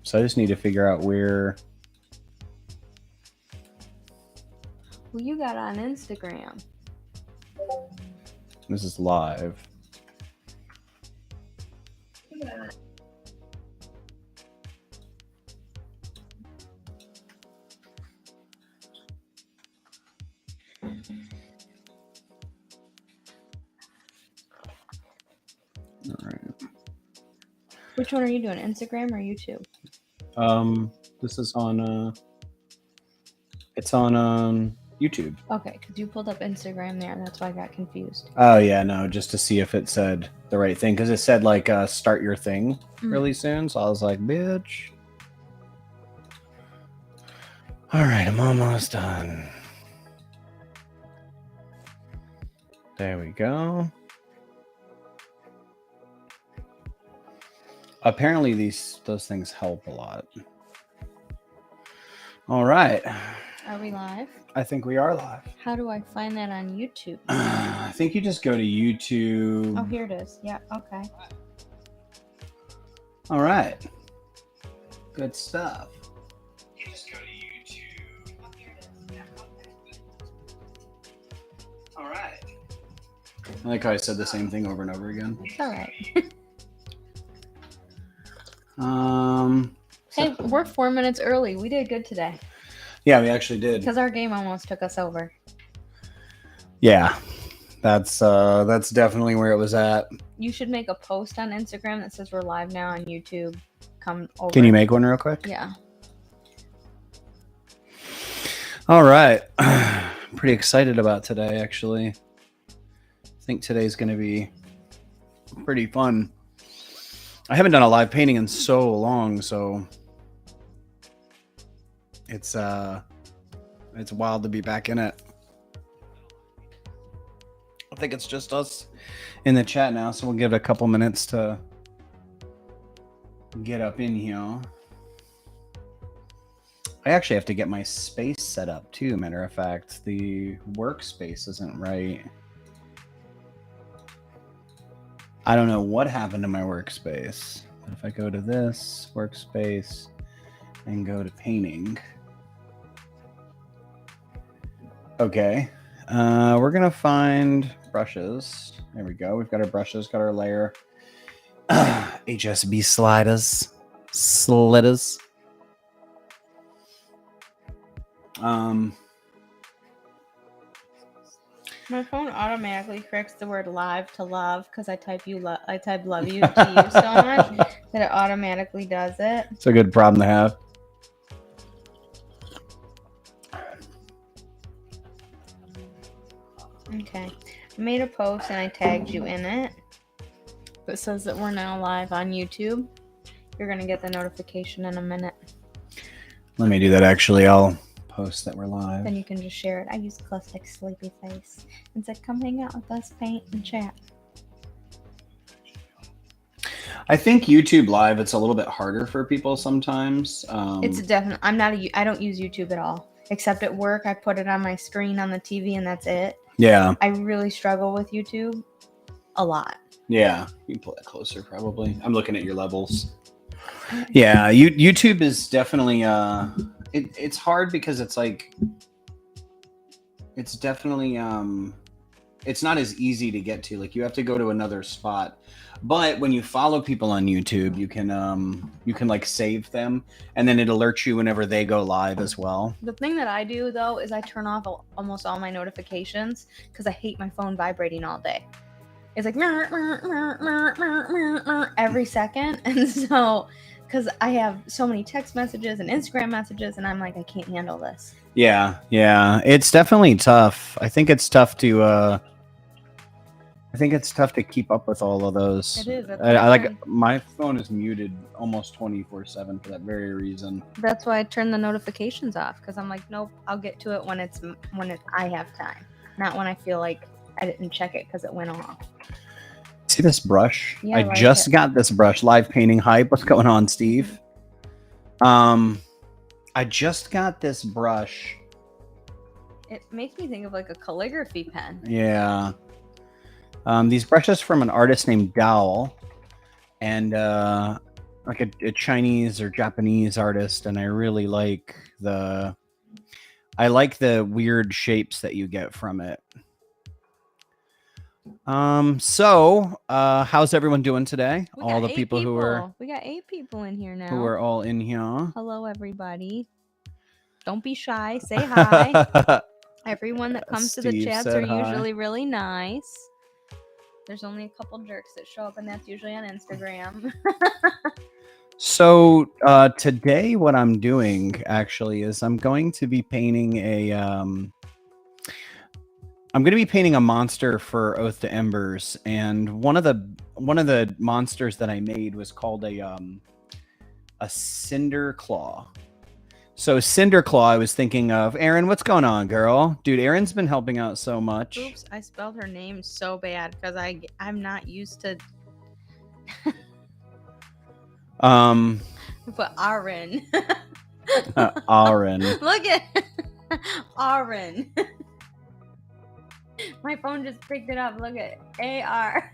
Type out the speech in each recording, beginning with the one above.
So I just need to figure out where. Who you got on Instagram? This is live. All right. Which one are you doing, Instagram or YouTube? This is on. It's on YouTube. Okay, because you pulled up Instagram there. That's why I got confused. Oh yeah, no, just to see if it said the right thing, because it said like start your thing really soon. So I was like, bitch. All right, I'm almost done. There we go. Apparently those things help a lot. All right. Are we live? I think we are live. How do I find that on YouTube? I think you just go to YouTube. Oh, here it is. Yeah, okay. All right. Good stuff. You just go to YouTube. Oh, here it is. Yeah, okay. All right. I like how I said the same thing over and over again. It's all right. Hey, we're 4 minutes early. We did good today. Yeah, we actually did. Because our game almost took us over. Yeah, that's definitely where it was at. You should make a post on Instagram that says we're live now on YouTube. Come over. Can you make one real quick? Yeah. All right. Pretty excited about today, actually. I think today's going to be pretty fun. I haven't done a live painting in so long, so it's wild to be back in it. I think it's just us in the chat now, so we'll give it a couple minutes to get up in here. I actually have to get my space set up too, matter of fact. The workspace isn't right. I don't know what happened to my workspace. But if I go to this workspace and go to painting. Okay. We're going to find brushes. There we go. We've got our brushes, got our layer. HSB sliders. My phone automatically corrects the word live to love because I type love you to you so much that it automatically does it. It's a good problem to have. Okay. I made a post and I tagged you in it. It says that we're now live on YouTube. You're going to get the notification in a minute. Let me do that actually. I'll post that we're live. Then you can just share it. I use Classic Sleepy Face and said, come hang out with us, paint and chat. I think YouTube Live, it's a little bit harder for people sometimes. It's definitely, I don't use YouTube at all. Except at work, I put it on my screen on the TV and that's it. Yeah. I really struggle with YouTube a lot. Yeah. You can pull that closer probably. I'm looking at your levels. Yeah. YouTube is definitely, it's hard because it's like, it's definitely, it's not as easy to get to. Like you have to go to another spot. But when you follow people on YouTube, you can like save them and then it alerts you whenever they go live as well. The thing that I do though is I turn off almost all my notifications because I hate my phone vibrating all day. It's like every second, and so because I have so many text messages and Instagram messages, and I'm like, I can't handle this. Yeah, it's definitely tough. I think it's tough to keep up with all of those. It is. I like my phone is muted almost 24/7 for that very reason. That's why I turn the notifications off because I'm like, nope, I'll get to it when I have time, not when I feel like I didn't check it because it went off. See this brush? Yeah, I like just got this brush. Live painting hype. What's going on, Steve? I just got this brush. It makes me think of like a calligraphy pen. Yeah. These brushes from an artist named Dowell, and like a Chinese or Japanese artist, and I really like the weird shapes that you get from it. So how's everyone doing today? All the people who are we got 8 people in here now. who are all in here. Hello everybody. Don't be shy. Say hi. Everyone that comes to the chats are usually really nice. There's only a couple jerks that show up, and that's usually on Instagram. So today what I'm doing actually is I'm going to be painting a monster for Oath to Embers, and one of the monsters that I made was called a CinderClaw. So CinderClaw, I was thinking of Erin. What's going on, girl? Dude, Erin's been helping out so much. Oops, I spelled her name so bad because I'm not used to. But Aaron. Aaron. Look at Aaron. My phone just picked it up. Look at AR.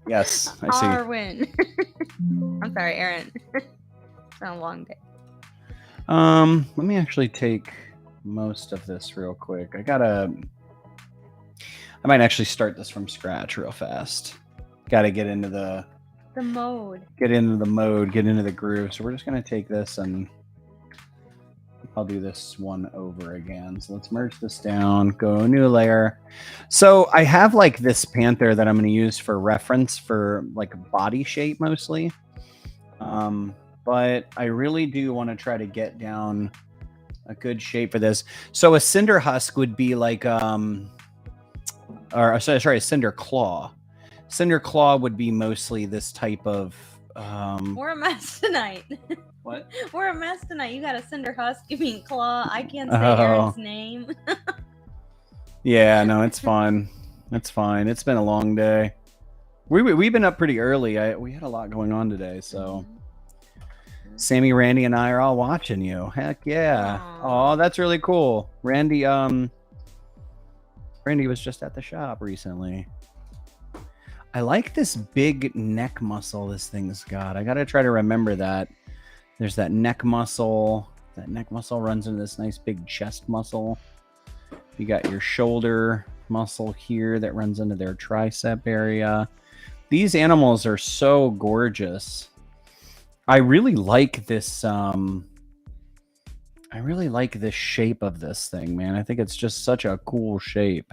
Yes, I see. Arwen. I'm sorry, Aaron. It's been a long day. Let me actually take most of this real quick. I might actually start this from scratch real fast. Gotta get into the mode. Get into the groove. So we're just gonna take this and I'll do this one over again. So let's merge this down, go new layer. So I have like this panther that I'm going to use for reference for like body shape mostly. But I really do want to try to get down a good shape for this. So a cinder husk would be like, a cinder claw. Cinder claw would be mostly this type of, we're a mess tonight. What? We're a mess tonight. You got a cinder husk. You mean claw? I can't say Aaron's name. Yeah, no, it's fine. It's fine. It's been a long day. We've been up pretty early. We had a lot going on today, so Sammy, Randy, and I are all watching you. Heck yeah! Oh, that's really cool. Randy was just at the shop recently. I like this big neck muscle this thing's got. I gotta try to remember that. There's that neck muscle. That neck muscle runs into this nice big chest muscle. You got your shoulder muscle here that runs into their tricep area. These animals are so gorgeous. I really like this. Shape of this thing, man. I think it's just such a cool shape.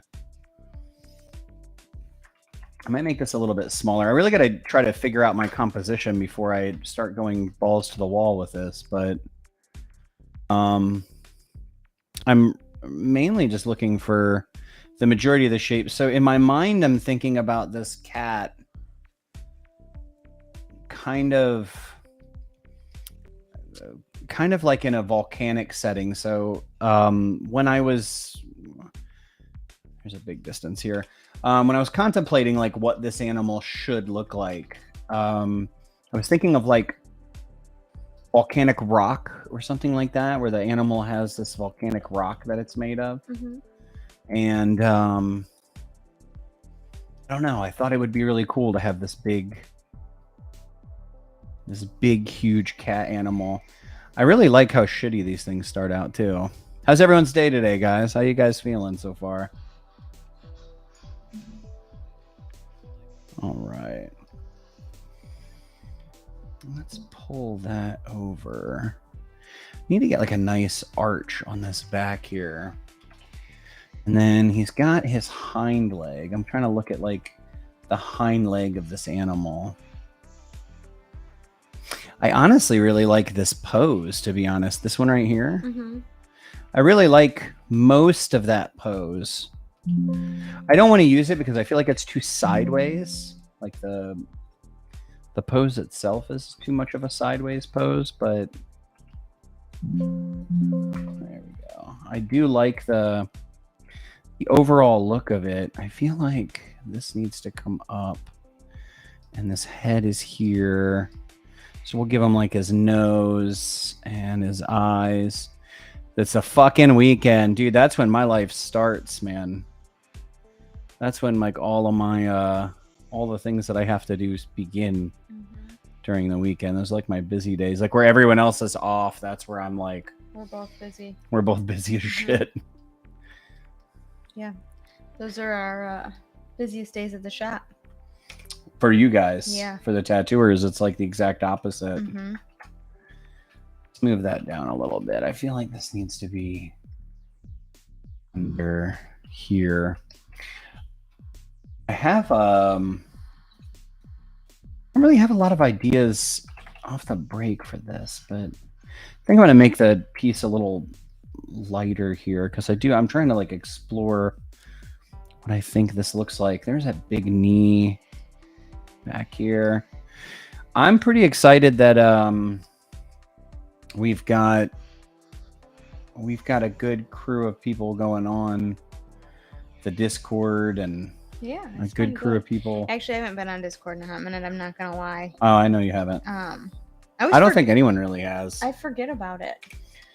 I might make this a little bit smaller. I really got to try to figure out my composition before I start going balls to the wall with this, but I'm mainly just looking for the majority of the shapes. So in my mind, I'm thinking about this cat kind of like in a volcanic setting. So when I was, there's a big distance here. When I was contemplating like what this animal should look like, I was thinking of like volcanic rock or something like that, where the animal has this volcanic rock that it's made of. Mm-hmm. And I don't know. I thought it would be really cool to have this big, huge cat animal. I really like how shitty these things start out too. How's everyone's day today, guys? How you guys feeling so far? All right. Let's pull that over. Need to get like a nice arch on this back here. And then he's got his hind leg. I'm trying to look at like the hind leg of this animal. I honestly really like this pose, to be honest. This one right here. Mm-hmm. I really like most of that pose. I don't want to use it because I feel like it's too sideways. Like the pose itself is too much of a sideways pose, but there we go. I do like the overall look of it. I feel like this needs to come up and this head is here. So we'll give him like his nose and his eyes. It's a fucking weekend, dude. That's when my life starts, man. That's when like all of my all the things that I have to do begin. Mm-hmm. during the weekend. Those are like my busy days. Like where everyone else is off, that's where I'm like, we're both busy. We're both busy as shit. Yeah. Those are our busiest days at the shop. For you guys. Yeah. For the tattooers, it's like the exact opposite. Mm-hmm. Let's move that down a little bit. I feel like this needs to be under here. I have I don't really have a lot of ideas off the break for this, but I think I'm going to make the piece a little lighter here because I'm trying to like explore what I think this looks like. There's that big knee back here. I'm pretty excited that we've got a good crew of people going on the Discord and a good crew of people. Actually, I haven't been on Discord in a hot minute. I'm not gonna lie. Oh, I know you haven't. I don't think anyone really has. I forget about it.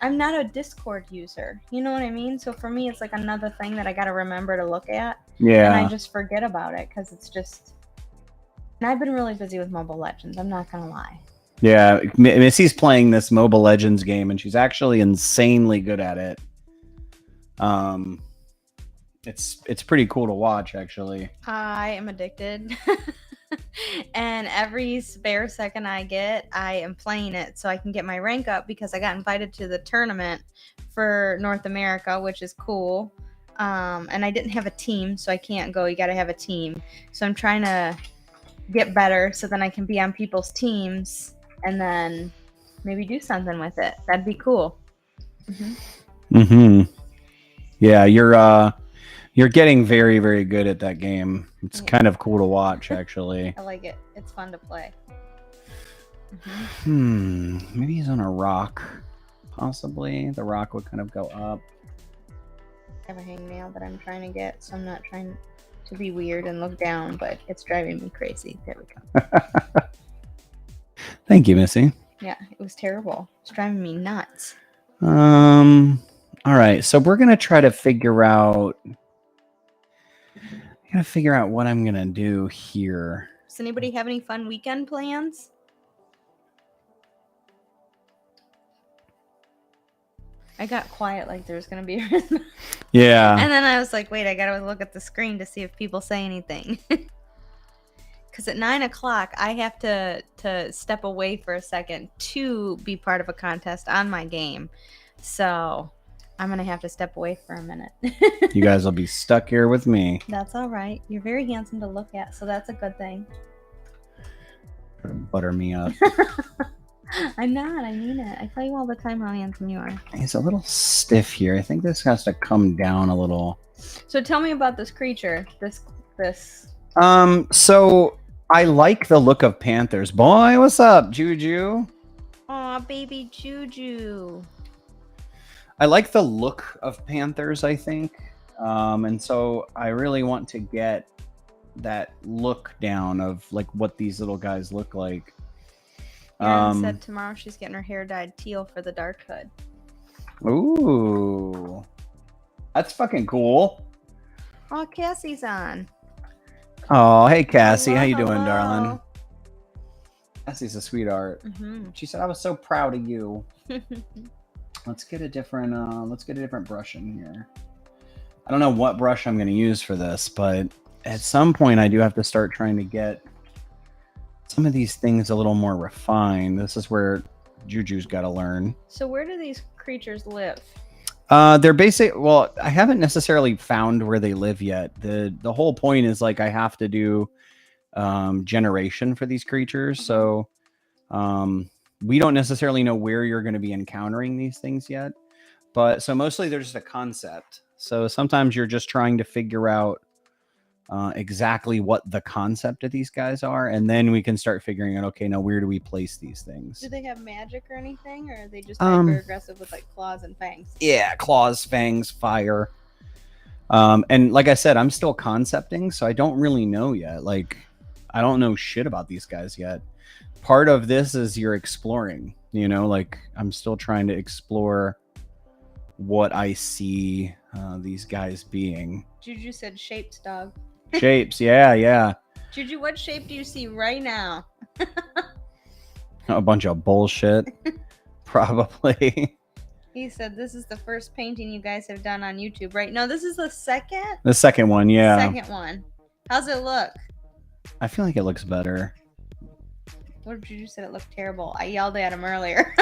I'm not a Discord user. You know what I mean? So for me, it's like another thing that I got to remember to look at. Yeah. And I just forget about it because it's just. And I've been really busy with Mobile Legends. I'm not gonna lie. Yeah, Missy's playing this Mobile Legends game, and she's actually insanely good at it. It's pretty cool to watch, actually. I am addicted. And every spare second I get, I am playing it so I can get my rank up because I got invited to the tournament for North America, which is cool. And I didn't have a team, so I can't go. You got to have a team. So I'm trying to get better so then I can be on people's teams and then maybe do something with it. That'd be cool. Yeah, you're getting very, very good at that game. It's kind of cool to watch, actually. I like it. It's fun to play. Maybe he's on a rock. Possibly. The rock would kind of go up. I have a hangnail that I'm trying to get, so I'm not trying to be weird and look down, but it's driving me crazy. There we go. Thank you, Missy. Yeah, it was terrible. It's driving me nuts. All right, so we're gonna try to figure out. I gotta figure out what I'm gonna do here. Does anybody have any fun weekend plans? I got quiet like there was gonna be. Yeah. And then I was like, wait, I gotta look at the screen to see if people say anything. Because at 9 o'clock, I have to step away for a second to be part of a contest on my game. So I'm going to have to step away for a minute. You guys will be stuck here with me. That's all right. You're very handsome to look at, so that's a good thing. Butter me up. I'm not. I mean it. I tell you all the time how handsome you are. He's a little stiff here. I think this has to come down a little. So tell me about this creature. This. So I like the look of panthers. Boy, what's up, Juju? Aw, baby Juju. I like the look of panthers, I think. And so I really want to get that look down of like what these little guys look like. Erin said tomorrow she's getting her hair dyed teal for the dark hood. Ooh. That's fucking cool. Oh, Cassie's on. Oh, hey Cassie, how you doing, Hello. darling? Cassie's a sweetheart. Mm-hmm. She said, "I was so proud of you." Let's get a different brush in here. I don't know what brush I'm going to use for this, but at some point I do have to start trying to get some of these things a little more refined. This is where Juju's got to learn. So where do these creatures live? They're basic. Well, I haven't necessarily found where they live yet. The whole point is like I have to do generation for these creatures. So we don't necessarily know where you're going to be encountering these things yet. But so mostly they're just a concept. So sometimes you're just trying to figure out exactly what the concept of these guys are. And then we can start figuring out, okay, now where do we place these things? Do they have magic or anything? Or are they just hyper aggressive with like claws and fangs? Yeah, claws, fangs, fire. And like I said, I'm still concepting, so I don't really know yet. Like, I don't know shit about these guys yet. Part of this is you're exploring, you know, like I'm still trying to explore what I see these guys being. Juju said shapes, dog. Shapes, yeah. Juju, what shape do you see right now? A bunch of bullshit. Probably. He said this is the first painting you guys have done on YouTube, right? No, this is the second? The second one, yeah. Second one. How's it look? I feel like it looks better. What did you say? It looked terrible. I yelled at him earlier.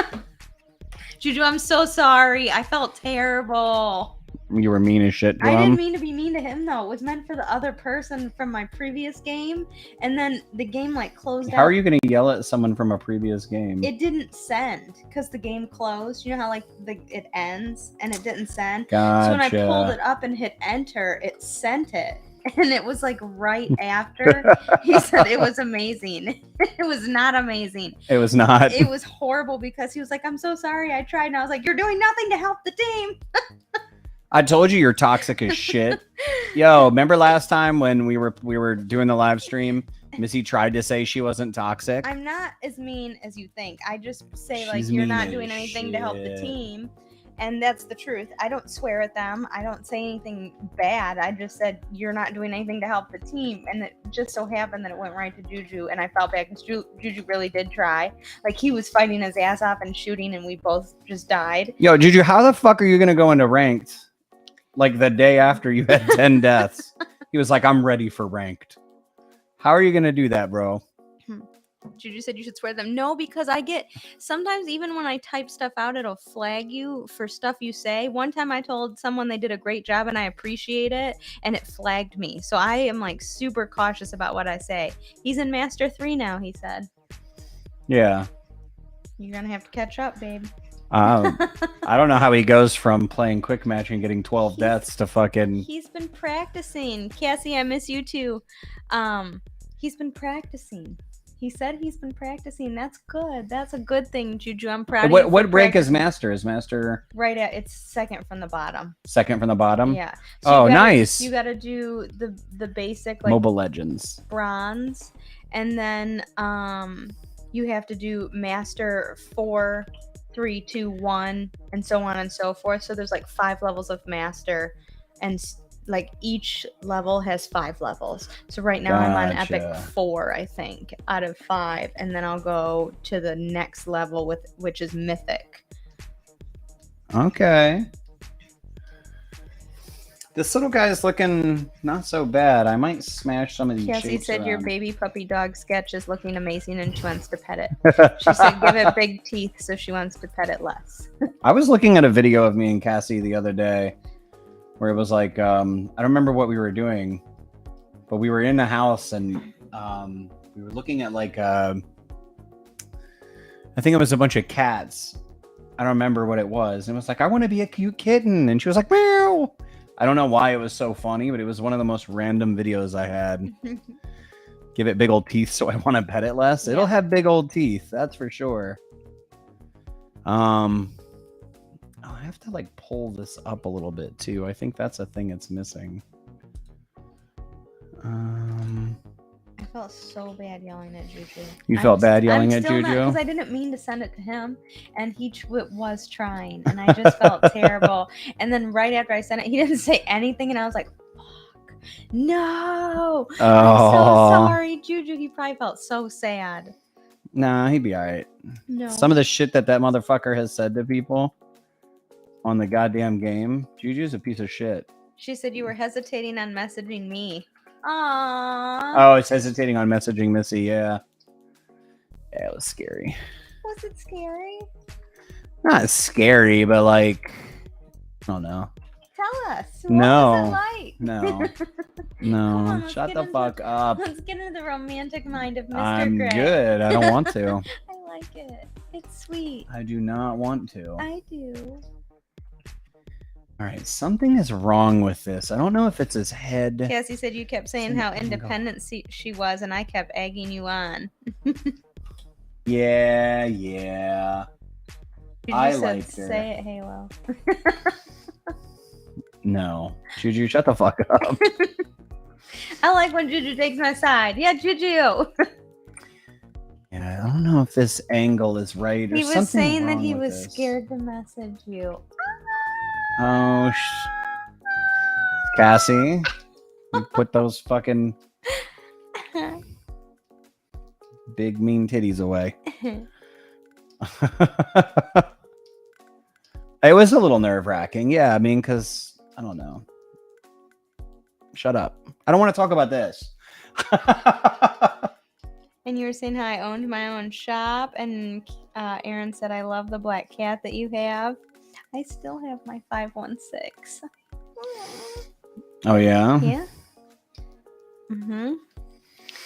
Juju, I'm so sorry. I felt terrible. You were mean as shit to him. I didn't mean to be mean to him, though. It was meant for the other person from my previous game. And then the game, like, closed out. How are you going to yell at someone from a previous game? It didn't send because the game closed. You know how, like, it ends and it didn't send? Gotcha. So when I pulled it up and hit enter, it sent it. And it was, like, right after. He said it was amazing. It was not amazing. It was not. It was horrible because he was like, I'm so sorry. I tried. And I was like, you're doing nothing to help the team. I told you you're toxic as shit. Yo, remember last time when we were doing the live stream? Missy tried to say she wasn't toxic. I'm not as mean as you think. I just say, She's like, you're mean not as doing anything to help the shit. team. And that's the truth. I don't swear at them. I don't say anything bad. I just said, you're not doing anything to help the team. And it just so happened that it went right to Juju. And I felt bad because Juju really did try. Like, he was fighting his ass off and shooting, and we both just died. Yo, Juju, how the fuck are you going to go into ranked? Like, the day after you had 10 deaths. He was like, I'm ready for ranked. How are you going to do that, bro? Juju said you should swear to them. No, because I get sometimes even when I type stuff out, it'll flag you for stuff you say. One time I told someone they did a great job and I appreciate it, and it flagged me. So I am like super cautious about what I say. He's in Master 3 now, he said. Yeah. You're going to have to catch up, babe. I don't know how he goes from playing quick match and getting 12 deaths to fucking... He's been practicing. Cassie, I miss you too. He's been practicing. He said he's been practicing. That's good. That's a good thing, Juju. I'm proud of you. What rank is Master? Is Master... Right at, it's second from the bottom. Second from the bottom? Yeah. So nice. You got to do the basic, like... Mobile Legends. Bronze. And then you have to do Master 4, 3, 2, 1, and so on and so forth. So there's like 5 levels of Master, and like each level has 5 levels. So right now I'm on Epic 4, I think, out of 5, and then I'll go to the next level which is Mythic. Okay. This little guy is looking not so bad. I might smash some of these. Cassie said your baby puppy dog sketch is looking amazing and she wants to pet it. She said give it big teeth, so she wants to pet it less. I was looking at a video of me and Cassie the other day where it was like, I don't remember what we were doing, but we were in the house and we were looking at like, I think it was a bunch of cats. I don't remember what it was. And it was like, I want to be a cute kitten. And she was like, meow. I don't know why it was so funny, but it was one of the most random videos I had. Give it big old teeth so I want to pet it less. Yeah. It'll have big old teeth, that's for sure. I have to like pull this up a little bit too. I think that's a thing it's missing. I felt so bad yelling at Juju. You felt bad yelling at Juju? Because I didn't mean to send it to him, and he was trying, and I just felt terrible. And then right after I sent it, he didn't say anything, and I was like, fuck, no. Oh. I'm so sorry, Juju. He probably felt so sad. Nah, he'd be all right. No. Some of the shit that motherfucker has said to people on the goddamn game, Juju's a piece of shit. She said you were hesitating on messaging me. Aww. Oh, it's hesitating on messaging Missy, yeah. Yeah, it was scary. Was it scary? Not scary, but like, I don't know. Tell us. What no. was it like? No. No. On, shut the fuck up. Let's get into the romantic mind of Mr. I'm Gray. good. I don't want to. I like it. It's sweet. I do not want to. I do. All right, something is wrong with this. I don't know if it's his head. Cassie said you kept saying how independent she was, and I kept egging you on. Yeah. I like her. Say it, Halo. No. Juju, shut the fuck up. I like when Juju takes my side. Yeah, Juju. Yeah, I don't know if this angle is right or something. He was saying that he was scared to message you. Oh, Cassie, you put those fucking big mean titties away. It was a little nerve-wracking. Yeah, I mean, because I don't know. Shut up. I don't want to talk about this. And you were saying how I owned my own shop, and Aaron said, I love the black cat that you have. I still have my 516. Oh, yeah? Yeah.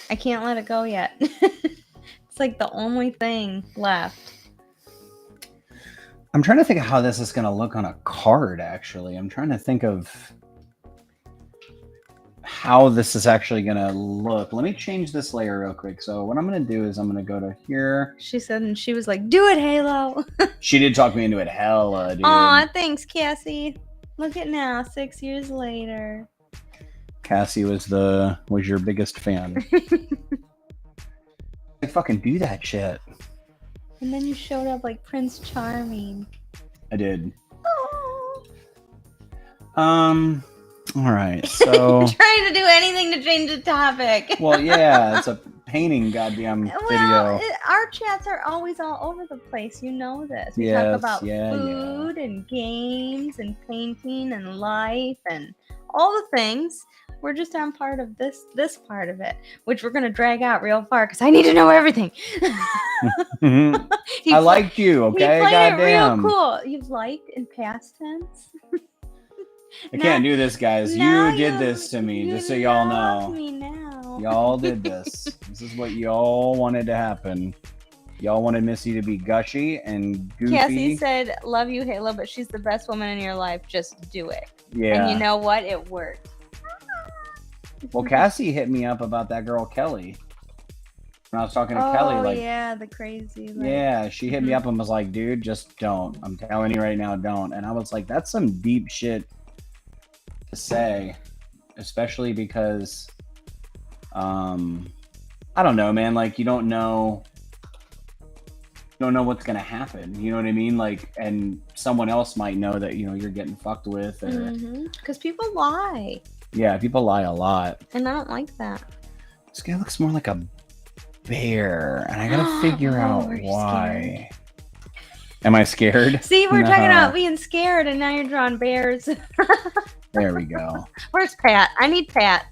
I can't let it go yet. It's like the only thing left. I'm trying to think of how this is going to look on a card, actually. I'm trying to think of how this is actually going to look. Let me change this layer real quick. So what I'm going to do is I'm going to go to here. She said, and she was like, do it, Halo. She did talk me into it. Hella, dude. Aw, thanks, Cassie. Look at now, 6 years later. Cassie was your biggest fan. I fucking do that shit. And then you showed up like Prince Charming. I did. Oh. All right, so trying to do anything to change the topic. Well, yeah, it's a painting goddamn video. Our chats are always all over the place. You know this. We talk about food and games and painting and life and all the things. We're just on part of this part of it, which we're gonna drag out real far because I need to know everything. I liked you, okay? He played Goddamn. it real cool. You've liked in past tense. I can't do this, guys. You did this to me, just so y'all know. Me now. Y'all did this. This is what y'all wanted to happen. Y'all wanted Missy to be gushy and goofy. Cassie said, love you, Halo, but she's the best woman in your life. Just do it. Yeah. And you know what? It worked. Well, Cassie hit me up about that girl, Kelly. When I was talking to Kelly, like, yeah, the crazy. Yeah, she hit me up and was like, dude, just don't. I'm telling you right now, don't. And I was like, that's some deep shit to say, especially because I don't know, man, like you don't know what's gonna happen, you know what I mean, like, and someone else might know that, you know, you're getting fucked with, or because people lie. Yeah, people lie a lot, and I don't like that. This guy looks more like a bear, and I gotta figure out why. Scared. Am I scared? See, we're talking about being scared, and now you're drawing bears. There we go. Where's Pat? I need Pat.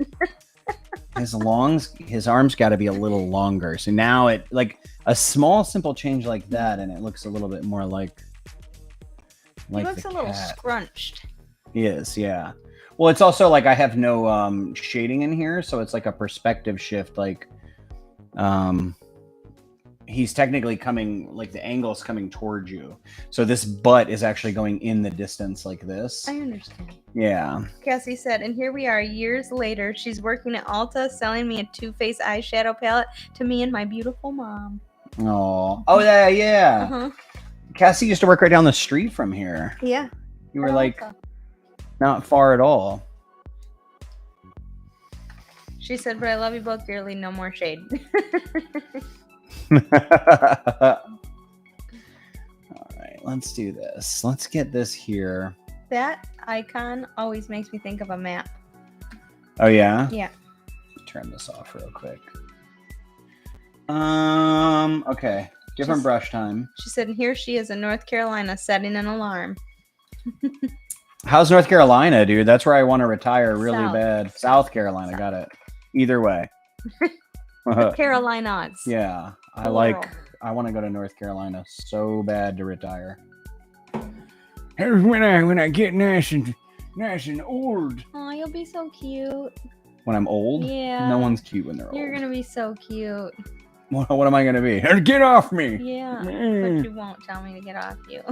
His arms got to be a little longer. So now it, like a small, simple change like that, and it looks a little bit more like. He looks a little scrunched. He is, yeah. Well, it's also like I have no shading in here, so it's like a perspective shift. Like, he's technically coming, like the angle's coming towards you. So this butt is actually going in the distance like this. I understand. Yeah. Cassie said, and here we are years later. She's working at Ulta selling me a Too Faced eyeshadow palette to me and my beautiful mom. Oh, yeah. Cassie used to work right down the street from here. Yeah. You were like not far at all. She said, but I love you both dearly. No more shade. All right, let's do this. Let's get this here. That icon always makes me think of a map. Oh, yeah? Yeah. Turn this off real quick. Okay. Different brush time. She said, and here she is in North Carolina setting an alarm. How's North Carolina, dude? That's where I want to retire really bad. South Carolina, got it. Either way. Carolinas. Yeah. I want to go to North Carolina so bad to retire. When I get nice and old. Oh, you'll be so cute. When I'm old? Yeah. No one's cute when they're old. You're gonna be so cute. What am I gonna be? Get off me! Yeah, but you won't tell me to get off you.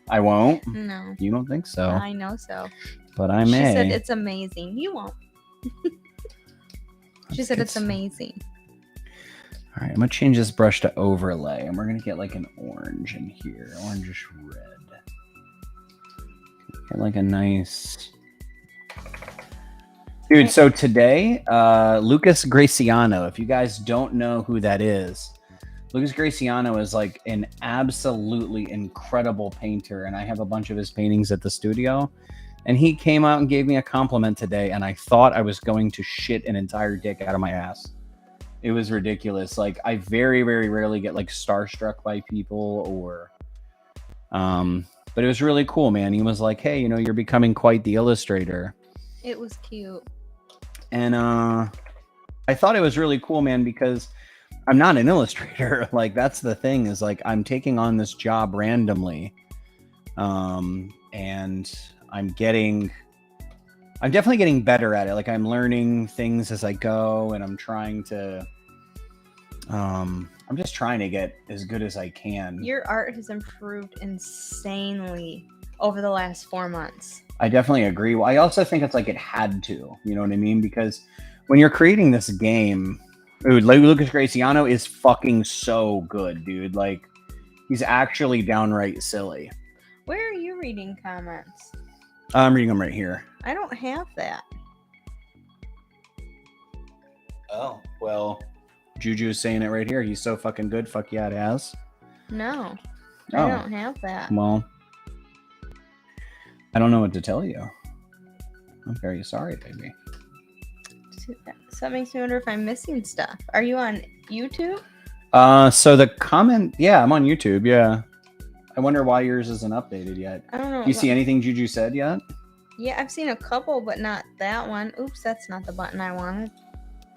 I won't? No. You don't think so? I know so. But I may. She said it's amazing. You won't. She said it's amazing. All right, I'm gonna change this brush to overlay, and we're gonna get like an orange in here, orangish red. Get like a nice, dude. So today, Lucas Graciano. If you guys don't know who that is, Lucas Graciano is like an absolutely incredible painter, and I have a bunch of his paintings at the studio. And he came out and gave me a compliment today, and I thought I was going to shit an entire dick out of my ass. It was ridiculous. Like, I very, very rarely get like starstruck by people or, but it was really cool, man. He was like, hey, you know, you're becoming quite the illustrator. It was cute. And I thought it was really cool, man, because I'm not an illustrator. Like, that's the thing, is like, I'm taking on this job randomly. And I'm definitely getting better at it. Like, I'm learning things as I go, and I'm trying to, I'm just trying to get as good as I can. Your art has improved insanely over the last 4 months. I definitely agree. Well, I also think it's like it had to, you know what I mean? Because when you're creating this game, dude, Lucas Graciano is fucking so good, dude. Like, he's actually downright silly. Where are you reading comments? I'm reading them right here. I don't have that. Oh, well, Juju's saying it right here. He's so fucking good. Fuck yeah, it has. No, Oh. I don't have that. Well, I don't know what to tell you. I'm very sorry, baby. So that makes me wonder if I'm missing stuff. Are you on YouTube? So the comment, yeah, I'm on YouTube, yeah. I wonder why yours isn't updated yet. I don't know. Do you see anything Juju said yet? Yeah, I've seen a couple, but not that one. Oops, that's not the button I wanted.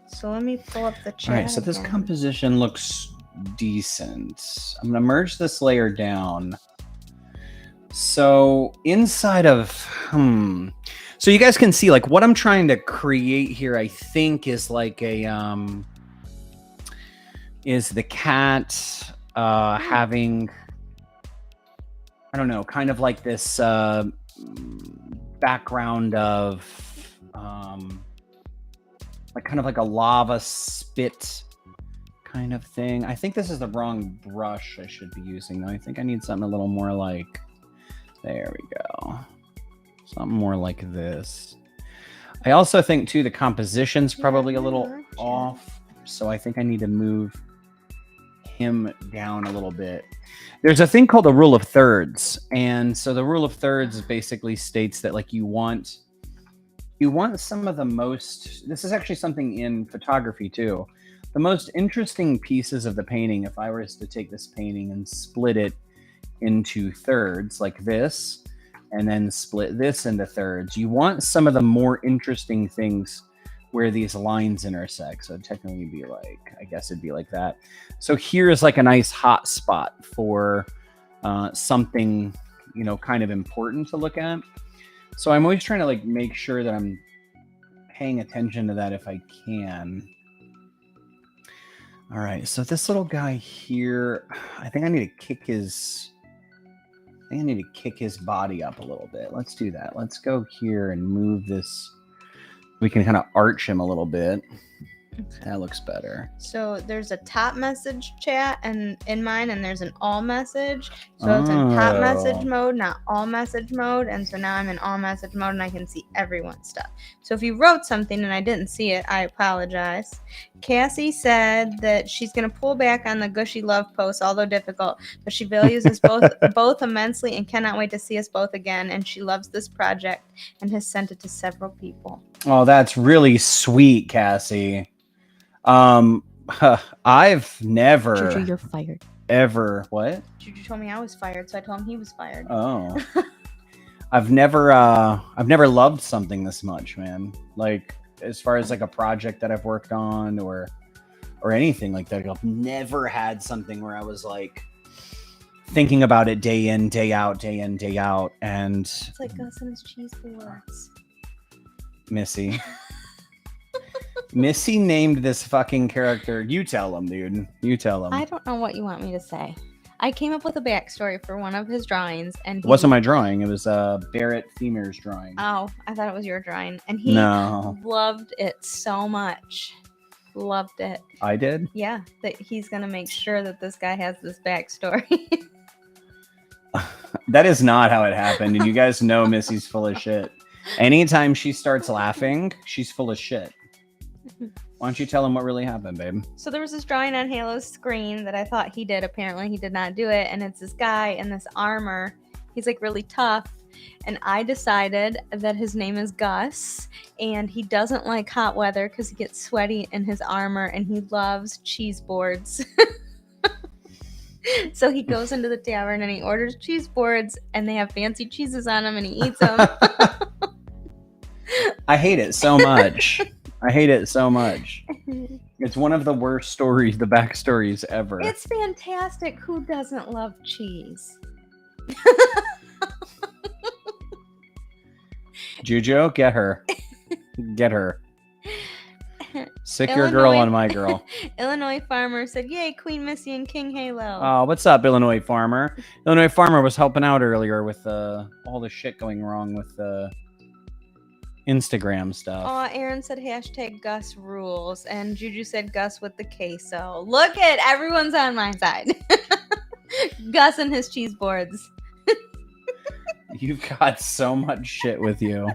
So let me pull up the chat. All right, so this composition looks decent. I'm gonna merge this layer down. So inside of, so you guys can see like what I'm trying to create here, I think is like a, is the cat having, I don't know, kind of like this background of like kind of like a lava spit kind of thing. I think this is the wrong brush I should be using though. I think I need something a little more like, there we go. Something more like this. I also think too the composition's probably a little off, so I think I need to move him down a little bit. There's a thing called the rule of thirds, and so the rule of thirds basically states that like you want some of the most, this is actually something in photography too, the most interesting pieces of the painting, if I was to take this painting and split it into thirds like this, and then split this into thirds, you want some of the more interesting things where these lines intersect. So technically it'd be like, I guess it'd be like that. So here's like a nice hot spot for something, you know, kind of important to look at. So I'm always trying to like make sure that I'm paying attention to that if I can. All right, so this little guy here, I think I need to kick his body up a little bit. Let's do that. Let's go here and move this. We can kind of arch him a little bit. That looks better. So there's a top message chat and in mine, and there's an all message. So it's in top message mode, not all message mode. And so now I'm in all message mode and I can see everyone's stuff. So if you wrote something and I didn't see it, I apologize. Cassie said that she's going to pull back on the gushy love posts, although difficult, but she values us both immensely and cannot wait to see us both again. And she loves this project and has sent it to several people. Oh, that's really sweet, Cassie. I've never. Juju, you're fired. Ever what? Juju told me I was fired, so I told him he was fired. Oh. I've never loved something this much, man. Like as far as like a project that I've worked on or anything like that, I've never had something where I was like thinking about it day in, day out, day in, day out, and it's like Gus and his cheese boards. Missy. Missy named this fucking character. You tell him, dude. You tell him. I don't know what you want me to say. I came up with a backstory for one of his drawings, and it wasn't my drawing. It was Barrett Femer's drawing. Oh, I thought it was your drawing, and he loved it so much. Loved it. I did? Yeah, that he's gonna make sure that this guy has this backstory. That is not how it happened, and you guys know Missy's full of shit. Anytime she starts laughing, she's full of shit. Why don't you tell him what really happened, babe? So there was this drawing on Halo's screen that I thought he did. Apparently he did not do it. And it's this guy in this armor. He's like really tough. and I decided that his name is Gus, and he doesn't like hot weather because he gets sweaty in his armor, and he loves cheese boards. So he goes into the tavern and he orders cheese boards, and they have fancy cheeses on them, and he eats them. I hate it so much. I hate it so much. It's one of the worst stories, the backstories ever. It's fantastic. Who doesn't love cheese? Juju, get her. Get her. Sick your girl on my girl. Illinois Farmer said, yay, Queen Missy and King Halo. Oh, what's up, Illinois Farmer? Illinois Farmer was helping out earlier with all the shit going wrong with the Instagram stuff. Oh, Aaron said hashtag Gus rules, and Juju said Gus with the queso. Look at everyone's on my side. Gus and his cheese boards. You've got so much shit with you.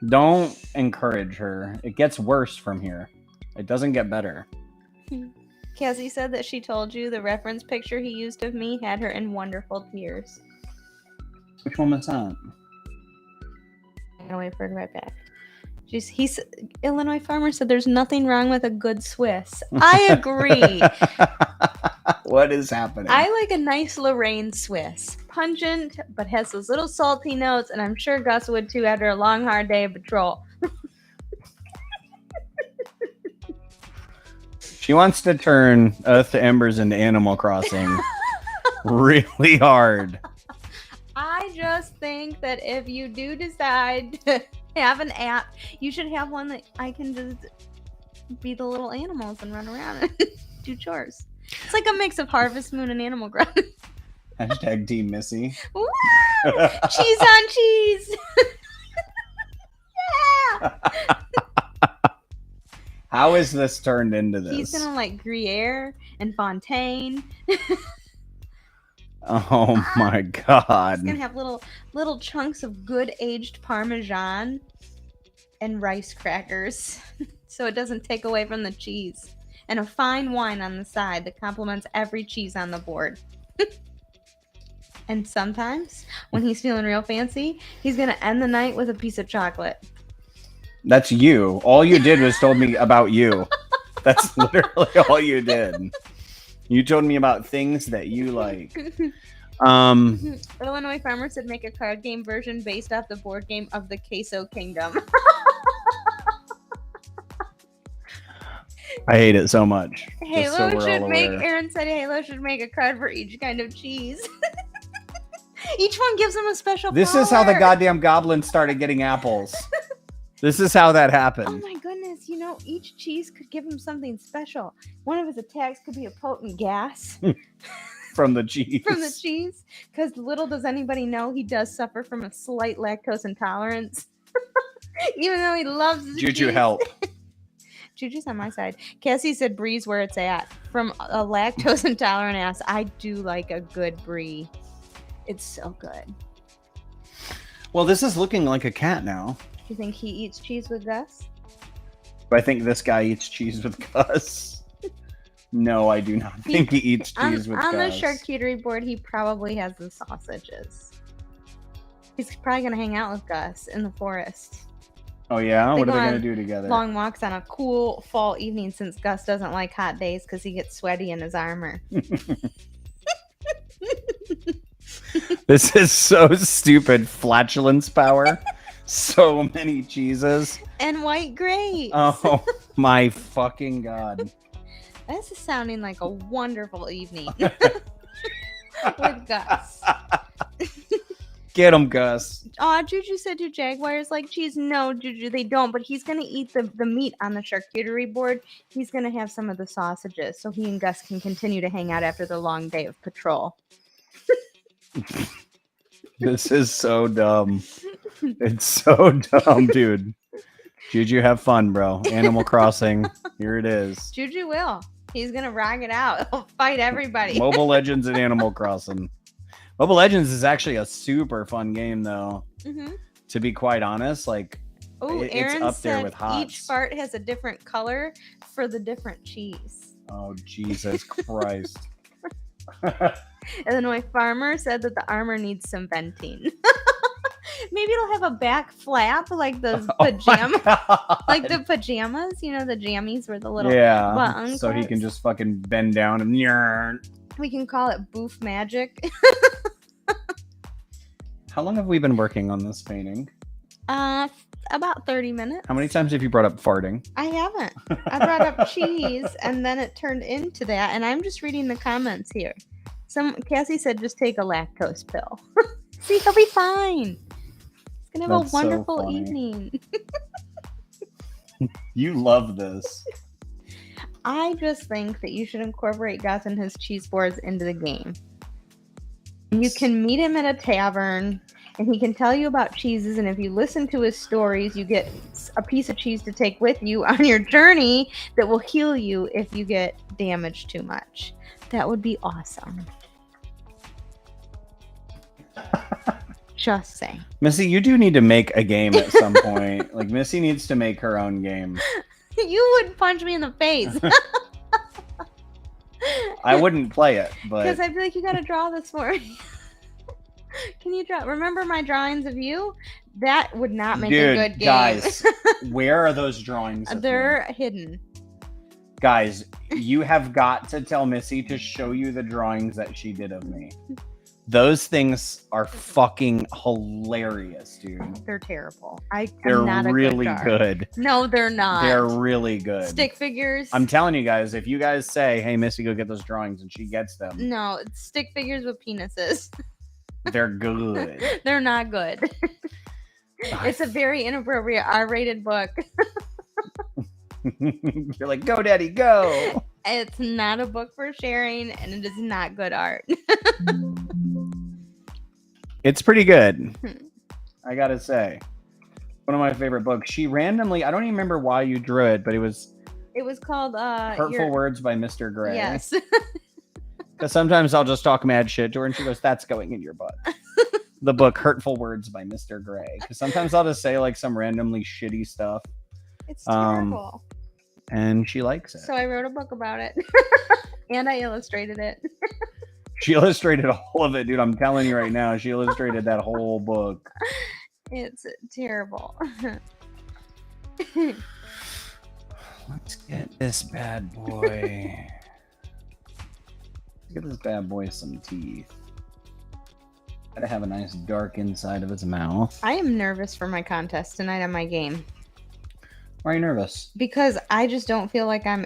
Don't encourage her. It gets worse from here. It doesn't get better. Cassie said that she told you the reference picture he used of me had her in wonderful tears. Which one was that? I'm gonna wait for it right back. Illinois Farmer said there's nothing wrong with a good Swiss. I agree. What is happening? I like a nice Lorraine Swiss. Pungent, but has those little salty notes, and I'm sure Gus would too after a long, hard day of patrol. She wants to turn Oath To Embers into Animal Crossing really hard. I just think that if you do decide to have an app, you should have one that I can just be the little animals and run around and do chores. It's like a mix of Harvest Moon and Animal Crossing. Hashtag Team Missy. Woo! Cheese on cheese! Yeah! How is this turned into this? He's gonna like Gruyere and Fontaine. Oh my god. He's gonna have little chunks of good aged Parmesan and rice crackers so it doesn't take away from the cheese. And a fine wine on the side that complements every cheese on the board. And sometimes, when he's feeling real fancy, he's gonna end the night with a piece of chocolate. That's you. All you did was told me about you. That's literally all you did. You told me about things that you like. Illinois Farmer said make a card game version based off the board game of the Queso Kingdom. I hate it so much. Halo should make. Aaron said Halo should make a card for each kind of cheese. Each one gives them a special This power. is how the goddamn goblins started getting apples. This is how that happened. Oh my goodness, each cheese could give him something special. One of his attacks could be a potent gas. From the cheese. From the cheese. Because little does anybody know, he does suffer from a slight lactose intolerance. Even though he loves the Juju, cheese. help. Juju's on my side. Cassie said Brie's where it's at. From a lactose intolerant ass, I do like a good Brie. It's so good. Well, this is looking like a cat now. Do you think he eats cheese with Gus? I think this guy eats cheese with Gus. No, I do not think he eats cheese with Gus. On the charcuterie board, he probably has the sausages. He's probably going to hang out with Gus in the forest. Oh, yeah? They What are go they on going to do together? Long walks on a cool fall evening since Gus doesn't like hot days because he gets sweaty in his armor. This is so stupid. Flatulence power. So many cheeses. And white grapes. Oh, my fucking God. This is sounding like a wonderful evening. With Gus. Get him, Gus. Aw, Juju said, do Jaguars like cheese? No, Juju, they don't. But he's going to eat the meat on the charcuterie board. He's going to have some of the sausages so he and Gus can continue to hang out after the long day of patrol. This is so dumb. It's so dumb, dude. Juju, have fun, bro. Animal Crossing. Here it is. Juju will. He's going to rock it out. He'll fight everybody. Mobile Legends and Animal Crossing. Mobile Legends is actually a super fun game, though. Mm-hmm. To be quite honest, like, Aaron it's up said there with Hots. each fart has a different color for the different cheese. Oh, Jesus Christ. Illinois farmer said that the armor needs some venting. Maybe it'll have a back flap like those pajamas. Like the pajamas, you know, the jammies where the little button so he can just fucking bend down and we can call it boof magic. How long have we been working on this painting? About 30 minutes. How many times have you brought up farting? I haven't. I brought up cheese and then it turned into that, and I'm just reading the comments here. Cassie said just take a lactose pill. See, he'll be fine. He's gonna have a wonderful evening. You love this. I just think that you should incorporate Gus and his cheese boards into the game. You can meet him at a tavern, and he can tell you about cheeses, and if you listen to his stories, you get a piece of cheese to take with you on your journey that will heal you if you get damaged too much. That would be awesome. Just saying. Missy, you do need to make a game at some point. Like, Missy needs to make her own game. You would punch me in the face. I wouldn't play it, but... Because I'd be like, you gotta draw this for me. Can you draw? Remember my drawings of you? That would not make a good game. Guys, where are those drawings of They're me? Hidden. Guys, you have got to tell Missy to show you the drawings that she did of me. Those things are fucking hilarious, dude. They're terrible. They're not really a good. No, they're not. They're really good. Stick figures. I'm telling you guys, if you guys say, hey, Missy, go get those drawings, and she gets them. No, it's stick figures with penises. They're good. They're not good. It's a very inappropriate R-rated book. You're like, go, daddy, go. It's not a book for sharing, and it is not good art. It's pretty good. I gotta say. One of my favorite books. She randomly, I don't even remember why you drew it, but it was called Hurtful Words by Mr. Gray. Yes. Because sometimes I'll just talk mad shit to her and she goes, that's going in your butt. The book Hurtful Words by Mr. Gray. Because sometimes I'll just say like some randomly shitty stuff. It's terrible. And she likes it. So I wrote a book about it. And I illustrated it. She illustrated all of it, dude. I'm telling you right now. She illustrated that whole book. It's terrible. Let's get this bad boy. Give this bad boy some teeth. Gotta have a nice dark inside of his mouth. I am nervous for my contest tonight on my game. Why are you nervous? Because I just don't feel like I'm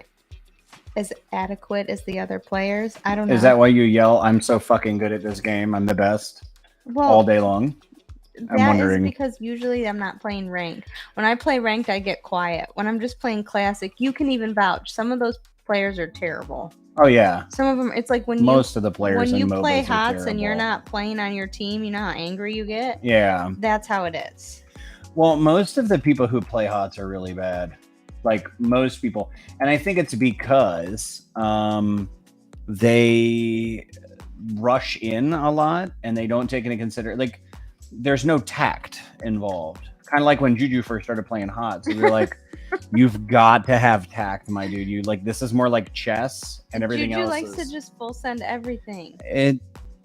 as adequate as the other players. I don't know. Is that why you yell, I'm so fucking good at this game, I'm the best, all day long? I'm wondering. That is because usually I'm not playing ranked. When I play ranked, I get quiet. When I'm just playing classic, you can even vouch. Some of those players are terrible. Oh, yeah. Some of them, it's like when most of the players when you in play MOBAs HOTS and you're not playing on your team, you know how angry you get? Yeah. That's how it is. Well, most of the people who play HOTS are really bad. Like most people. And I think it's because they rush in a lot and they don't take into consideration, like, there's no tact involved. Kind of like when Juju first started playing HOTS. So you're like, you've got to have tact, my dude. You like, this is more like chess and everything Juju else. Juju likes to just full send everything.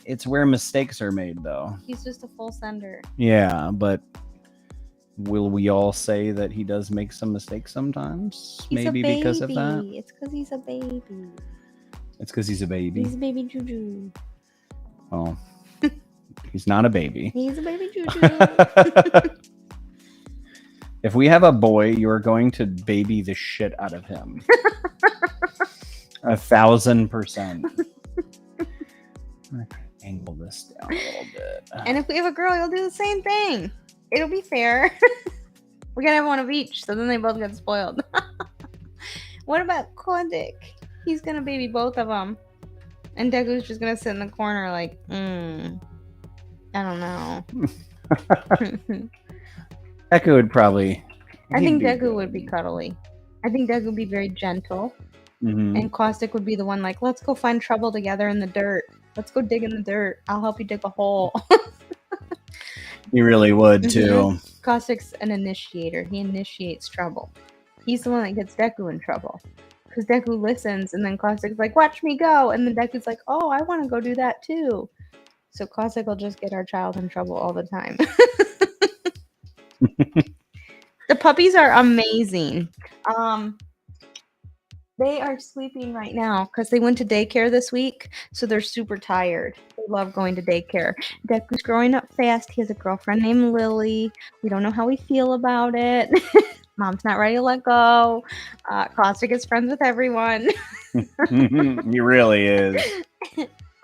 It's where mistakes are made, though. He's just a full sender. Yeah, but will we all say that he does make some mistakes sometimes? He's Maybe because of that? It's because he's a baby. It's because he's a baby? He's a baby Juju. Well, he's not a baby. He's a baby Juju. If we have a boy, you are going to baby the shit out of him. 1,000%. Angle this down a little bit. And if we have a girl, you'll do the same thing. It'll be fair. We gotta have one of each, so then they both get spoiled. What about Kodik? He's gonna baby both of them. And Degu's just gonna sit in the corner like, I don't know. Deku would probably... I think Deku would be cuddly. I think Deku would be very gentle. Mm-hmm. And Caustic would be the one like, let's go find trouble together in the dirt. Let's go dig in the dirt. I'll help you dig a hole. He really would, too. Caustic's an initiator. He initiates trouble. He's the one that gets Deku in trouble. because Deku listens, and then Classic's like, watch me go, and then Deku's like, oh, I want to go do that too. So Classic will just get our child in trouble all the time. The puppies are amazing. They are sleeping right now because they went to daycare this week, so they're super tired. They love going to daycare. Deku's growing up fast. He has a girlfriend named Lily. We don't know how we feel about it. Mom's not ready to let go. Caustic is friends with everyone. He really is.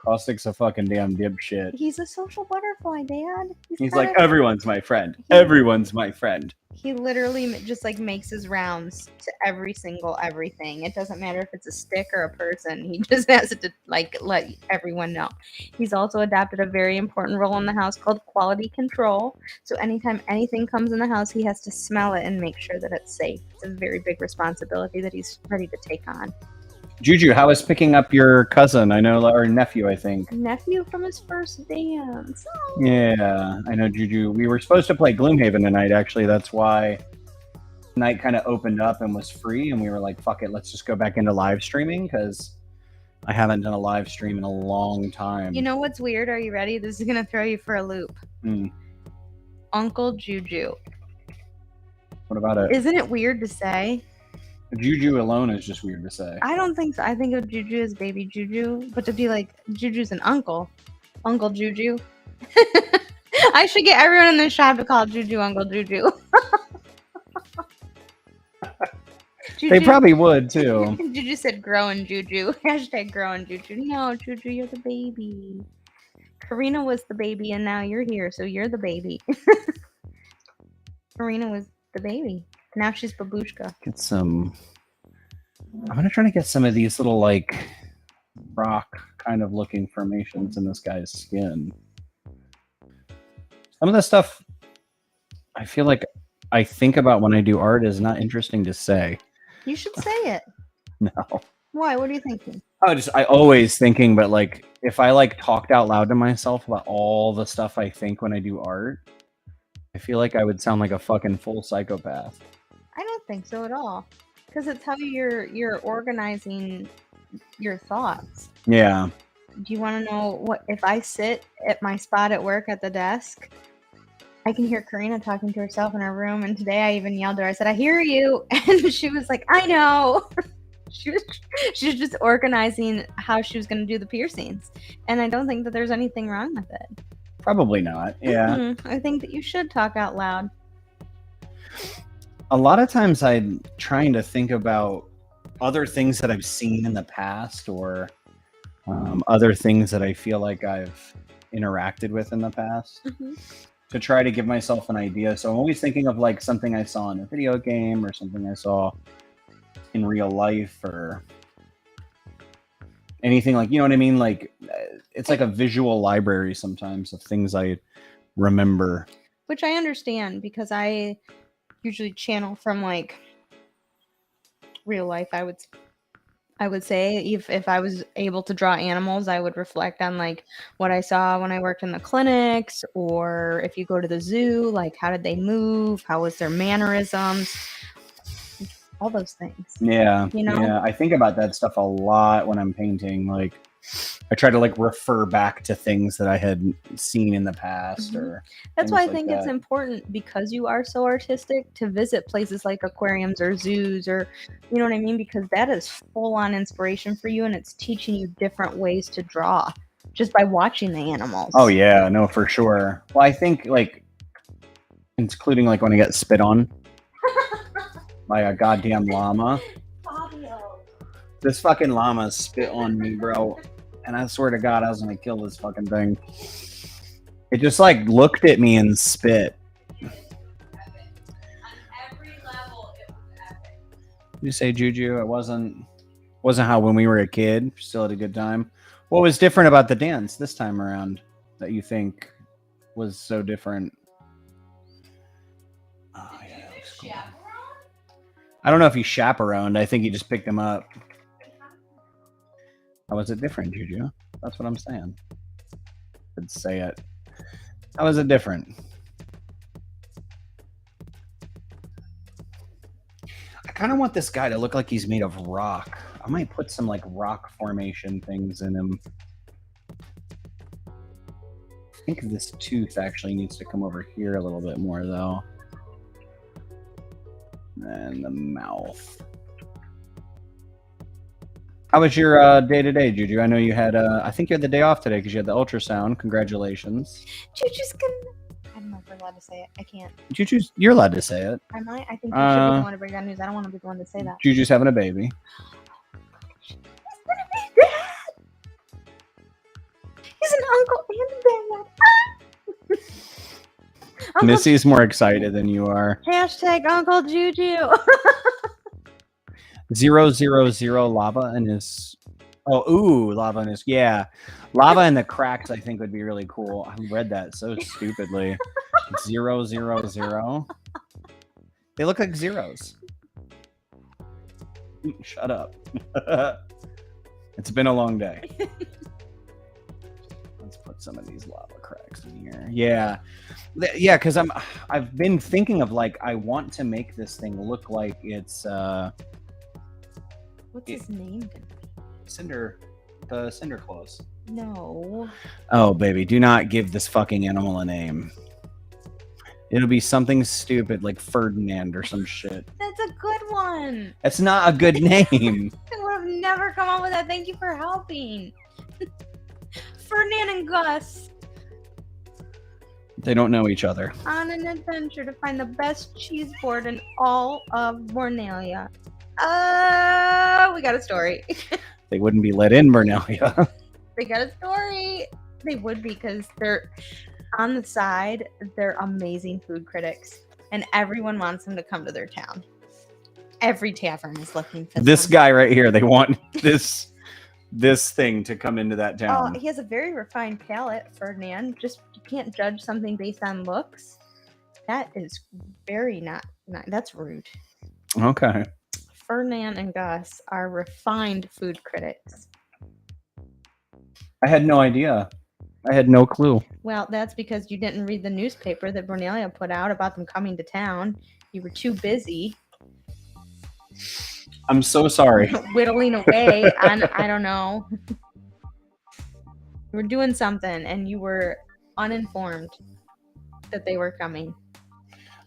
Caustic's a fucking damn dipshit. He's a social butterfly, Dad. He's like, everyone's my friend. Everyone's my friend. He literally just like makes his rounds to every single everything. It doesn't matter if it's a stick or a person. He just has to like let everyone know. He's also adopted a very important role in the house called quality control. So anytime anything comes in the house, he has to smell it and make sure that it's safe. It's a very big responsibility that he's ready to take on. Juju, how is picking up your cousin? I know, or nephew, I think. Nephew from his first dance. Oh. Yeah, I know, Juju. We were supposed to play Gloomhaven tonight, actually. That's why the night kind of opened up and was free, and we were like, fuck it, let's just go back into live streaming, because I haven't done a live stream in a long time. You know what's weird? Are you ready? This is going to throw you for a loop. Uncle Juju. What about it? Isn't it weird to say? Juju alone is just weird to say. I don't think so. I think of Juju as baby Juju, but to be like, Juju's an uncle. Uncle Juju. I should get everyone in the shop to call Juju Uncle Juju. Juju. They probably would, too. Juju said growing Juju. Hashtag growing Juju. No, Juju, you're the baby. Karina was the baby, and now you're here, so you're the baby. Karina was the baby. Now she's Babushka. Get some. I'm gonna try to get some of these little like rock kind of looking formations in this guy's skin. Some of the stuff I feel like I think about when I do art is not interesting to say. You should say it. No. Why? What are you thinking? I always thinking, but like if I like talked out loud to myself about all the stuff I think when I do art, I feel like I would sound like a fucking full psychopath. I don't think so at all, because it's how you're organizing your thoughts. Yeah. Do you want to know what if I sit at my spot at work at the desk? I can hear Karina talking to herself in her room, and today I even yelled at her. I said, "I hear you," and she was like, "I know." She was just organizing how she was going to do the piercings, and I don't think that there's anything wrong with it. Probably not. Yeah. I think that you should talk out loud. A lot of times I'm trying to think about other things that I've seen in the past or other things that I feel like I've interacted with in the past to try to give myself an idea. So I'm always thinking of like something I saw in a video game or something I saw in real life or anything like, you know what I mean? Like it's like a visual library sometimes of things I remember. Which I understand because I usually channel from like real life. I would say if I was able to draw animals, I would reflect on like what I saw when I worked in the clinics, or if you go to the zoo, like how did they move? How was their mannerisms? All those things. Yeah. You know? Yeah. I think about that stuff a lot when I'm painting. Like I try to like refer back to things that I had seen in the past or that's why I think it's important, because you are so artistic, to visit places like aquariums or zoos, or you know what I mean, because that is full on inspiration for you, and it's teaching you different ways to draw just by watching the animals. Oh yeah, no, for sure. Well, I think like including like when I get spit on by a goddamn llama. This fucking llama spit on me, bro. And I swear to God, I was going to kill this fucking thing. It just like looked at me and spit. On every level, it was epic. You say, Juju, it wasn't how when we were a kid, still had a good time. What was different about the dance this time around that you think was so different? Oh, yeah, that was cool. I don't know if he chaperoned. I think he just picked him up. How was it different, Juju? That's what I'm saying. I'd say it. How was it different? I kind of want this guy to look like he's made of rock. I might put some like rock formation things in him. I think this tooth actually needs to come over here a little bit more though. And the mouth. How was your day today, Juju? I know you had, I think you had the day off today because you had the ultrasound. Congratulations. Juju's gonna. I don't know if we're allowed to say it. I can't. Juju's, you're allowed to say it. Am I? I think you should be the one to break that news. I don't want to be the one to say that. Juju's having a baby. He's an uncle and a dad. Missy's more excited than you are. Hashtag Uncle Juju. 000 lava in his. Oh, ooh, lava in his. Yeah, lava in the cracks. I think would be really cool. I read that so stupidly. 000. They look like zeros. Shut up. It's been a long day. Let's put some of these lava cracks in here. Yeah, because I've been thinking of like I want to make this thing look like it's What's his name gonna be? The CinderClaws. No. Oh baby, do not give this fucking animal a name. It'll be something stupid like Ferdinand or some shit. That's a good one. That's not a good name. I would have never come up with that. Thank you for helping. Ferdinand and Gus. They don't know each other. On an adventure to find the best cheese board in all of Bornelia. We got a story. They wouldn't be let in Bornelia. They got a story. They would be because they're on the side. They're amazing food critics, and everyone wants them to come to their town. Every tavern is looking for this them. guy right here. They want this thing to come into that town. He has a very refined palate, Ferdinand. Just you can't judge something based on looks. That is very not that's rude. Okay. Ferdinand and Gus are refined food critics. I had no idea. I had no clue. Well, that's because you didn't read the newspaper that Bornelia put out about them coming to town. You were too busy. I'm so sorry. Whittling away on, I don't know. You were doing something and you were uninformed that they were coming.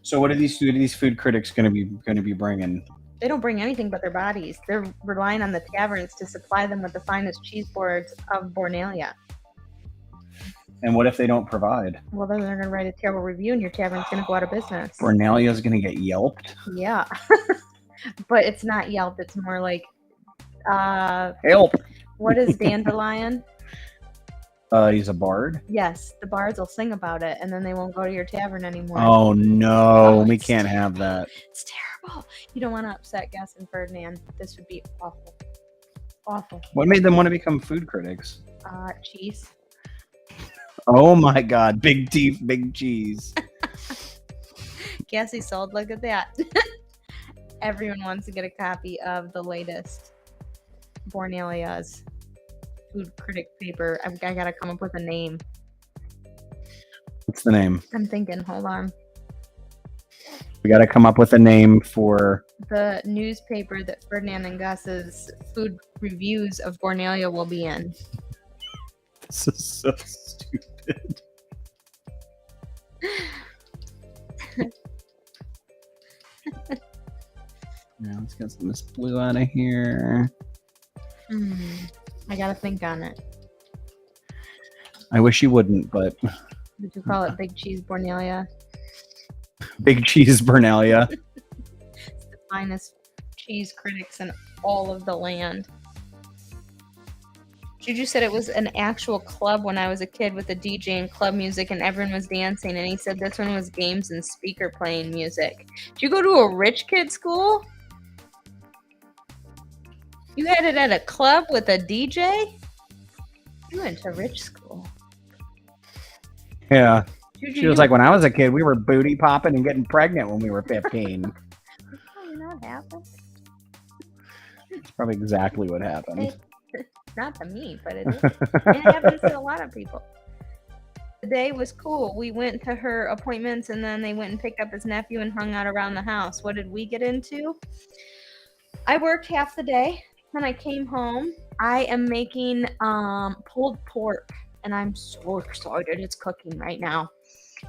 So what are these food critics going to be bringing? They don't bring anything but their bodies. They're relying on the taverns to supply them with the finest cheese boards of Bornelia. And what if they don't provide? Well, then they're going to write a terrible review and your tavern's going to go out of business. Bornelia's going to get yelped? Yeah. But it's not Yelp. It's more like... Help! What is Dandelion? He's a bard? Yes. The bards will sing about it, and then they won't go to your tavern anymore. Oh, no. We can't have that. It's terrible. You don't want to upset Gus and Ferdinand. This would be awful. Awful. What made them want to become food critics? Cheese. Oh, my God. Big teeth, big cheese. Cassie sold. Look at that. Everyone wants to get a copy of the latest Bornelia's food critic paper. I gotta come up with a name. What's the name? I'm thinking. Hold on. We gotta come up with a name for the newspaper that Ferdinand and Gus's food reviews of Bornelia will be in. This is so stupid. Now let's get some of this blue out of here. I gotta think on it. I wish you wouldn't, but... Would you call it Big Cheese Bornelia? Big Cheese Bornelia. It's the finest cheese critics in all of the land. Juju said it was an actual club when I was a kid with a DJ and club music and everyone was dancing, and he said this one was games and speaker playing music. Did you go to a rich kid school? You had it at a club with a DJ? You went to rich school. Yeah. Juju, she was like, when I was a kid, we were booty popping and getting pregnant when we were 15. That's probably not happened. That's probably exactly what happened. Not to me, but it is. It happens to a lot of people. The day was cool. We went to her appointments and then they went and picked up his nephew and hung out around the house. What did we get into? I worked half the day. When I came home, I am making pulled pork, and I'm so excited. It's cooking right now.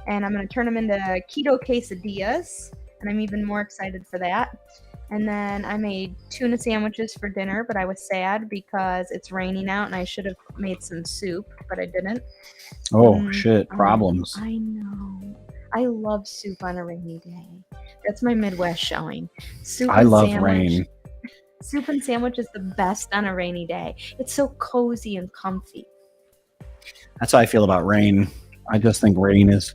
And I'm going to turn them into keto quesadillas, and I'm even more excited for that. And then I made tuna sandwiches for dinner, but I was sad because it's raining out, and I should have made some soup, but I didn't. Oh, shit. Problems. I know. I love soup on a rainy day. That's my Midwest showing. Soup I and love sandwich. rain. Soup and sandwich is the best on a rainy day. It's so cozy and comfy. That's how I feel about rain. I just think rain is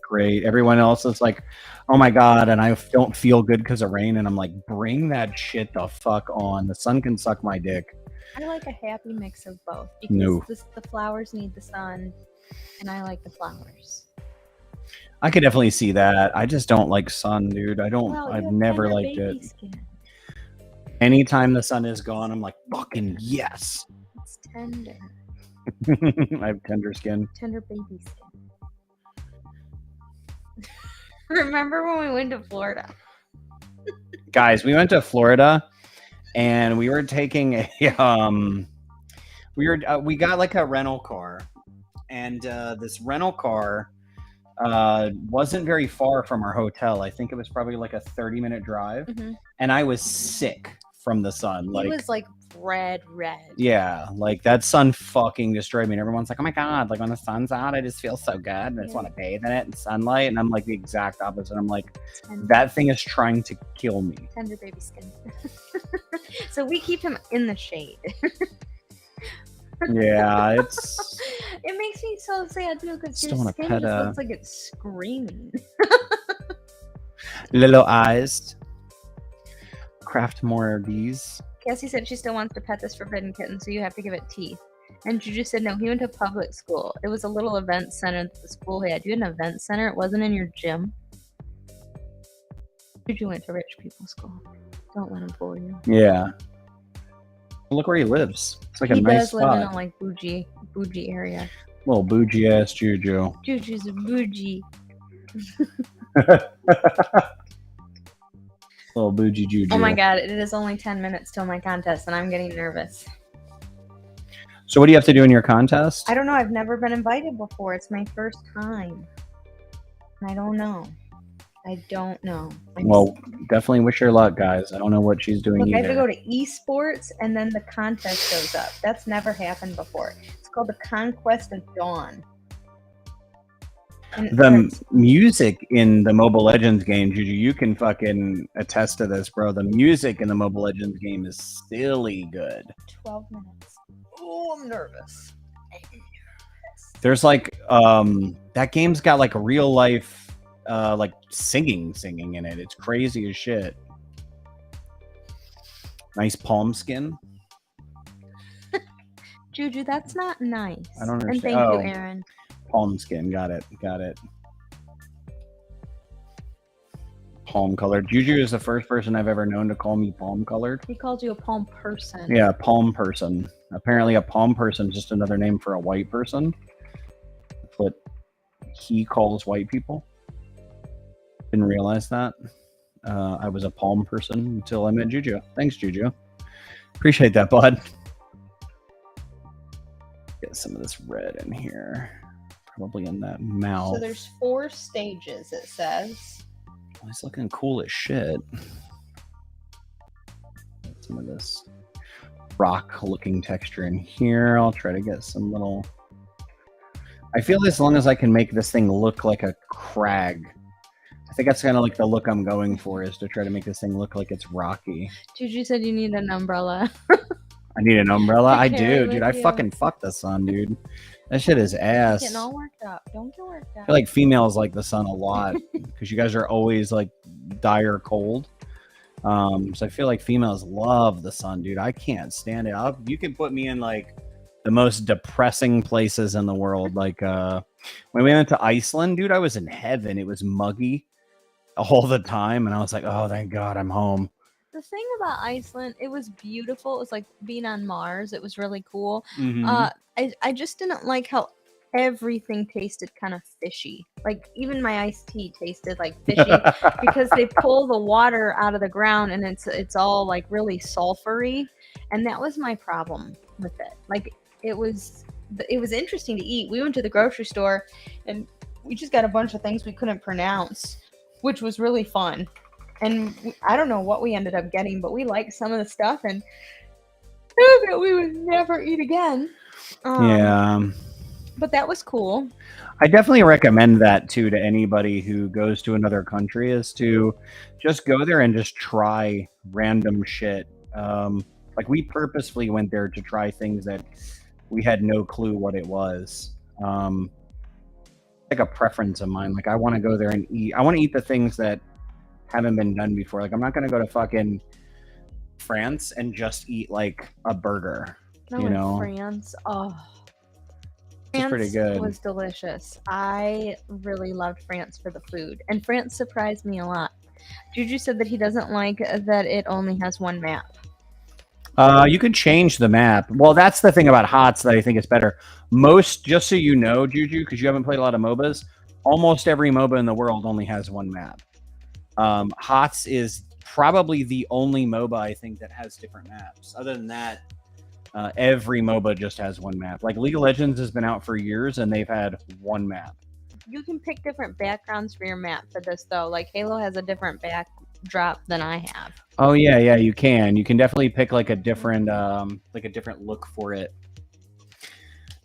great. Everyone else is like, oh my God, and I don't feel good because of rain. And I'm like, bring that shit the fuck on. The sun can suck my dick. I like a happy mix of both because the flowers need the sun, and I like the flowers. I could definitely see that. I just don't like sun, dude. I've never liked it. Skin. Anytime the sun is gone, I'm like, fucking yes. It's tender. I have tender skin. Tender baby skin. Remember when we went to Florida? Guys, we went to Florida and we were taking a we got like a rental car, and this rental car wasn't very far from our hotel. I think it was probably like a 30-minute drive. Mm-hmm. And I was sick from the sun. It was like red. Yeah, like that sun fucking destroyed me. And everyone's like, oh my God, like when the sun's out, I just feel so good. And I just want to bathe in it in sunlight. And I'm like the exact opposite. I'm like, that thing is trying to kill me. Tender baby skin. So we keep him in the shade. Yeah, it makes me so sad too because your skin just looks like it's screaming. Little eyes. Craft more of these. Cassie said she still wants to pet this forbidden kitten, so you have to give it teeth. And Juju said no, he went to public school. It was a little event center that the school had. You had an event center? It wasn't in your gym? Juju went to rich people school. Don't let him fool you. Yeah. Look where he lives. It's like a nice spot. He does live in a like bougie area. Little bougie ass Juju. Juju's a bougie. Little bougie Juju. Oh my God, it is only 10 minutes till my contest, and I'm getting nervous. So what do you have to do in your contest? I don't know. I've never been invited before. It's my first time. I don't know. Well, definitely wish her luck, guys. I don't know what she's doing either. I have to go to esports, and then the contest goes up. That's never happened before. It's called the Conquest of Dawn. The music in the Mobile Legends game, Juju, you can fucking attest to this, bro. The music in the Mobile Legends game is silly good. 12 minutes. Oh, I'm nervous. There's like, that game's got like a real life, like singing in it. It's crazy as shit. Nice palm skin. Juju, that's not nice. I don't understand. And thank you, Aaron. Palm skin, got it. Palm colored. Juju is the first person I've ever known to call me palm colored. He calls you a palm person. Yeah, palm person. Apparently a palm person is just another name for a white person. That's what he calls white people. Didn't realize that. I was a palm person until I met Juju. Thanks, Juju. Appreciate that, bud. Get some of this red in here. Probably in that mouth. So there's 4 stages, it says. Oh, he's looking cool as shit. Some of this rock-looking texture in here. I'll try to get some little... I feel as long as I can make this thing look like a crag. I think that's kind of like the look I'm going for, is to try to make this thing look like it's rocky. Juju said you need an umbrella. I need an umbrella? I do, dude. I fucking fuck the sun, dude. That shit is ass. Getting all worked up. Don't get worked up. I feel like females like the sun a lot because you guys are always like dire cold. So I feel like females love the sun, dude. I can't stand it. You can put me in like the most depressing places in the world. Like when we went to Iceland, dude, I was in heaven. It was muggy all the time, and I was like, oh, thank God I'm home. The thing about Iceland, it was beautiful. It was like being on Mars. It was really cool. Mm-hmm. I just didn't like how everything tasted kind of fishy. Like even my iced tea tasted like fishy because they pull the water out of the ground and it's all like really sulfury, and that was my problem with it. Like it was interesting to eat. We went to the grocery store and we just got a bunch of things we couldn't pronounce, which was really fun. And I don't know what we ended up getting, but we liked some of the stuff and that we would never eat again. Yeah. But that was cool. I definitely recommend that too to anybody who goes to another country, is to just go there and just try random shit. Like we purposefully went there to try things that we had no clue what it was. Like a preference of mine. Like I want to go there and eat. I want to eat the things that haven't been done before. Like I'm not going to go to fucking France and just eat like a burger. You know, France. Oh, it's pretty good. Was delicious. I really loved France for the food, and France surprised me a lot. Juju said that he doesn't like that it only has one map. You could change the map. Well, that's the thing about HOTS that I think is better. Most, just so you know, Juju, because you haven't played a lot of MOBAs, almost every MOBA in the world only has one map. HOTS is probably the only MOBA I think that has different maps. Other than that, every MOBA just has one map. Like League of Legends has been out for years and they've had one map. You can pick different backgrounds for your map for this though. Like Halo has a different backdrop than I have. Oh yeah, you can. You can definitely pick like a different look for it.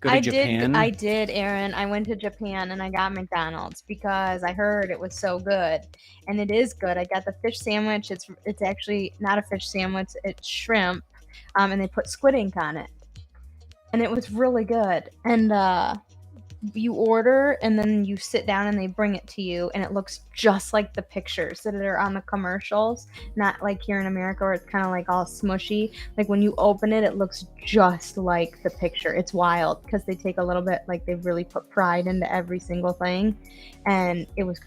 Go to Japan. I did, Aaron. I went to Japan and I got McDonald's because I heard it was so good, and it is good. I got the fish sandwich. It's actually not a fish sandwich. It's shrimp, and they put squid ink on it, and it was really good. And you order and then you sit down and they bring it to you, and it looks just like the pictures that are on the commercials, not like here in America where it's kind of like all smushy. Like when you open it, it looks just like the picture. It's wild because they take a little bit, like they really put pride into every single thing, and it was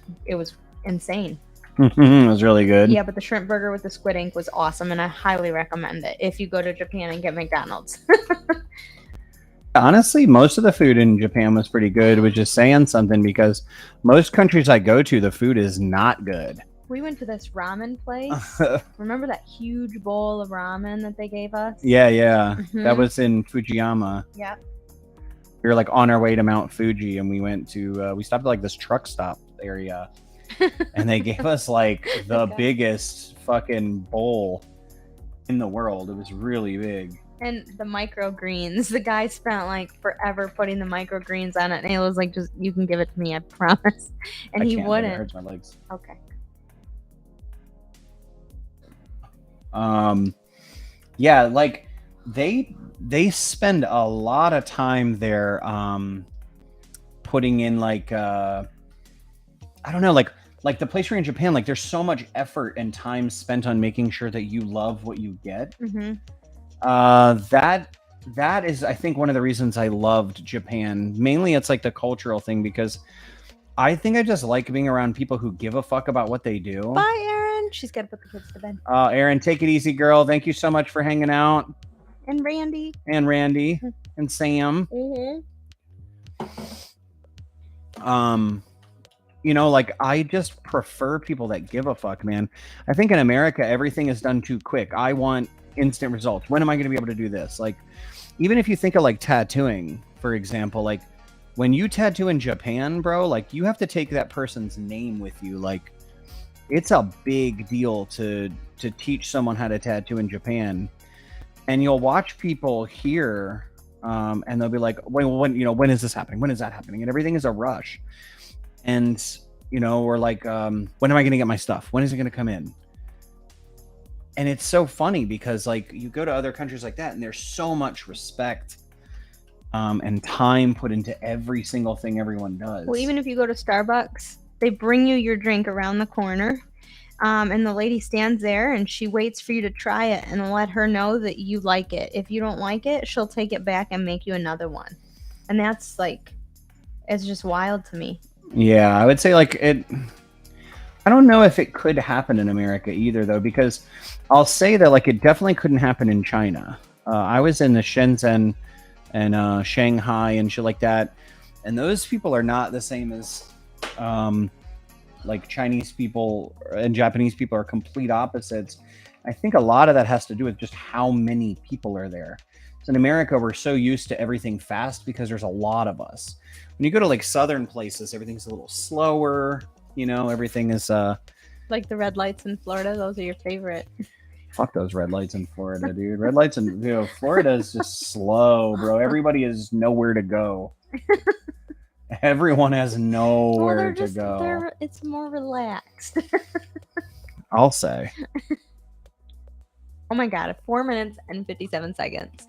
insane. It was really good. Yeah, but the shrimp burger with the squid ink was awesome, and I highly recommend it if you go to Japan and get McDonald's. Honestly, most of the food in Japan was pretty good, which is saying something because most countries I go to, the food is not good. We went to this ramen place. Remember that huge bowl of ramen that they gave us? Yeah. Mm-hmm. That was in Fujiyama. Yeah. We were like on our way to Mount Fuji, and we went to, we stopped at like this truck stop area, and they gave us like the biggest fucking bowl in the world. It was really big. And the microgreens. The guy spent like forever putting the microgreens on it, and it was like, just, you can give it to me, I promise. And he wouldn't. It hurts my legs. Okay. Yeah, like they spend a lot of time there putting in like I don't know, like the place you're in Japan, like there's so much effort and time spent on making sure that you love what you get. Mm-hmm. That is, I think, one of the reasons I loved Japan. Mainly it's like the cultural thing, because I think I just like being around people who give a fuck about what they do. Bye, Erin. She's got to put the kids to bed. Erin, take it easy, girl. Thank you so much for hanging out. And Randy. And Sam. Mm-hmm. You know, like I just prefer people that give a fuck, man. I think in America, everything is done too quick. I want instant results. When am I going to be able to do this? Like, even if you think of like tattooing, for example, like when you tattoo in Japan, bro, like you have to take that person's name with you. Like it's a big deal to teach someone how to tattoo in Japan. And you'll watch people here and they'll be like, when is this happening? When is that happening? And everything is a rush. And, you know, we're like, when am I going to get my stuff? When is it going to come in? And it's so funny because like you go to other countries like that and there's so much respect and time put into every single thing everyone does. Well, even if you go to Starbucks, they bring you your drink around the corner, and the lady stands there and she waits for you to try it and let her know that you like it. If you don't like it, she'll take it back and make you another one. And that's like, it's just wild to me. Yeah, I would say like it. I don't know if it could happen in America either, though, because I'll say that like it definitely couldn't happen in China. I was in the Shenzhen and Shanghai and shit like that, And those people are not the same as like Chinese people and Japanese people are complete opposites. I think a lot of that has to do with just how many people are there. So in America, we're so used to everything fast because there's a lot of us. When you go to like southern places, everything's a little slower. You know, everything is like the red lights in Florida. Those are your favorite. Fuck those red lights in Florida, dude. Red lights in Florida is just slow, bro. Everybody is nowhere to go. Everyone has nowhere to go. It's more relaxed. I'll say. Oh my god, 4 minutes and 57 seconds.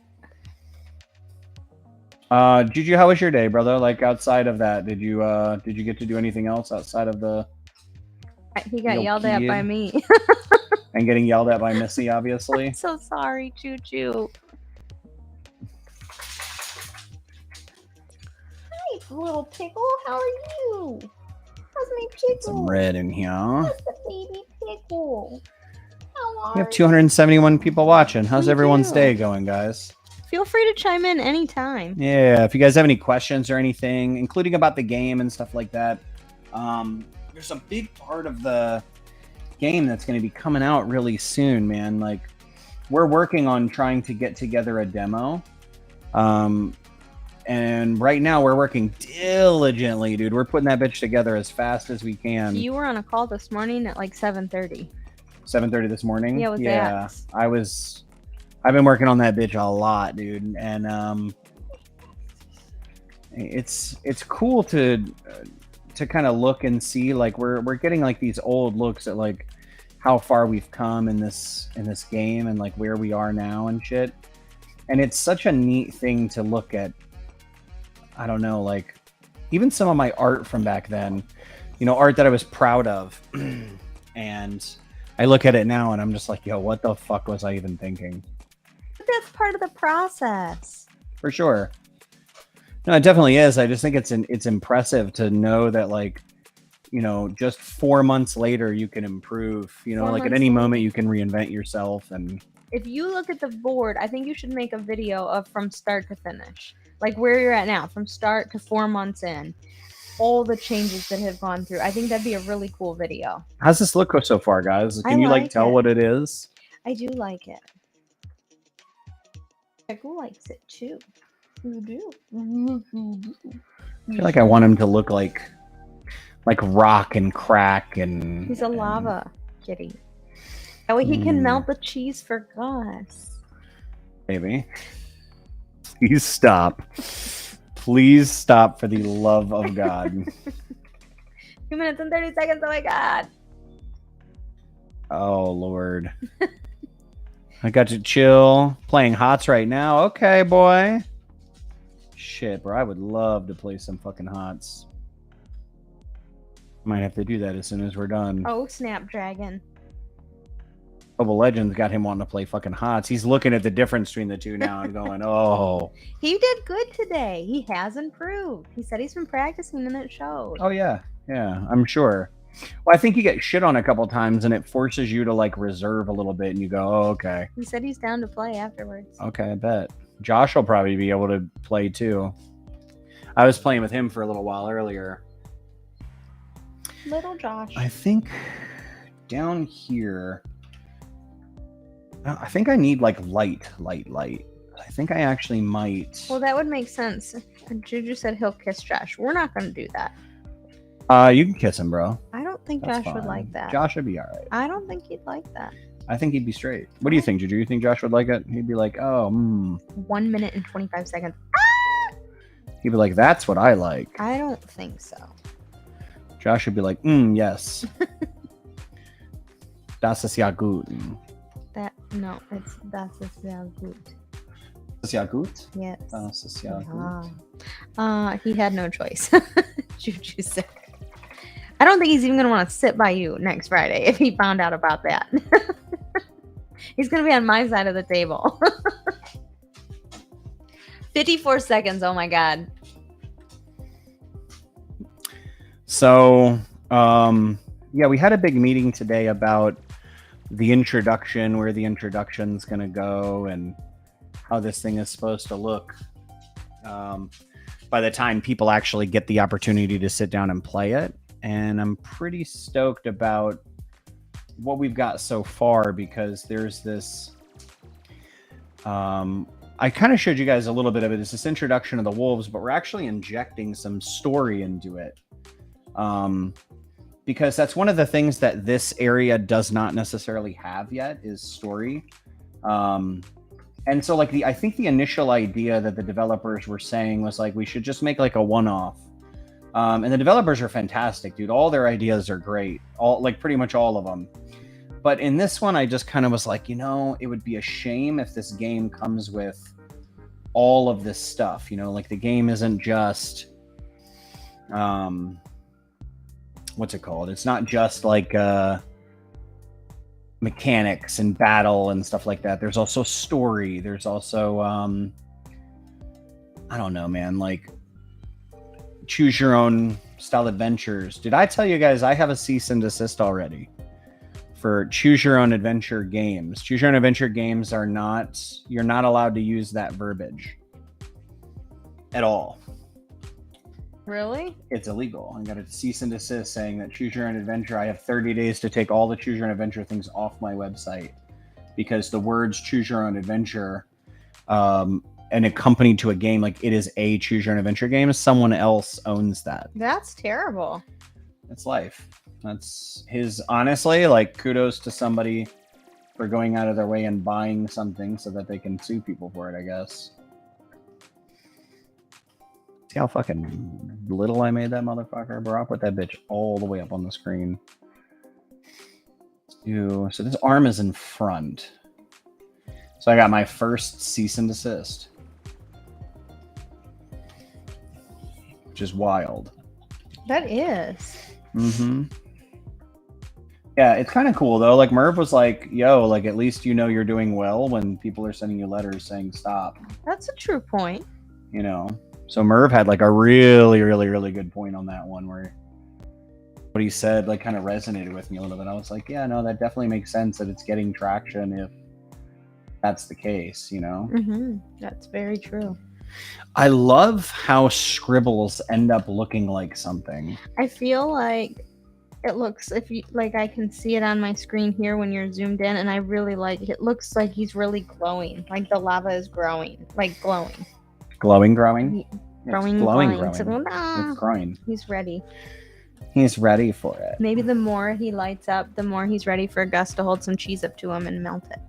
Juju, how was your day, brother? Like outside of that, did you get to do anything else outside of the He got yelled at by me. And getting yelled at by Missy, obviously. I'm so sorry, Juju. Hi, little pickle. How are you? How's my pickle? Some red in here. How's the baby pickle? How are We have 271 people watching. How's everyone's day going, guys? Feel free to chime in anytime. Yeah, if you guys have any questions or anything, including about the game and stuff like that, there's a big part of the game that's going to be coming out really soon, man. Like, we're working on trying to get together a demo. And right now we're working diligently, dude. We're putting that bitch together as fast as we can. You were on a call this morning at like 7:30. 7:30 this morning? Yeah, with Dax. I've been working on that bitch a lot, dude. And it's cool to kind of look and see, like, we're getting like these old looks at like how far we've come in this game and like where we are now and shit. And it's such a neat thing to look at. I don't know, like even some of my art from back then, you know, art that I was proud of. And I look at it now and I'm just like, yo, what the fuck was I even thinking? But that's part of the process. For sure. No, it definitely is. I just think it's impressive to know that, like, you know, just 4 months later you can improve, you know, like at any moment you can reinvent yourself. And if you look at the board, I think you should make a video of from start to finish, like where you're at now, from start to 4 months in, all the changes that have gone through. I think that'd be a really cool video. How's this look so far, guys? Can you like tell what it is? I do like it. Pickle likes it too. You do. I feel like I want him to look like rock and crack and... He's a lava kitty. That way he can melt the cheese for Gus. Maybe. Please stop. Please stop, for the love of God. 2 minutes and 30 seconds. Oh my God. Oh, Lord. I got to chill. Playing HOTS right now. Okay, boy. Shit, bro. I would love to play some fucking HOTS. Might have to do that as soon as we're done. Oh, Snapdragon. Mobile Legends got him wanting to play fucking HOTS. He's looking at the difference between the two now and going, oh. He did good today. He has improved. He said he's been practicing and it showed. Oh, yeah. Yeah, I'm sure. Well, I think you get shit on a couple times and it forces you to like reserve a little bit and you go, oh, okay. He said he's down to play afterwards. Okay, I bet. Josh will probably be able to play too. I was playing with him for a little while earlier. Little Josh. I think down here, I think I need like light. I think I actually might. Well, that would make sense. Juju said he'll kiss Josh. We're not going to do that. You can kiss him, bro. I don't think That's Josh fine. would like that. Josh would be all right. I don't think he'd like that. I think he'd be straight. What do you think, Juju? You think Josh would like it? He'd be like, oh, 1 minute and 25 seconds. He'd be like, that's what I like. I don't think so. Josh would be like, yes. Das ist ja gut. No, it's das ist sehr gut. Das ist ja gut? Yes. Das ist ja gut. He had no choice. Juju said. I don't think he's even going to want to sit by you next Friday if he found out about that. He's going to be on my side of the table. 54 seconds. Oh my God. So, yeah, we had a big meeting today about the introduction, where the introduction's going to go and how this thing is supposed to look. by the time people actually get the opportunity to sit down and play it. And I'm pretty stoked about what we've got so far, because there's this I kind of showed you guys a little bit of it. It's this introduction of the wolves, but we're actually injecting some story into it, because that's one of the things that this area does not necessarily have yet, is story. And so like I think the initial idea that the developers were saying was like, we should just make like a one-off. And the developers are fantastic, dude. All their ideas are great. Like pretty much all of them. But in this one, I just kind of was like, it would be a shame if this game comes with all of this stuff, like the game isn't just, what's it called? It's not just like, mechanics and battle and stuff like that. There's also story. There's also, I don't know, man, like choose your own style adventures. Did I tell you guys I have a cease and desist already for choose your own adventure games? Choose your own adventure games you're not allowed to use that verbiage at all. Really? It's illegal. I got a cease and desist saying that choose your own adventure. I have 30 days to take all the choose your own adventure things off my website, because the words choose your own adventure and accompanied to a game, like it is a choose your own adventure game, someone else owns that. That's terrible. It's life. That's honestly, like, kudos to somebody for going out of their way and buying something so that they can sue people for it, I guess. See how fucking little I made that motherfucker? Bro, I'll put that bitch all the way up on the screen. So this arm is in front. So I got my first cease and desist. Which is wild. That is. Mm-hmm. Yeah, it's kind of cool, though. Like, Merv was like, yo, like, at least you're doing well when people are sending you letters saying stop. That's a true point. So Merv had like a really, really, really good point on that one, where what he said like kind of resonated with me a little bit. I was like, yeah, no, that definitely makes sense that it's getting traction if that's the case, Mm-hmm. That's very true. I love how scribbles end up looking like something. I feel like it looks, if you like, I can see it on my screen here when you're zoomed in, and I really like it. It looks like he's really glowing, like the lava is growing, like glowing. Growing. Growing. It's growing. He's ready. He's ready for it. Maybe the more he lights up, the more he's ready for Gus to hold some cheese up to him and melt it.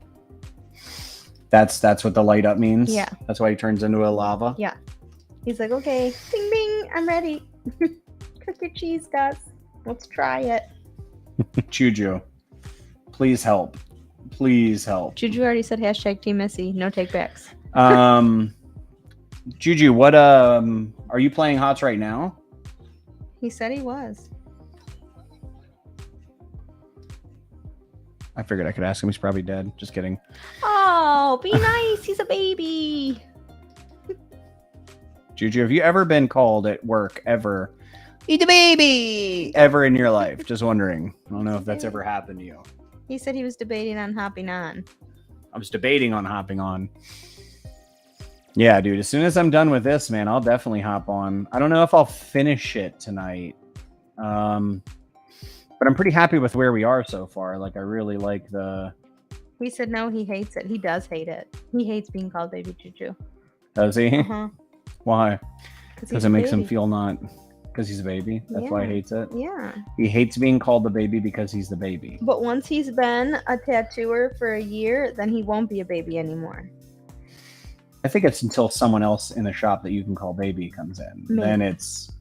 That's what the light up means? Yeah. That's why he turns into a lava? Yeah. He's like, okay, bing, bing, I'm ready. Cook your cheese, Gus. Let's try it. Juju, please help. Please help. Juju already said hashtag Team Missy. No takebacks. Juju, what are you playing HOTS right now? He said he was. I figured I could ask him. He's probably dead. Just kidding. Oh, be nice. He's a baby. Juju, have you ever been called at work ever? Eat the baby! Ever in your life? Just wondering. I don't know if that's ever happened to you. He said he was debating on hopping on. I was debating on hopping on. Yeah, dude, as soon as I'm done with this, man, I'll definitely hop on. I don't know if I'll finish it tonight. But I'm pretty happy with where we are so far. Like, I really like the... He said no, he hates it. He does hate it. He hates being called Baby Juju. Does he? Uh-huh. Why? Because it makes him baby. feel not... Because he's a baby? That's why he hates it? Yeah. He hates being called the baby because he's the baby. But once he's been a tattooer for a year, then he won't be a baby anymore. I think it's until someone else in the shop that you can call baby comes in. Maybe. Then it's...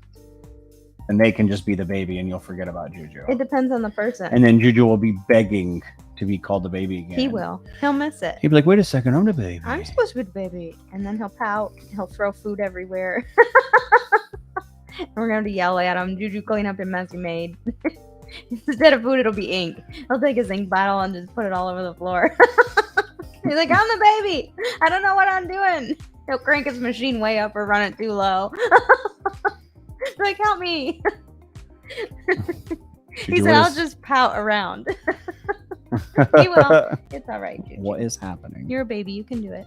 And they can just be the baby and you'll forget about Juju. It depends on the person. And then Juju will be begging to be called the baby again. He will. He'll miss it. He'll be like, wait a second, I'm the baby. I'm supposed to be the baby. And then he'll pout. He'll throw food everywhere. We're going to yell at him. Juju, clean up your mess you made. Instead of food, it'll be ink. He'll take his ink bottle and just put it all over the floor. He's like, I'm the baby. I don't know what I'm doing. He'll crank his machine way up or run it too low. Like, help me. He said, I'll just pout around. He will. It's all right, Juju. What is happening? You're a baby. You can do it.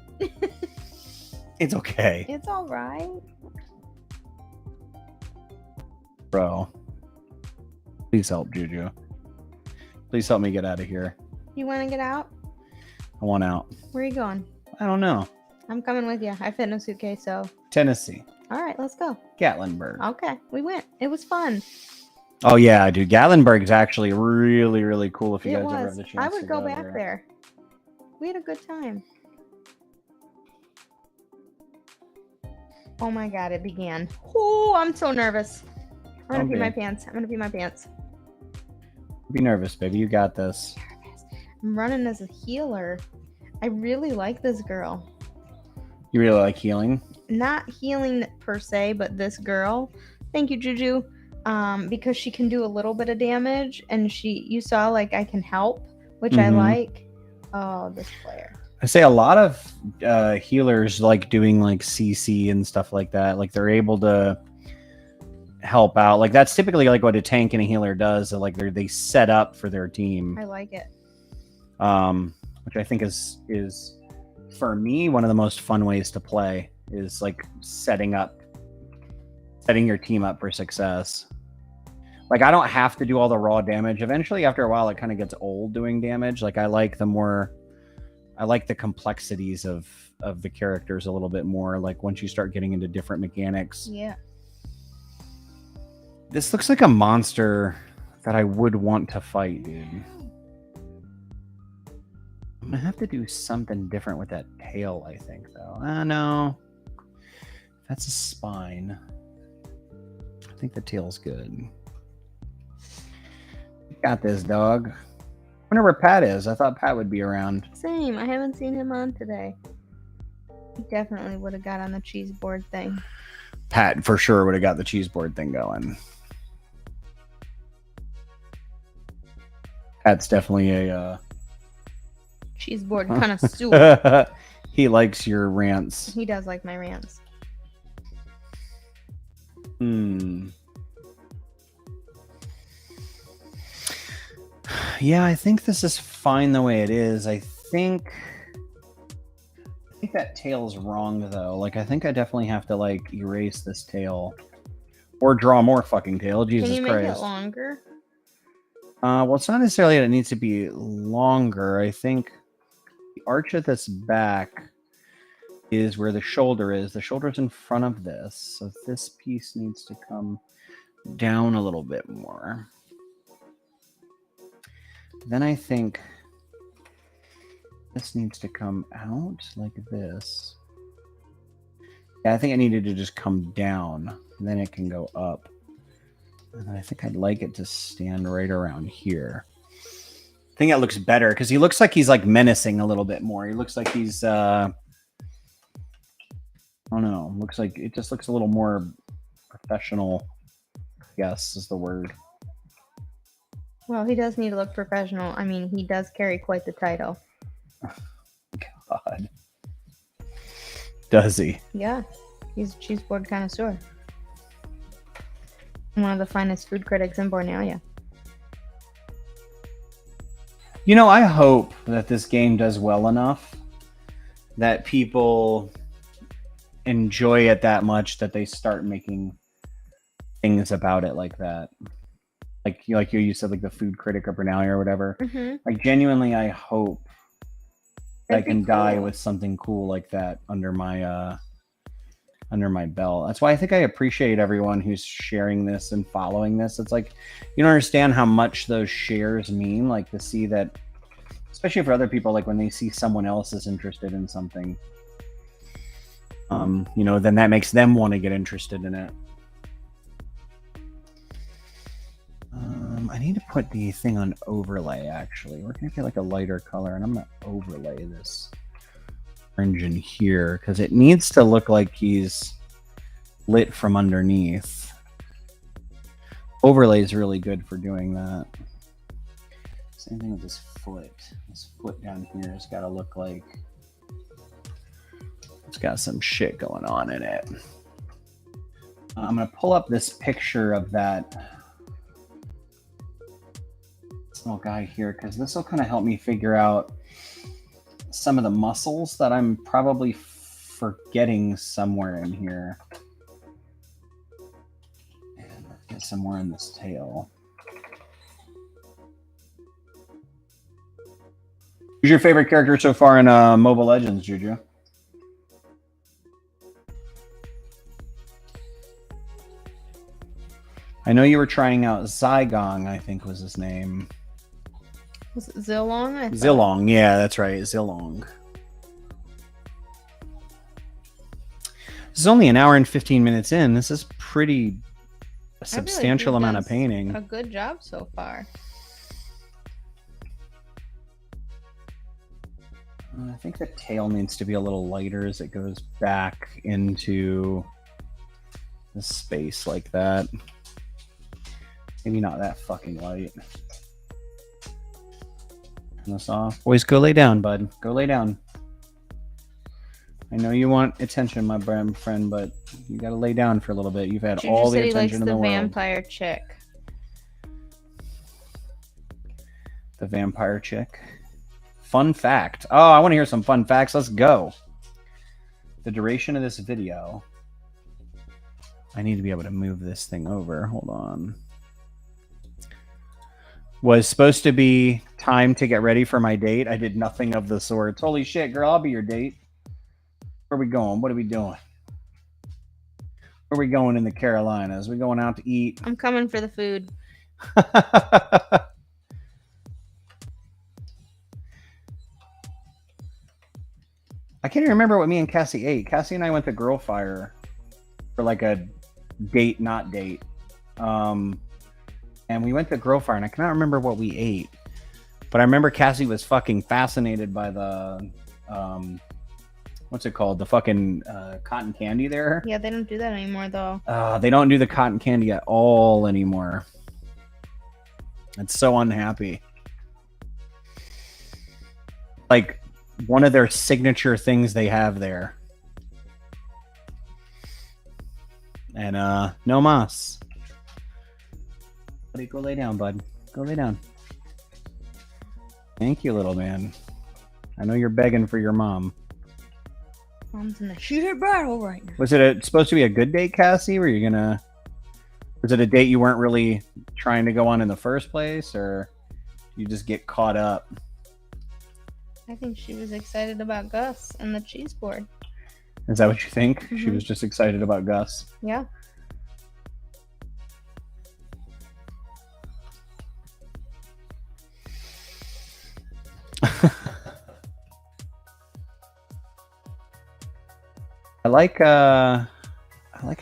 It's okay. It's all right. Bro. Please help, Juju. Please help me get out of here. You want to get out? I want out. Where are you going? I don't know. I'm coming with you. I fit in a suitcase, so. Tennessee. All right, let's go. Gatlinburg. Okay, we went. It was fun. Oh, yeah, dude. Gatlinburg's actually really, really cool if you guys ever have the chance I would to go back there. We had a good time. Oh my god, it began. Oh, I'm so nervous. I'm gonna pee my pants. I'm gonna pee my pants. Be nervous, baby. You got this. I'm running as a healer. I really like this girl. You really like healing? Not healing per se, but this girl. Thank you, Juju. Because she can do a little bit of damage, and you saw like I can help, which I like. Oh, this player. I say a lot of healers like doing like CC and stuff like that. Like they're able to help out. Like that's typically like what a tank and a healer does. So, like they set up for their team. I like it. Which I think is for me one of the most fun ways to play is like setting your team up for success. Like I don't have to do all the raw damage. Eventually, after a while, it kind of gets old doing damage. Like I like the complexities of the characters a little bit more. Like once you start getting into different mechanics. Yeah. This looks like a monster that I would want to fight, dude. I'm gonna have to do something different with that tail, I think, though. No. That's a spine. I think the tail's good. Got this, dog. I wonder where Pat is. I thought Pat would be around. Same. I haven't seen him on today. He definitely would have got on the cheese board thing. Pat for sure would have got the cheese board thing going. Pat's definitely a cheese board connoisseur. He likes your rants. He does like my rants. Yeah, I think this is fine the way it is. I think that tail's wrong though. Like I think I definitely have to like erase this tail or draw more fucking tail. Jesus Christ. Can you make it longer? Well, it's not necessarily that it needs to be longer. I think the arch at this back is where the shoulder is. The shoulder's in front of this. So this piece needs to come down a little bit more. Then I think this needs to come out like this. Yeah, I think I needed to just come down. And then it can go up. And I think I'd like it to stand right around here. I think that looks better because he looks like he's like menacing a little bit more. He looks like he's, I don't know. Looks like it just looks a little more professional, I guess is the word. Well, he does need to look professional. I mean, he does carry quite the title. God. Does he? Yeah. He's a cheese board connoisseur. One of the finest food critics in Bornelia. You know, I hope that this game does well enough that people enjoy it that much that they start making things about it like that. Like you said, like the food critic of Bernalia or whatever. Mm-hmm. Like genuinely, I hope that I can cool. die with something cool like that under my belt. That's why I think I appreciate everyone who's sharing this and following this. It's like you don't understand how much those shares mean. Like to see that, especially for other people, like when they see someone else is interested in something, you know, then that makes them want to get interested in it. I need to put the thing on overlay, actually. We're going to get like a lighter color, and I'm going to overlay this orange in here, because it needs to look like he's lit from underneath. Overlay is really good for doing that. Same thing with this foot. This foot down here has got to look like it's got some shit going on in it. I'm going to pull up this picture of that small guy here, because this will kind of help me figure out some of the muscles that I'm probably forgetting somewhere in here. And Get some more in this tail. Who's your favorite character so far in Mobile Legends, Juju? I know you were trying out Zygong, I think was his name. Was it Zilong? Zilong, yeah, that's right, Zilong. This is only an hour and 15 minutes in. This is pretty a substantial amount of painting. A good job so far. I think the tail needs to be a little lighter as it goes back into the space like that. Maybe not that fucking light. Turn this off. Boys, go lay down, bud. Go lay down. I know you want attention, my friend, but you gotta lay down for a little bit. You've had all the attention in the world. Vampire chick. The vampire chick. Fun fact. Oh, I want to hear some fun facts. Let's go. The duration of this video. I need to be able to move this thing over. Hold on. Was supposed to be time to get ready for my date. I did nothing of the sorts. Holy shit, girl, I'll be your date. Where are we going? What are we doing? Where are we going in the Carolinas? We going out to eat? I'm coming for the food. I can't even remember what me and Cassie ate. Cassie and I went to Girl Fire for like a date, not date. And we went to Girl Fire, and I cannot remember what we ate. But I remember Cassie was fucking fascinated by the, what's it called? The fucking cotton candy there. Yeah, they don't do that anymore, though. They don't do the cotton candy at all anymore. It's so unhappy. Like, one of their signature things they have there. And, no mas. Buddy, go lay down, bud. Go lay down. Thank you, little man. I know you're begging for your mom. Mom's in the shooter battle right now. Was it supposed to be a good date, Cassie? Were you gonna... Was it a date you weren't really trying to go on in the first place? Or you just get caught up? I think she was excited about Gus and the cheese board. Is that what you think? Mm-hmm. She was just excited about Gus? Yeah. I like how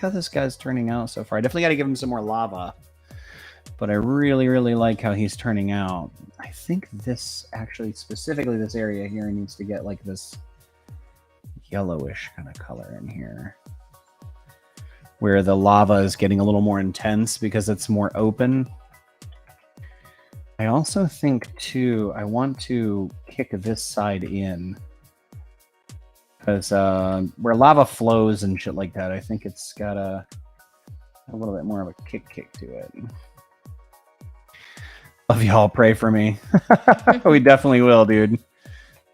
this guy's turning out so far. I definitely got to give him some more lava, but I really, really like how he's turning out. I think this actually, specifically this area here, needs to get like this yellowish kind of color in here, where the lava is getting a little more intense because it's more open. I also think too, I want to kick this side in. Because where lava flows and shit like that, I think it's got a little bit more of a kick to it. Love y'all. Pray for me. We definitely will, dude.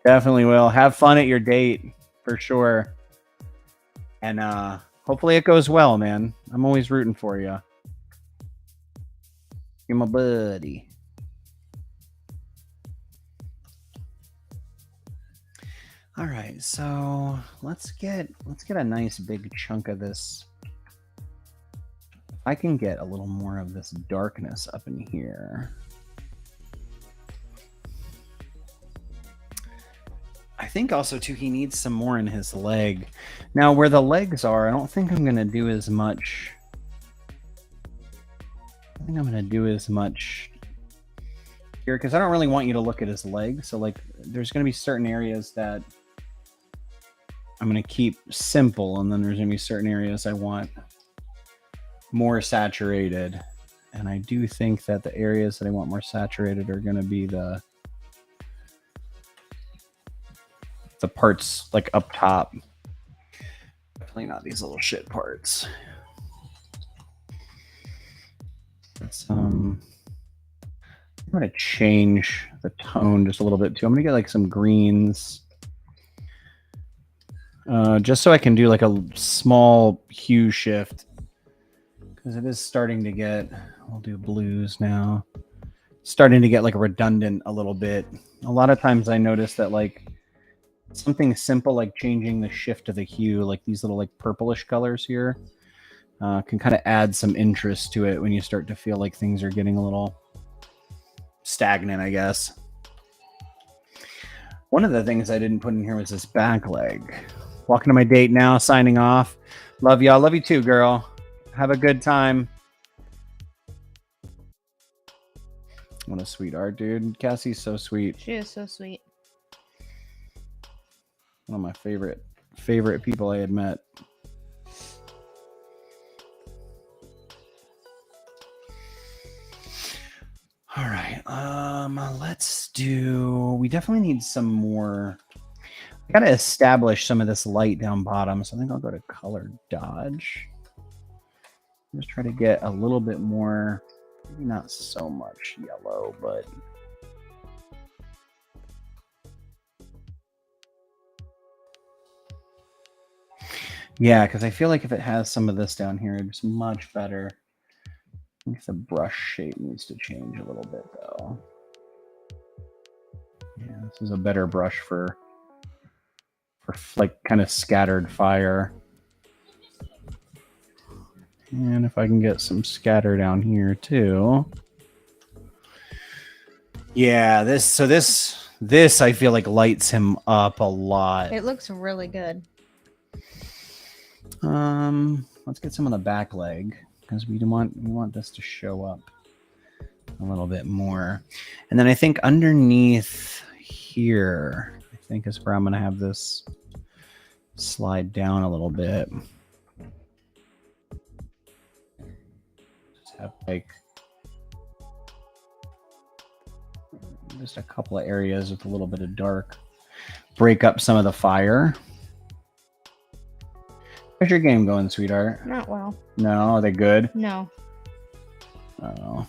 Definitely will. Have fun at your date, for sure. And hopefully it goes well, man. I'm always rooting for you. You're my buddy. All right, so let's get a nice big chunk of this. I can get a little more of this darkness up in here. I think also too he needs some more in his leg. Now where the legs are, I don't think I'm gonna do as much. I think I'm gonna do as much here because I don't really want you to look at his leg. So like, there's gonna be certain areas that I'm going to keep simple, and then there's going to be certain areas I want more saturated. And I do think that the areas that I want more saturated are going to be the parts like up top. Definitely not these little shit parts. I'm going to change the tone just a little bit too. I'm going to get like some greens. Just so I can do like a small hue shift. because it is starting to get, we'll do blues now, starting to get like redundant a little bit. A lot of times I notice that like something simple like changing the shift of the hue, like these little like purplish colors here, can kind of add some interest to it when you start to feel like things are getting a little stagnant, I guess. One of the things I didn't put in here was this back leg. Walking to my date now, signing off. Love y'all. Love you too, girl. Have a good time. What a sweetheart, dude. Cassie's so sweet. She is so sweet. One of my favorite people I had met. All right. Let's do. We definitely need some more. I gotta establish some of this light down bottom, so I think I'll go to color dodge. Just try to get a little bit more, maybe not so much yellow, but yeah, because I feel like if it has some of this down here, it's much better. I think the brush shape needs to change a little bit, though. Yeah, this is a better brush for like kind of scattered fire. And if I can get some scatter down here too. Yeah, this I feel like lights him up a lot. It looks really good. Let's get some on the back leg because we want this to show up a little bit more. And then I think underneath here, I think is where I'm gonna have this slide down a little bit. Just have like just a couple of areas with a little bit of dark. Break up some of the fire. How's your game going, sweetheart? Not well. No, are they good? No. Oh.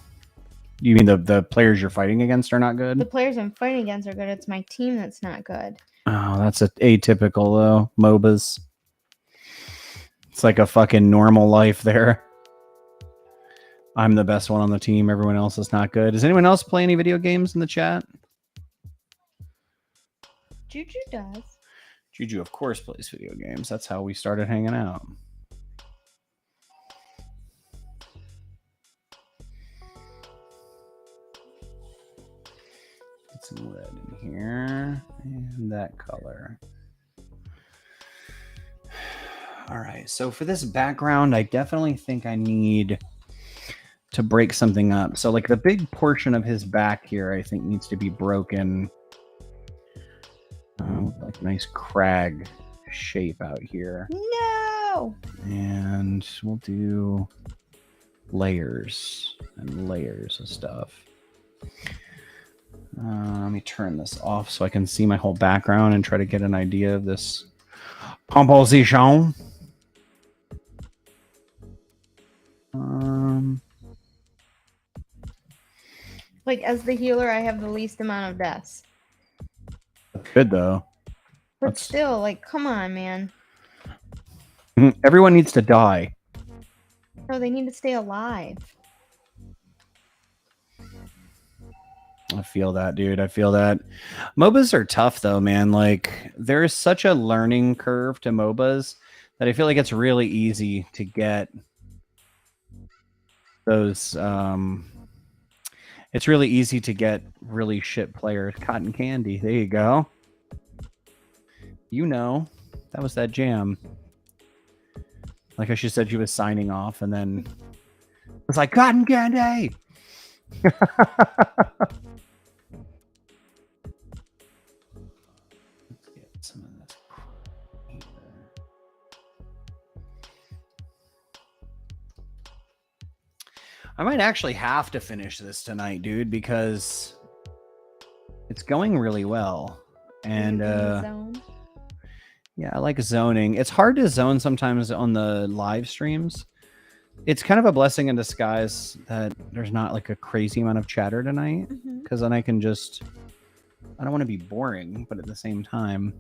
You mean the players you're fighting against are not good? The players I'm fighting against are good. It's my team that's not good. Oh, that's atypical though. MOBAs. It's like a fucking normal life there. I'm the best one on the team. Everyone else is not good. Does anyone else play any video games in the chat? Juju does. Juju, of course, plays video games. That's how we started hanging out. Get some red in here. And that color. All right, so for this background, I definitely think I need to break something up. So like the big portion of his back here, I think needs to be broken. Like nice crag shape out here. No! And we'll do layers and layers of stuff. Let me turn this off so I can see my whole background and try to get an idea of this composition. Like, as the healer, I have the least amount of deaths. Good, though. But still, like, come on, man. Everyone needs to die. No, they need to stay alive. I feel that, dude. I feel that. MOBAs are tough, though, man. Like, there's such a learning curve to MOBAs that I feel like it's really easy to get those... It's really easy to get really shit players. Cotton Candy. There you go. You know, that was that jam. Like she said, she was signing off, and then it was like, Cotton Candy! Let's get some of this here. I might actually have to finish this tonight, dude, because it's going really well. And yeah, I like zoning. It's hard to zone sometimes on the live streams. It's kind of a blessing in disguise that there's not like a crazy amount of chatter tonight, because then I can just, I don't want to be boring, but at the same time,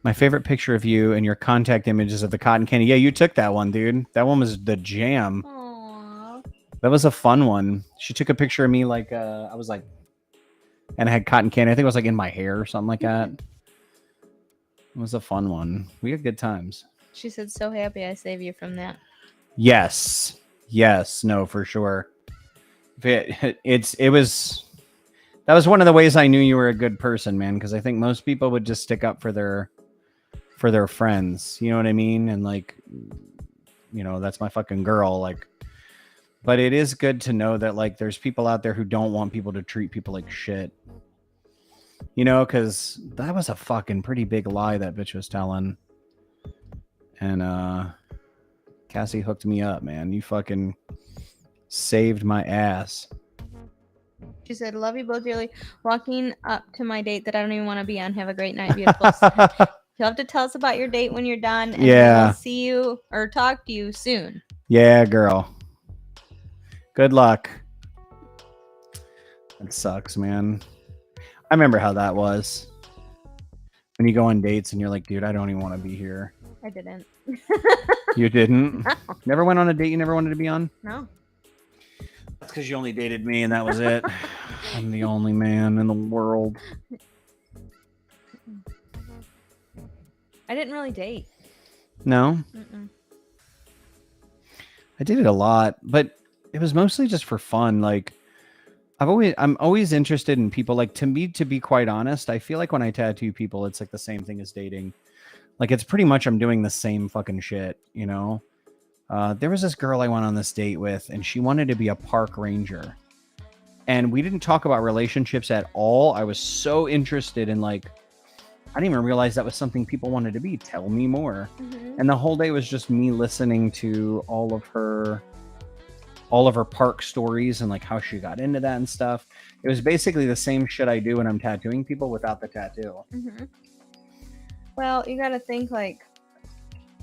My favorite picture of you and your contact images of the cotton candy. Yeah, you took that one, dude. That one was the jam. Aww. That was a fun one. She took a picture of me like I was like, and I had cotton candy. I think it was like in my hair or something like that. It was a fun one. We had good times. She said, "So happy I saved you from that." Yes. No, for sure. It was. That was one of the ways I knew you were a good person, man. Because I think most people would just stick up for their friends. You know what I mean? And like, you know, that's my fucking girl. Like, but it is good to know that like there's people out there who don't want people to treat people like shit. You know, because that was a fucking pretty big lie that bitch was telling. And Cassie hooked me up, man. You fucking saved my ass. She said, "Love you both dearly. Walking up to my date that I don't even want to be on. Have a great night, beautiful." You'll have to tell us about your date when you're done. And we'll see you or talk to you soon. Yeah, girl. Good luck. It sucks, man. I remember how that was. When you go on dates and you're like, dude, I don't even want to be here. I didn't. You didn't? No. Never went on a date you never wanted to be on? No. That's because you only dated me and that was it. I'm the only man in the world. I didn't really date. No? Mm-mm. I did it a lot, but it was mostly just for fun. Like, I'm always interested in people. Like, to me, to be quite honest, I feel like when I tattoo people, it's like the same thing as dating. Like, it's pretty much I'm doing the same fucking shit, you know? There was this girl I went on this date with, and she wanted to be a park ranger. And we didn't talk about relationships at all. I was so interested in, like, I didn't even realize that was something people wanted to be. Tell me more. Mm-hmm. And the whole day was just me listening to all of her park stories and like how she got into that and stuff. It was basically the same shit I do when I'm tattooing people without the tattoo. Mm-hmm. Well, you got to think like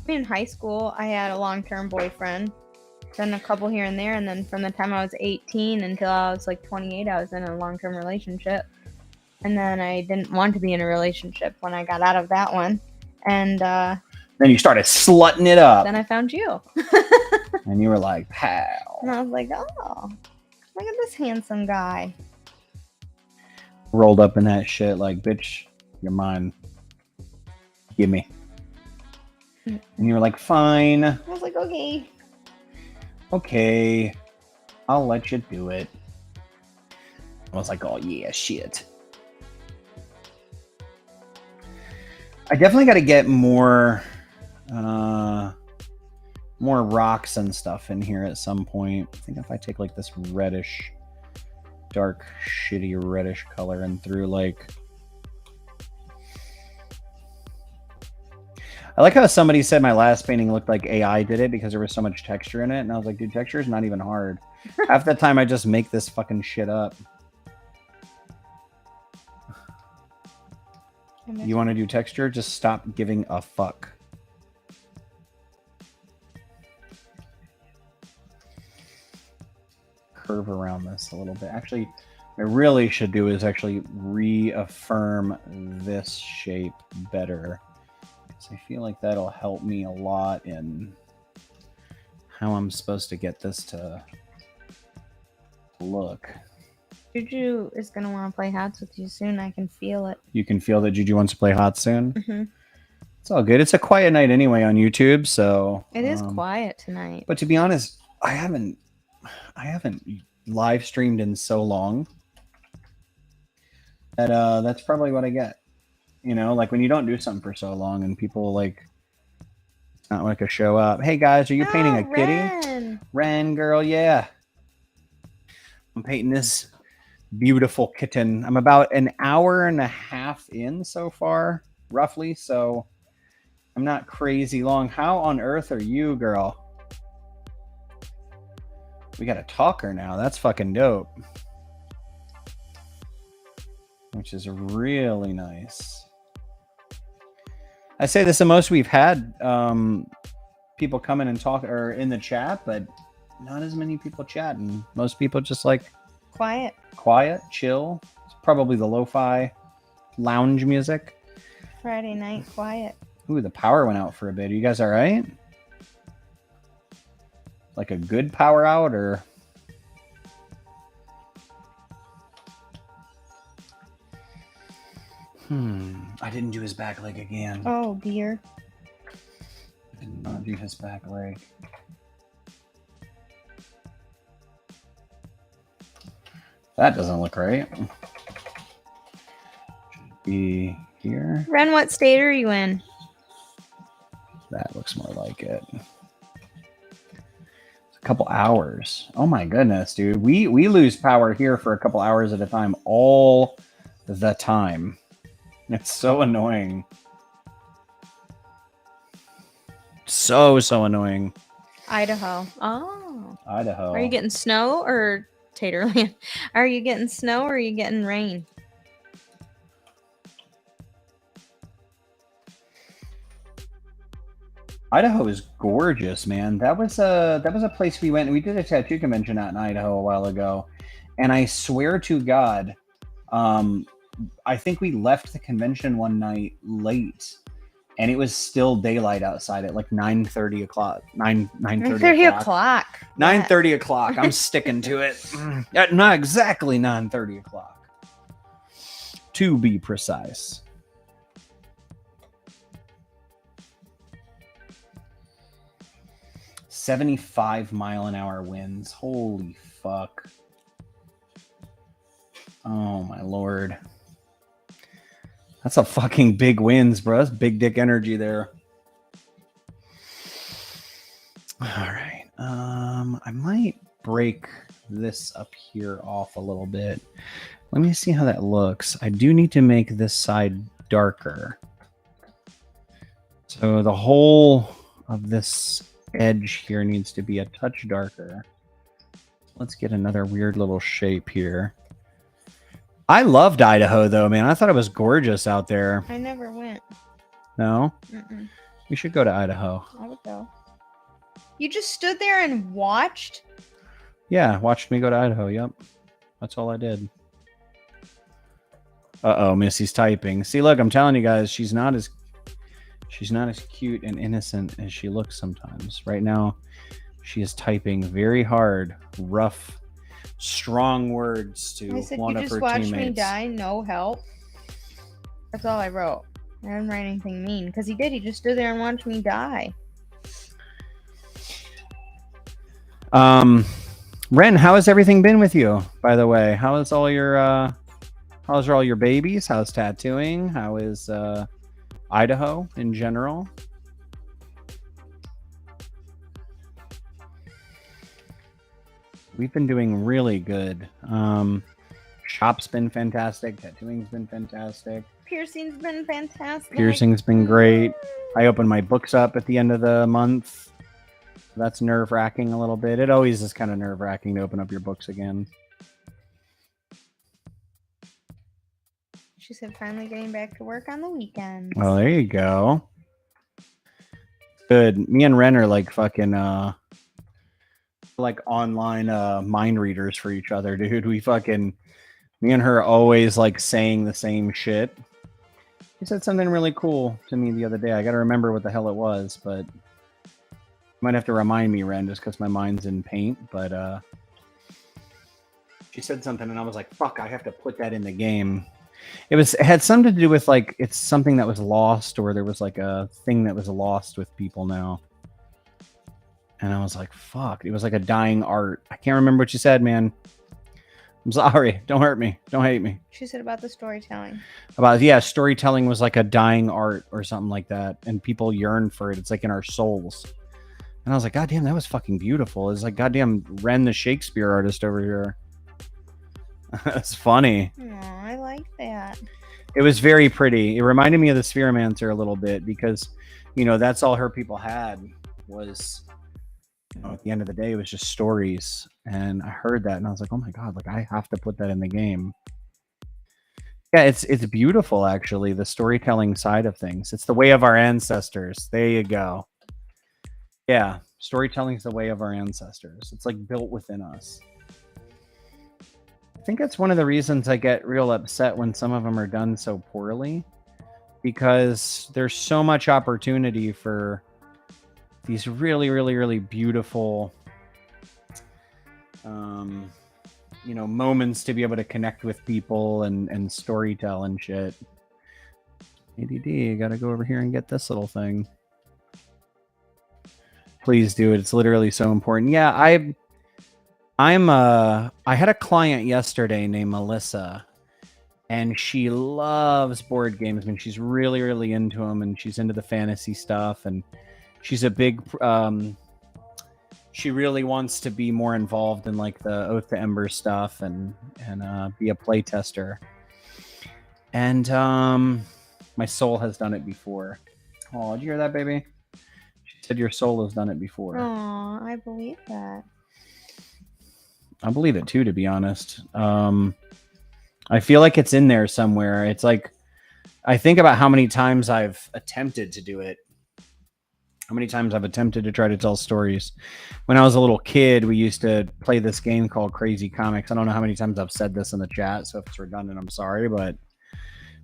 in high school, I had a long-term boyfriend, then a couple here and there. And then from the time I was 18 until I was like 28, I was in a long-term relationship. And then I didn't want to be in a relationship when I got out of that one. And then you started slutting it up. Then I found you. And you were like, pal. And I was like, oh, look at this handsome guy. Rolled up in that shit like, bitch, you're mine. Give me. And you were like, fine. I was like, okay. Okay. I'll let you do it. I was like, oh yeah, shit. I definitely got to get more rocks and stuff in here at some point. I think if I take like this reddish, dark, shitty reddish color and through like... I like how somebody said my last painting looked like AI did it because there was so much texture in it. And I was like, dude, texture is not even hard. Half the time I just make this fucking shit up. You want to do texture? Just stop giving a fuck. Curve around this a little bit. Actually, what I really should do is actually reaffirm this shape better. So I feel like that'll help me a lot in how I'm supposed to get this to look. Juju is going to want to play Hots with you soon. I can feel it. You can feel that Juju wants to play Hot soon? Mm-hmm. It's all good. It's a quiet night anyway on YouTube, so... It is quiet tonight. But to be honest, I haven't live streamed in so long that that's probably what I get. You know, like when you don't do something for so long and people like... It's not like a show up. Hey guys, are you painting a kitty? Ren, girl, yeah. I'm painting this beautiful kitten. I'm about an hour and a half in so far, roughly, so I'm not crazy long. How on earth are you, girl? We got a talker now. That's fucking dope. Which is really nice. I say this the most we've had people come in and talk or in the chat, but not as many people chatting. Most people just like quiet, chill. It's probably the lo-fi lounge music. Friday night quiet. Ooh, the power went out for a bit. Are you guys all right? Like a good power out, or? I didn't do his back leg again. Oh, dear. I did not do his back leg. That doesn't look right. Should be here. Ren, what state are you in? That looks more like it. It's a couple hours. Oh my goodness, dude. We lose power here for a couple hours at a time all the time. It's so annoying. So annoying. Idaho. Oh. Idaho. Are you getting snow or Taterland? Are you getting snow or are you getting rain? Idaho is gorgeous, man. That was a place we went. We did a tattoo convention out in Idaho a while ago, and I swear to God, I think we left the convention one night late, and it was still daylight outside at like 9:30 o'clock. 9:30 o'clock. 9:30 o'clock. I'm sticking to it. Not exactly 9:30 o'clock, to be precise. $75-mile-an-hour winds. Holy fuck. Oh my lord. That's a fucking big winds, bro. That's big dick energy there. All right. I might break this up here off a little bit. Let me see how that looks. I do need to make this side darker. So the whole of this edge here needs to be a touch darker. Let's get another weird little shape here. I loved Idaho though, man. I thought it was gorgeous out there. I never went. No? Mm-mm. We should go to Idaho. I would go. You just stood there and watched? Yeah, watched me go to Idaho. Yep. That's all I did. Uh-oh, Missy's typing. See, look, I'm telling you guys, she's not as cute and innocent as she looks sometimes. Right now, she is typing very hard, rough, strong words to one of her teammates. You just watched me die, no help. That's all I wrote. I didn't write anything mean, because he did. He just stood there and watched me die. Ren, how has everything been with you, by the way? How's all your babies? How's tattooing? How is Idaho in general? We've been doing really good. Shop's been fantastic. Tattooing's been fantastic. Piercing's been fantastic. Piercing's been great. I opened my books up at the end of the month. That's nerve-wracking a little bit. It always is kind of nerve-wracking to open up your books again. She said finally getting back to work on the weekends. Oh, there you go. Good. Me and Ren are like fucking like online mind readers for each other, dude. Me and her always like saying the same shit. He said something really cool to me the other day. I gotta remember what the hell it was, but you might have to remind me, Ren, just because my mind's in paint. But she said something and I was like, fuck, I have to put that in the game. It had something to do with like it's something that was lost, or there was like a thing that was lost with people now. And I was like, fuck. It was like a dying art. I can't remember what you said, man. I'm sorry. Don't hurt me. Don't hate me. She said about the storytelling. Storytelling was like a dying art or something like that. And people yearn for it. It's like in our souls. And I was like, God damn, that was fucking beautiful. It's like, goddamn Ren the Shakespeare artist over here. That's funny. Oh, I like that. It was very pretty. It reminded me of the Spheromancer a little bit because, that's all her people had was, at the end of the day, it was just stories. And I heard that and I was like, oh my God, like I have to put that in the game. Yeah, it's beautiful, actually, the storytelling side of things. It's the way of our ancestors. There you go. Yeah, storytelling is the way of our ancestors. It's like built within us. I think that's one of the reasons I get real upset when some of them are done so poorly. because there's so much opportunity for these really, really, really beautiful, you know, moments to be able to connect with people and storytell and shit. ADD, gotta go over here and get this little thing. Please do it. It's literally so important. Yeah, I had a client yesterday named Melissa, and she loves board games. I mean, she's really, really into them, and she's into the fantasy stuff, and she's a big she really wants to be more involved in like the Oath to Embers stuff and be a play tester. And my soul has done it before. Oh, did you hear that, baby? She said your soul has done it before. Oh, I believe that. I believe it too, to be honest. I feel like it's in there somewhere. It's like, I think about how many times I've attempted to do it. How many times I've attempted to try to tell stories. When I was a little kid, we used to play this game called Crazy Comics. I don't know how many times I've said this in the chat, so if it's redundant, I'm sorry, but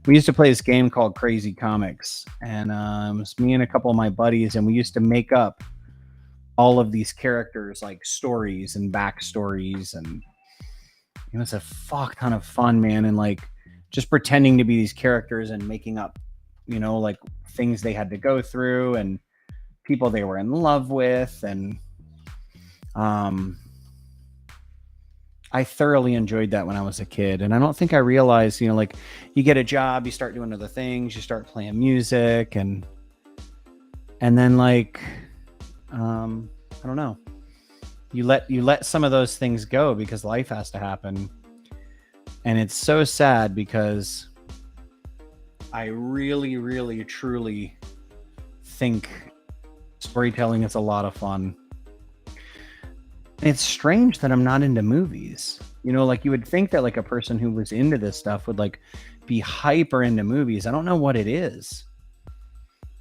we used to play this game called Crazy Comics, and it was me and a couple of my buddies, and we used to make up all of these characters, like stories and backstories, and it was a fuck ton of fun, man. And like just pretending to be these characters and making up, you know, like things they had to go through and people they were in love with. And I thoroughly enjoyed that when I was a kid. And I don't think I realized, you know, like you get a job, you start doing other things, you start playing music, and then like I don't know, you let some of those things go because life has to happen. And it's so sad because I really, really, truly think storytelling is a lot of fun. It's strange that I'm not into movies. You know, like you would think that like a person who was into this stuff would like be hyper into movies. I don't know what it is.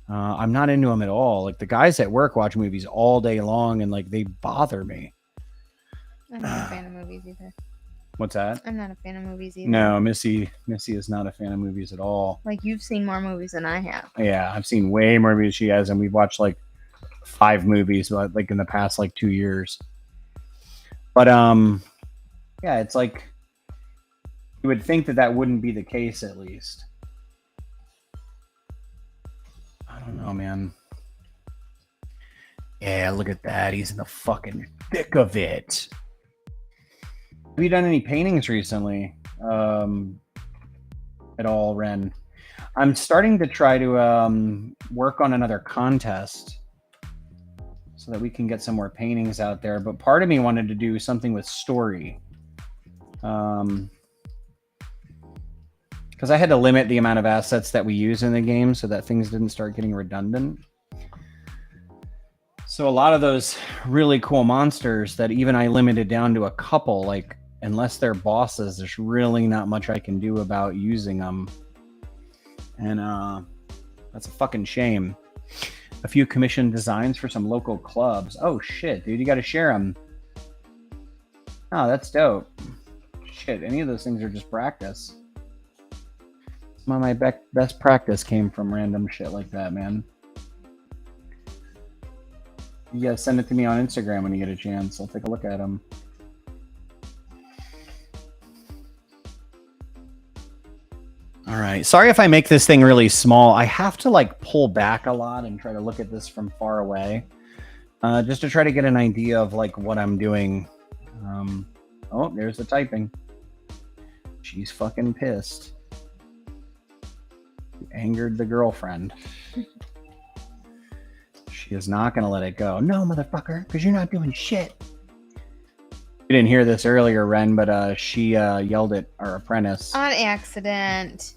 I'm not into them at all. Like the guys at work watch movies all day long and like they bother me. I'm not a fan of movies either. What's that? I'm not a fan of movies either. No, Missy is not a fan of movies at all. Like you've seen more movies than I have. Yeah, I've seen way more movies she has, and we've watched like 5 movies like in the past like 2 years. But yeah, it's like you would think that wouldn't be the case at least. I don't know, man. Yeah, look at that. He's in the fucking thick of it. Have you done any paintings recently? At all, Ren? I'm starting to try to work on another contest so that we can get some more paintings out there. But part of me wanted to do something with story. Because I had to limit the amount of assets that we use in the game so that things didn't start getting redundant. So a lot of those really cool monsters that even I limited down to a couple, like unless they're bosses, there's really not much I can do about using them. And that's a fucking shame. A few commissioned designs for some local clubs. Oh shit, dude, you got to share them. Oh, that's dope. Shit, any of those things are just practice. Some of my best practice came from random shit like that, man. You gotta send it to me on Instagram when you get a chance. I'll take a look at them. All right. Sorry if I make this thing really small. I have to like pull back a lot and try to look at this from far away, just to try to get an idea of like what I'm doing. Oh, there's the typing. She's fucking pissed. You angered the girlfriend. She is not going to let it go. No, motherfucker, because you're not doing shit. You didn't hear this earlier, Ren, but she yelled at our apprentice. On accident.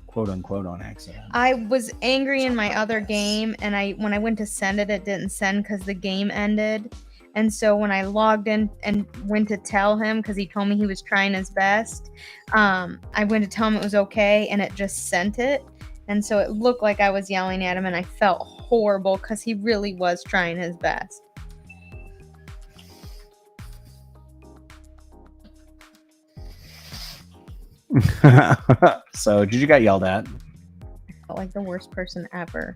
Quote unquote on accident. I was angry in my other game, and when I went to send it, it didn't send because the game ended. And so when I logged in and went to tell him, because he told me he was trying his best, I went to tell him it was okay, and it just sent it. And so it looked like I was yelling at him, and I felt horrible because he really was trying his best. So, did you got yelled at? like the worst person ever.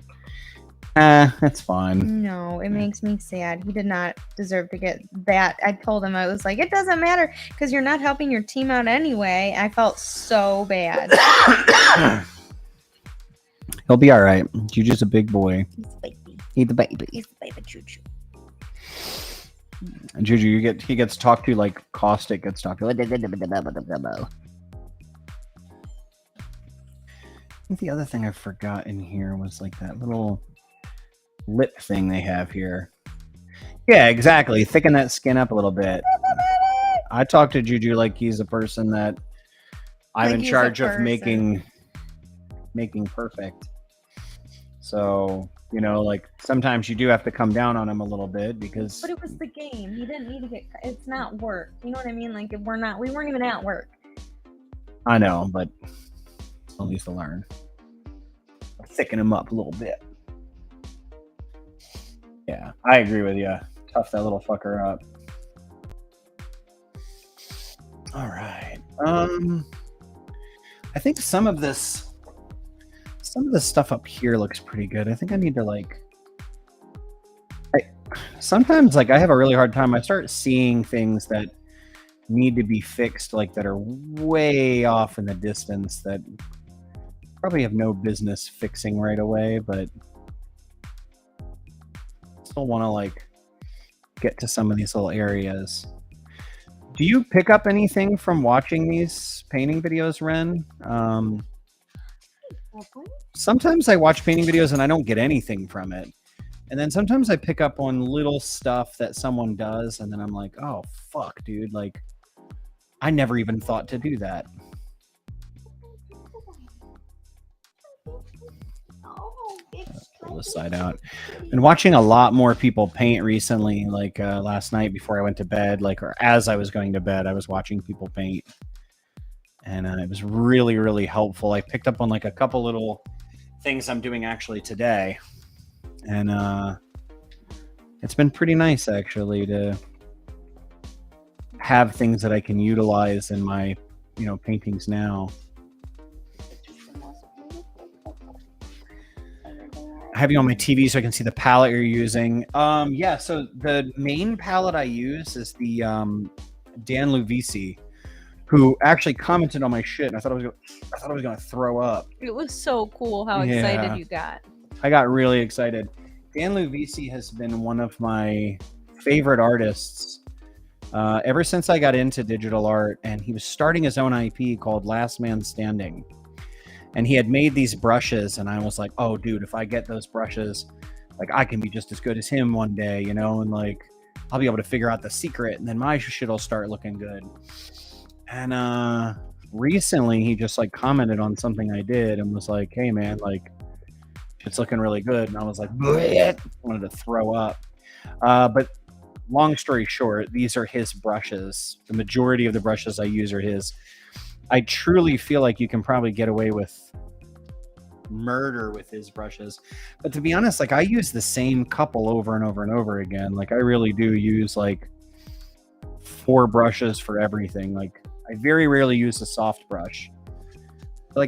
That's fine. No, it makes me sad. He did not deserve to get that. I told him, I was like, it doesn't matter because you're not helping your team out anyway. I felt so bad. He'll be all right. Juju's a big boy. He's a baby. He's the baby. He's the baby Juju. And Juju, he gets talked to like Caustic gets talked to. I think the other thing I forgot in here was like that little lip thing they have here. Yeah, exactly. Thicken that skin up a little bit. I talk to Juju like he's a person that I'm like in charge of making perfect. So, you know, like sometimes you do have to come down on him a little bit because. But it was the game. He didn't need to get. It's not work. You know what I mean? Like we weren't even at work. I know, but at least to learn. Thicken him up a little bit. Yeah, I agree with you. Tough that little fucker up. All right. I think some of this stuff up here looks pretty good. I think I need to like. Sometimes like I have a really hard time. I start seeing things that need to be fixed, like that are way off in the distance that probably have no business fixing right away, but still want to like get to some of these little areas. Do you pick up anything from watching these painting videos, Ren? Sometimes I watch painting videos and I don't get anything from it. And then sometimes I pick up on little stuff that someone does and then I'm like, oh, fuck, dude. Like, I never even thought to do that. Pull this side out. Been watching a lot more people paint recently, like last night before I went to bed, like, or as I was going to bed, I was watching people paint. And it was really, really helpful. I picked up on like a couple little things I'm doing actually today. And it's been pretty nice actually to have things that I can utilize in my, you know, paintings now. I have you on my TV so I can see the palette you're using. Yeah, so the main palette I use is the Dan Luvisi, who actually commented on my shit, and I thought I was gonna throw up. It was so cool how excited you got. I got really excited. Dan Luvisi has been one of my favorite artists ever since I got into digital art, and he was starting his own IP called Last Man Standing. And he had made these brushes, and I was like, oh, dude, if I get those brushes, like, I can be just as good as him one day, you know? And, like, I'll be able to figure out the secret, and then my shit will start looking good. And recently, he just, like, commented on something I did and was like, hey, man, like, it's looking really good. And I was like, bleh! Wanted to throw up. But long story short, these are his brushes. The majority of the brushes I use are his. I truly feel like you can probably get away with murder with his brushes. But to be honest, like I use the same couple over and over and over again. Like I really do use like 4 brushes for everything. Like I very rarely use a soft brush. I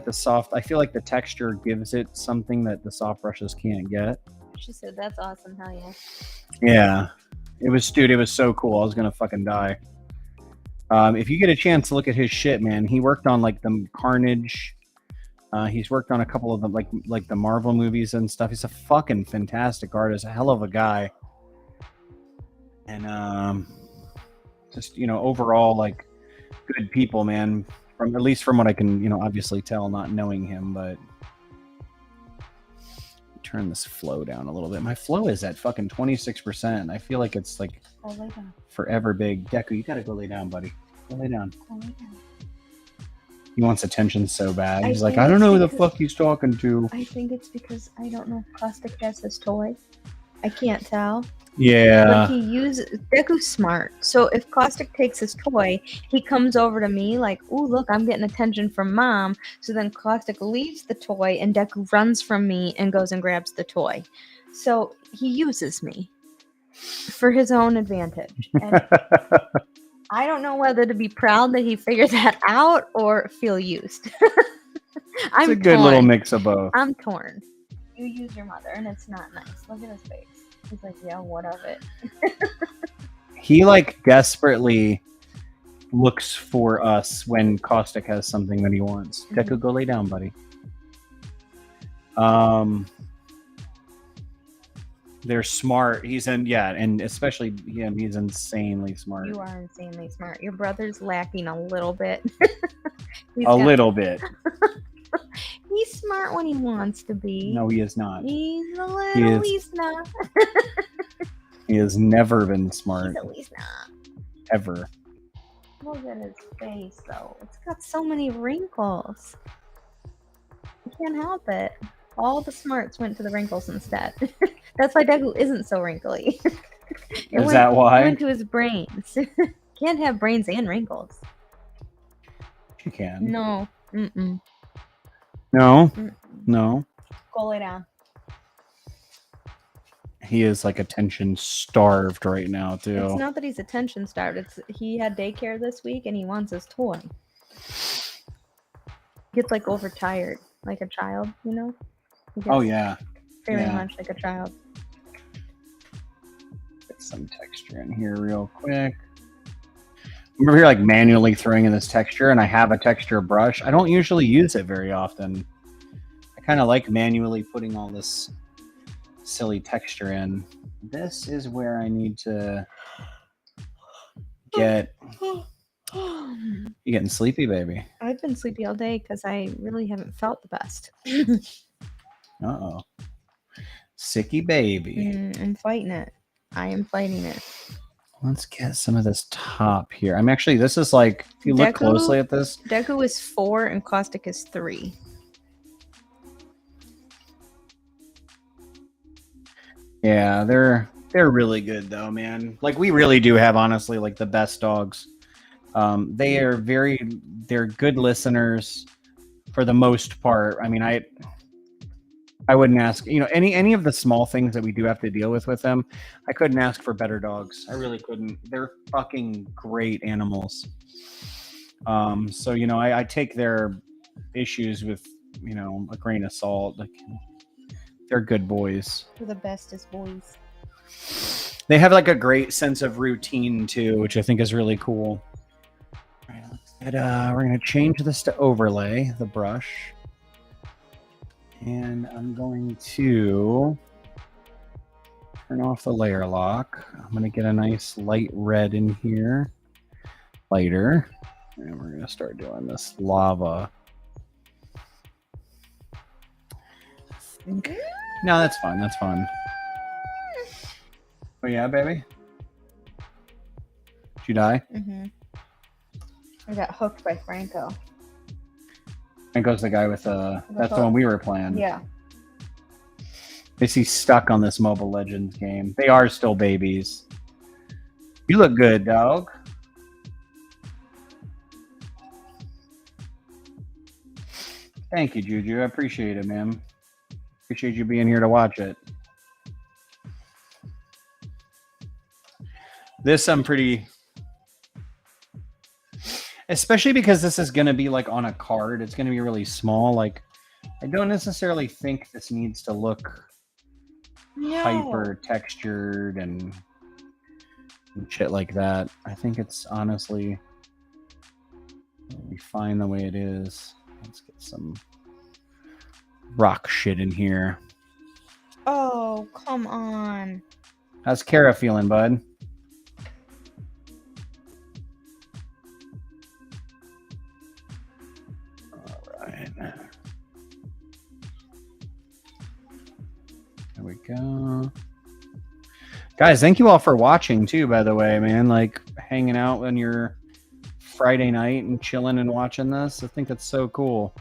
feel like the texture gives it something that the soft brushes can't get. She said, that's awesome. Hell yeah. Yeah. It was so cool. I was going to fucking die. If you get a chance to look at his shit, man, he worked on like the Carnage. He's worked on a couple of them, like the Marvel movies and stuff. He's a fucking fantastic artist, a hell of a guy. And just, you know, overall, like good people, man. At least from what I can, you know, obviously tell, not knowing him, but turn this flow down a little bit. My flow is at fucking 26%. I feel like it's like forever big. Deku, you gotta go lay down, buddy. Go lay down. He wants attention so bad. He's like, I don't know who the fuck he's talking to. I think it's because I don't know if Caustic has his toy. I can't tell. Yeah. But Deku's smart. So if Caustic takes his toy, he comes over to me like, ooh, look, I'm getting attention from mom. So then Caustic leaves the toy and Deku runs from me and goes and grabs the toy. So he uses me for his own advantage. And I don't know whether to be proud that he figured that out or feel used. I'm a good torn. little mix of both. I'm torn. You use your mother, and it's not nice. Look at his face. He's like, yeah, what of it? He like desperately looks for us when Caustic has something that he wants. Deku, go lay down, buddy. They're smart. And especially him, he's insanely smart. You are insanely smart. Your brother's lacking a little bit. Little bit. He's smart when he wants to be. No, he is not. He's a little. He's not. He has never been smart. He's not. Ever. Look at his face, though. It's got so many wrinkles. You can't help it. All the smarts went to the wrinkles instead. That's why Deku isn't so wrinkly. That why? It went to his brains. Can't have brains and wrinkles. You can. No. Mm-mm. No. Mm-mm. No. Go lay down. He is like attention starved right now too. It's not that he's attention starved. It's he had daycare this week and he wants his toy. Gets like overtired, like a child, you know? Oh yeah. Very much like a child. Get some texture in here real quick. I'm over here like manually throwing in this texture, and I have a texture brush. I don't usually use it very often. I kind of like manually putting all this silly texture in. This is where I need to get. You getting sleepy, baby? I've been sleepy all day because I really haven't felt the best. Uh-oh. Sicky baby. I'm fighting it. I am fighting it. Let's get some of this top here. I'm actually, this is like, if you look closely at this. Deku is 4 and Caustic is 3. Yeah, they're really good though, man. Like we really do have honestly like the best dogs. They're good listeners for the most part. I mean, I wouldn't ask, any of the small things that we do have to deal with them. I couldn't ask for better dogs. I really couldn't. They're fucking great animals. So, I take their issues with, a grain of salt. Like, they're good boys. They're the bestest boys. They have like a great sense of routine too, which I think is really cool. All right, we're going to change this to overlay, the brush. And I'm going to turn off the layer lock. I'm going to get a nice light red in here. Lighter. And we're going to start doing this lava. No, that's fine. That's fine. Oh, yeah, baby? Did you die? Mm-hmm. I got hooked by Franco. Franco's the guy with that's the one we were playing. Yeah. Missy's stuck on this Mobile Legends game. They are still babies. You look good, dog. Thank you, Juju. I appreciate it, man. Appreciate you being here to watch it. This I'm pretty... Especially because this is going to be like on a card. It's going to be really small. Like, I don't necessarily think this needs to look hyper textured and shit like that. I think it's honestly it'll be fine the way it is. Let's get some rock shit in here. Oh, come on. How's Kara feeling, bud? There we go. Guys, thank you all for watching too, by the way, man. Like hanging out on your Friday night and chilling and watching this. I think that's so cool.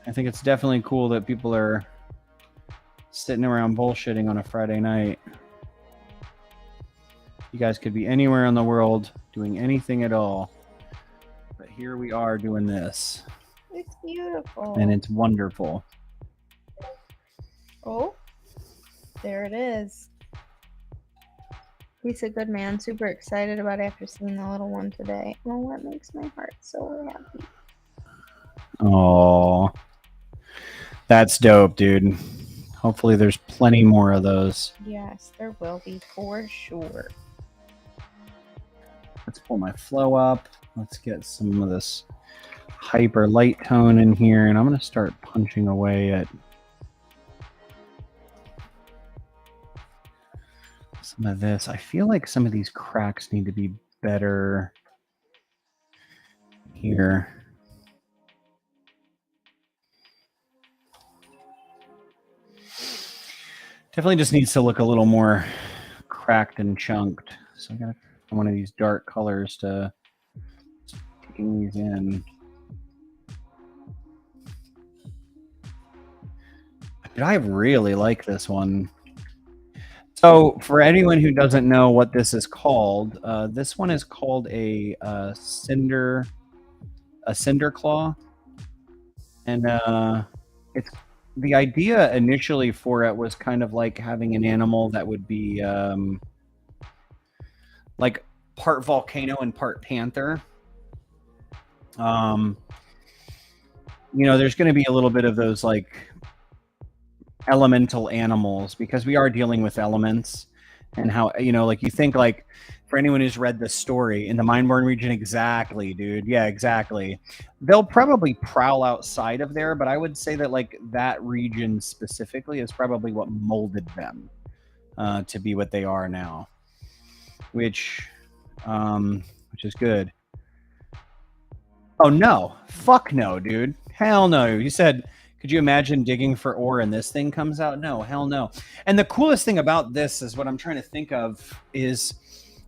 I think it's definitely cool that people are sitting around bullshitting on a Friday night. You guys could be anywhere in the world doing anything at all. But here we are doing this. It's beautiful. And it's wonderful. Oh, there it is. He's a good man. Super excited about after seeing the little one today. Oh, that makes my heart so happy. Oh, that's dope, dude. Hopefully there's plenty more of those. Yes, there will be for sure. Let's pull my flow up. Let's get some of this hyper light tone in here, and I'm going to start punching away at some of this. I feel like some of these cracks need to be better here. Definitely just needs to look a little more cracked and chunked. So I got one of these dark colors to taking these in. But I really like this one. So for anyone who doesn't know what this is called, this one is called a CinderClaw, and it's the idea initially for it was kind of like having an animal that would be like part volcano and part panther. You know, there's going to be a little bit of those like elemental animals because we are dealing with elements, and how, you know, like you think like for anyone who's read the story in the Mindborn region, exactly, dude. Yeah, exactly. They'll probably prowl outside of there, but I would say that like that region specifically is probably what molded them to be what they are now, which is good. Oh no, fuck no, dude. Hell no. You said, could you imagine digging for ore and this thing comes out? No, hell no. And the coolest thing about this is what I'm trying to think of is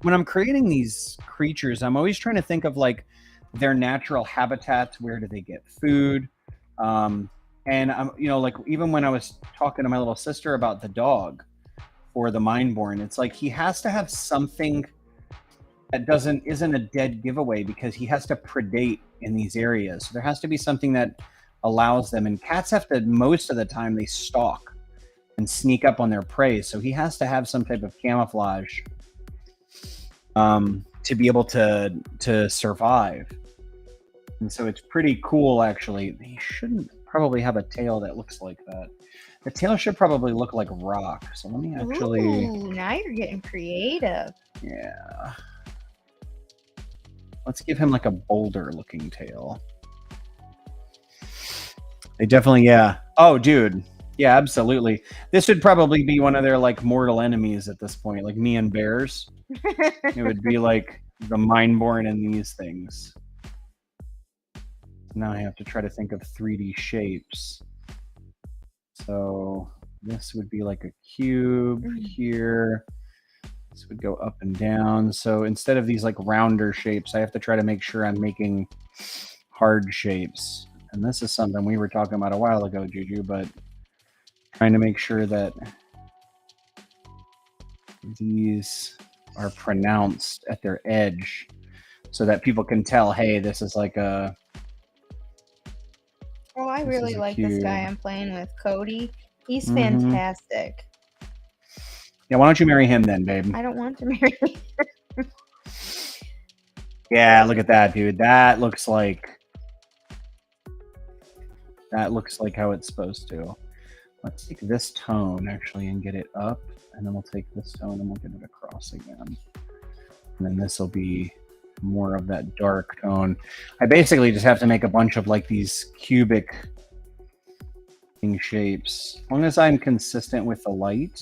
when I'm creating these creatures, I'm always trying to think of like their natural habitats. Where do they get food? And I'm, you know, like even when I was talking to my little sister about the dog for the Mindborn, it's like he has to have something that isn't a dead giveaway because he has to predate in these areas. So there has to be something that allows them, and cats have to, most of the time they stalk and sneak up on their prey. So he has to have some type of camouflage to be able to survive. And so it's pretty cool, actually. He shouldn't probably have a tail that looks like that. The tail should probably look like rock. So let me actually... Ooh, now you're getting creative. Yeah. Let's give him like a boulder looking tail. They definitely, yeah. Oh, dude. Yeah, absolutely. This would probably be one of their like mortal enemies at this point, like me and bears. It would be like the Mindborn and these things. Now I have to try to think of 3D shapes. So this would be like a cube here. This would go up and down. So instead of these like rounder shapes, I have to try to make sure I'm making hard shapes. And this is something we were talking about a while ago, Juju, but trying to make sure that these are pronounced at their edge so that people can tell, hey, this is like a... Oh, I really like this guy I'm playing with, Cody. He's fantastic. Yeah, why don't you marry him then, babe? I don't want to marry him. Yeah, look at that, dude. That looks like how it's supposed to. Let's take this tone, actually, and get it up. And then we'll take this tone and we'll get it across again. And then this will be more of that dark tone. I basically just have to make a bunch of like these cubic shapes. As long as I'm consistent with the light,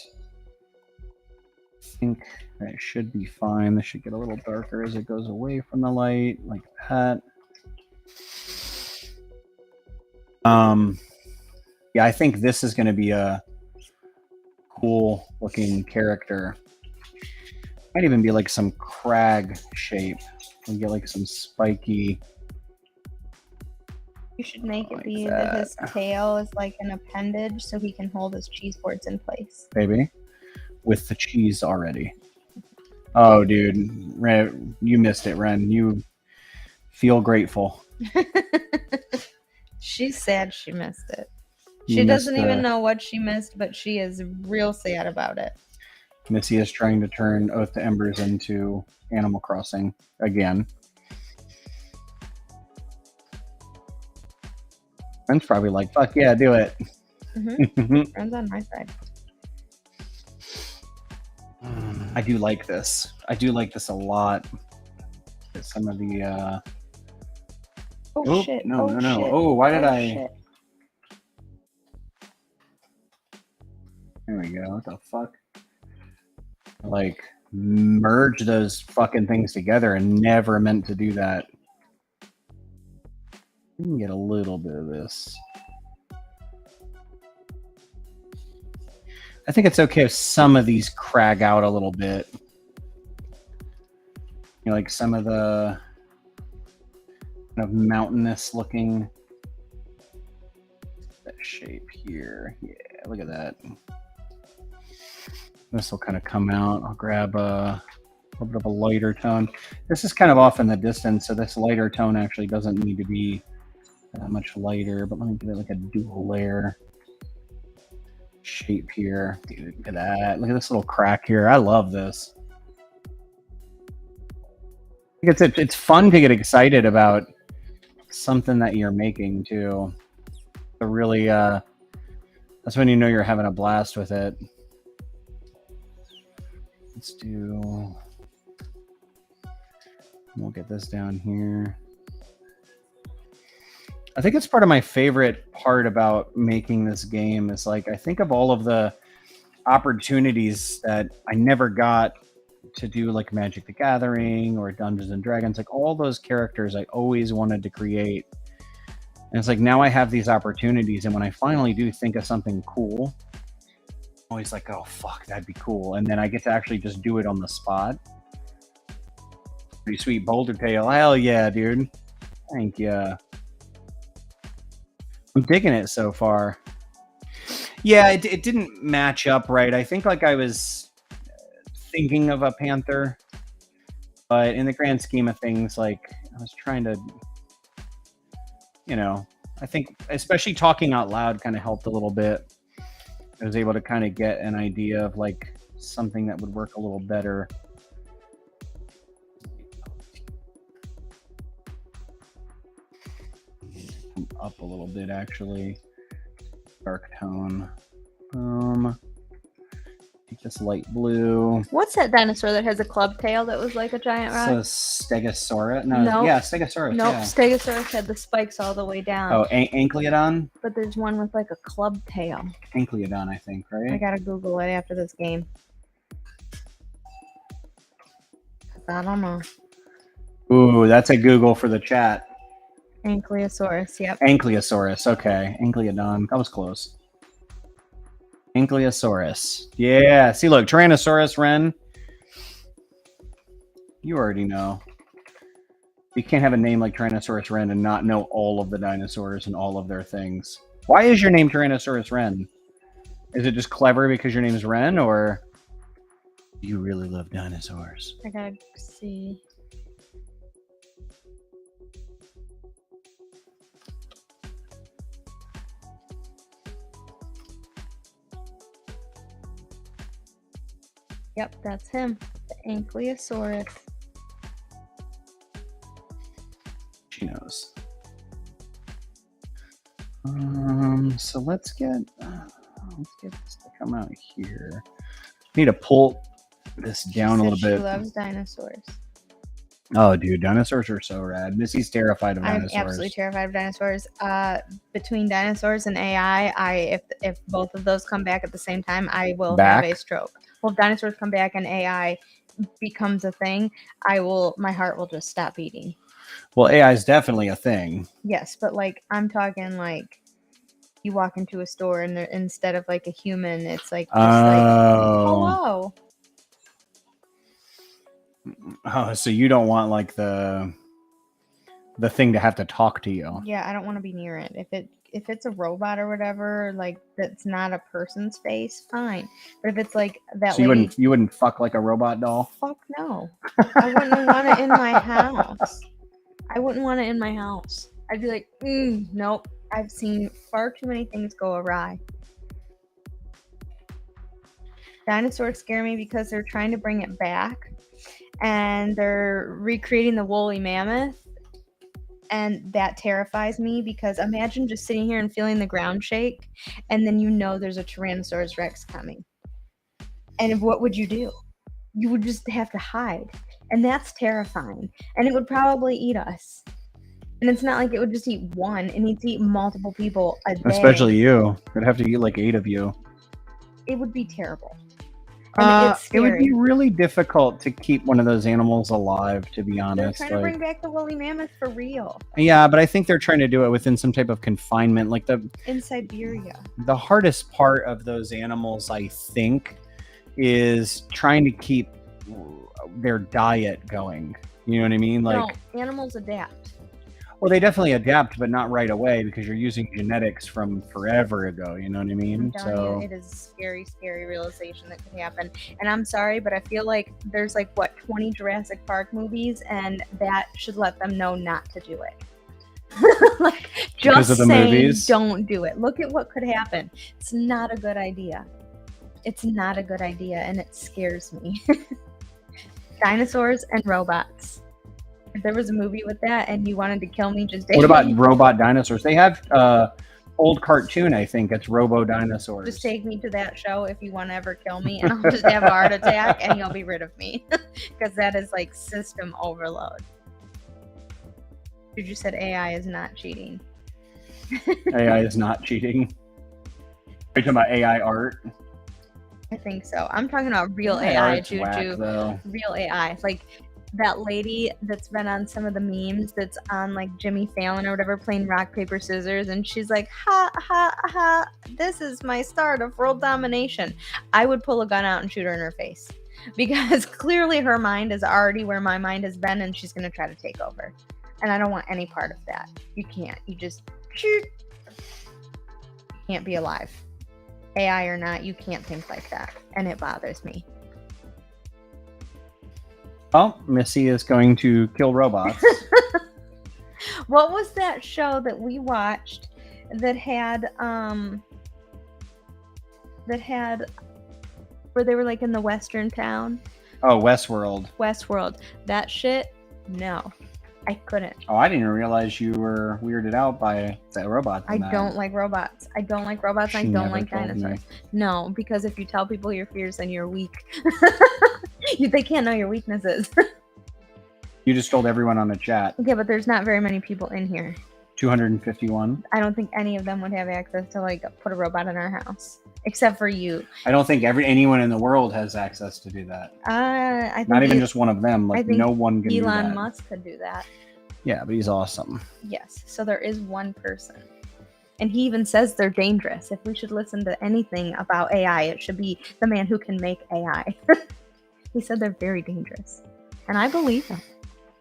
I think that should be fine. This should get a little darker as it goes away from the light, like that. Yeah, I think this is going to be a cool looking character. Might even be like some crag shape. We get like some spiky. You should make it be that his tail is like an appendage so he can hold his cheese boards in place. Baby, with the cheese already. Oh, dude, Ren, you missed it, Ren. You feel grateful. She's sad she missed it. She doesn't even know what she missed, but she is real sad about it. Missy is trying to turn Oath to Embers into Animal Crossing again. Friends probably like, fuck yeah, do it. Friends on my side. I do like this. I do like this a lot. Some of the Oh shit! No. Shit. Oh, why did I? Shit. There we go. What the fuck? Like merge those fucking things together and never meant to do that. You can get a little bit of this. I think it's okay if some of these crag out a little bit. You know, like some of the kind of mountainous looking that shape here. Yeah, look at that. This will kind of come out. I'll grab a little bit of a lighter tone. This is kind of off in the distance, so this lighter tone actually doesn't need to be that much lighter, but let me give it like a dual layer shape here. Dude, look at that. Look at this little crack here. I love this. It's fun to get excited about something that you're making too. So really, that's when you know you're having a blast with it. Let's do. We'll get this down here. I think it's part of my favorite part about making this game is like I think of all of the opportunities that I never got to do, like Magic the Gathering or Dungeons and Dragons, like all those characters I always wanted to create. And it's like now I have these opportunities, and when I finally do think of something cool, I'm always like, oh fuck, that'd be cool. And then I get to actually just do it on the spot. Pretty sweet boulder tail. Hell yeah, dude. Thank you. I'm digging it so far. Yeah, it didn't match up right. I think like I was thinking of a panther, but in the grand scheme of things, like I was trying to, you know, I think especially talking out loud kind of helped a little bit. I was able to kind of get an idea of like something that would work a little better. Up a little bit actually. Dark tone. Take this light blue. What's that dinosaur that has a club tail that was like a giant rock? So Stegosaurus? No. Yeah, Stegosaurus. Nope, yeah. Stegosaurus had the spikes all the way down. Oh, Ankleodon? But there's one with like a club tail. Ankleodon, I think, right? I gotta Google it after this game. I don't know. Ooh, that's a Google for the chat. Ankylosaurus, yep. Ankylosaurus, okay. Ankleodon, that was close. Ankylosaurus. Yeah, see, look, Tyrannosaurus Ren. You already know. You can't have a name like Tyrannosaurus Ren and not know all of the dinosaurs and all of their things. Why is your name Tyrannosaurus Ren? Is it just clever because your name is Ren, or do you really love dinosaurs? I gotta see. Yep, that's him. The Ankylosaurus. She knows. So let's get this to come out here. Need to pull this down a little bit. She loves dinosaurs. Oh, dude, dinosaurs are so rad. Missy's terrified of dinosaurs. I'm absolutely terrified of dinosaurs. Between dinosaurs and AI, if both of those come back at the same time, I will have a stroke. Well, if dinosaurs come back and AI becomes a thing, my heart will just stop beating. Well, AI is definitely a thing. Yes, but like I'm talking like you walk into a store and instead of like a human, it's like just like hello. Oh, so you don't want like the thing to have to talk to you? Yeah, I don't want to be near it. If it's a robot or whatever, like that's not a person's face, fine. But if it's like that, so you wouldn't fuck like a robot doll? Fuck no. I wouldn't want it in my house. I wouldn't want it in my house. I'd be like, nope. I've seen far too many things go awry. Dinosaurs scare me because they're trying to bring it back, and they're recreating the woolly mammoth. And that terrifies me because imagine just sitting here and feeling the ground shake, and then there's a Tyrannosaurus Rex coming. And what would you do? You would just have to hide. And that's terrifying. And it would probably eat us. And it's not like it would just eat one. It needs to eat multiple people a day. Especially you. It'd have to eat like 8 of you. It would be terrible. It's it would be really difficult to keep one of those animals alive, to be honest. They're trying to bring back the woolly mammoth for real. Yeah, but I think they're trying to do it within some type of confinement, like in Siberia. The hardest part of those animals, I think, is trying to keep their diet going. You know what I mean? No, animals adapt. Well, they definitely adapt, but not right away because you're using genetics from forever ago. You know what I mean? So it is a scary, scary realization that could happen. And I'm sorry, but I feel like there's 20 Jurassic Park movies, and that should let them know not to do it. Just saying, movies? Don't do it. Look at what could happen. It's not a good idea. It's not a good idea, and it scares me. Dinosaurs and robots. If there was a movie with that and you wanted to kill me, just what about robot dinosaurs? They have old cartoon, I think it's Robo Dinosaurs. Just take me to that show if you want to ever kill me, and I'll just have a heart attack and you'll be rid of me. Because that is system overload. You said AI is not cheating. AI is not cheating. Are you talking about AI art? I think so. I'm talking about real AI, Juju. Real AI. That lady that's been on some of the memes that's on Jimmy Fallon or whatever playing rock, paper, scissors, and she's like, ha, ha, ha, this is my start of world domination. I would pull a gun out and shoot her in her face because clearly her mind is already where my mind has been, and she's going to try to take over. And I don't want any part of that. You can't. You just can't be alive. AI or not, you can't think like that. And it bothers me. Oh, Missy is going to kill robots. What was that show that we watched that had where they were in the western town? Oh, Westworld. Westworld. That shit? No. I couldn't. Oh, I didn't realize you were weirded out by that robot. I don't like robots. I don't like robots. I don't like dinosaurs. No, because if you tell people your fears, then you're weak. They can't know your weaknesses. You just told everyone on the chat. Yeah, but there's not very many people in here. 251. I don't think any of them would have access to put a robot in our house, except for you. I don't think anyone in the world has access to do that. I think not even just one of them. No one can do that. Elon Musk could do that. Yeah, but he's awesome. Yes, so there is one person. And he even says they're dangerous. If we should listen to anything about AI, it should be the man who can make AI. He said they're very dangerous. And I believe him.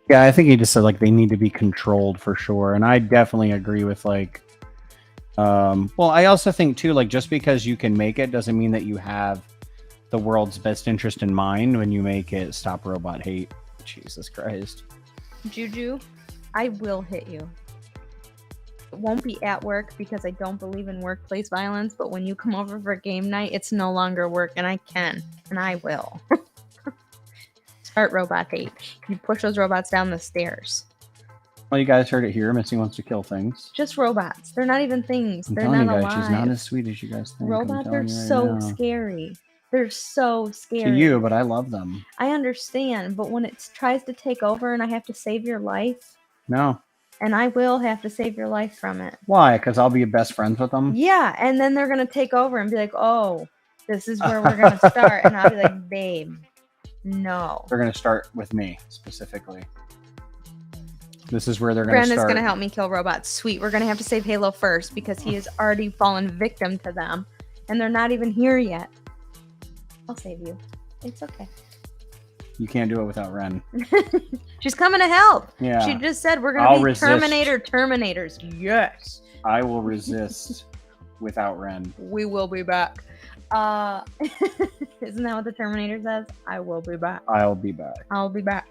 Yeah, I think he just said they need to be controlled for sure. And I definitely agree with well, I also think too, just because you can make it doesn't mean that you have the world's best interest in mind when you make it. Stop robot hate. Jesus Christ. Juju, I will hit you. It won't be at work because I don't believe in workplace violence, but when you come over for game night, it's no longer work, and I can, and I will. Start robot hate. Can you push those robots down the stairs? Well, you guys heard it here. Missy wants to kill things. Just robots. They're not even things. They're not alive. She's not as sweet as you guys think. Robots are so scary. They're so scary. To you, but I love them. I understand, but when it tries to take over and I have to save your life... No. And I will have to save your life from it. Why? Because I'll be best friends with them? Yeah, and then they're going to take over and be like, oh, this is where we're going to start. And I'll be like, babe, no. They're going to start with me, specifically. This is where they're going to start. Brenda's going to help me kill robots. Sweet. We're going to have to save Halo first because he has already fallen victim to them. And they're not even here yet. I'll save you. It's okay. You can't do it without Ren. She's coming to help. Yeah. She just said we're going to be Terminators. Yes. I will resist without Ren. We will be back. Isn't that what the Terminator says? I will be back. I'll be back. I'll be back.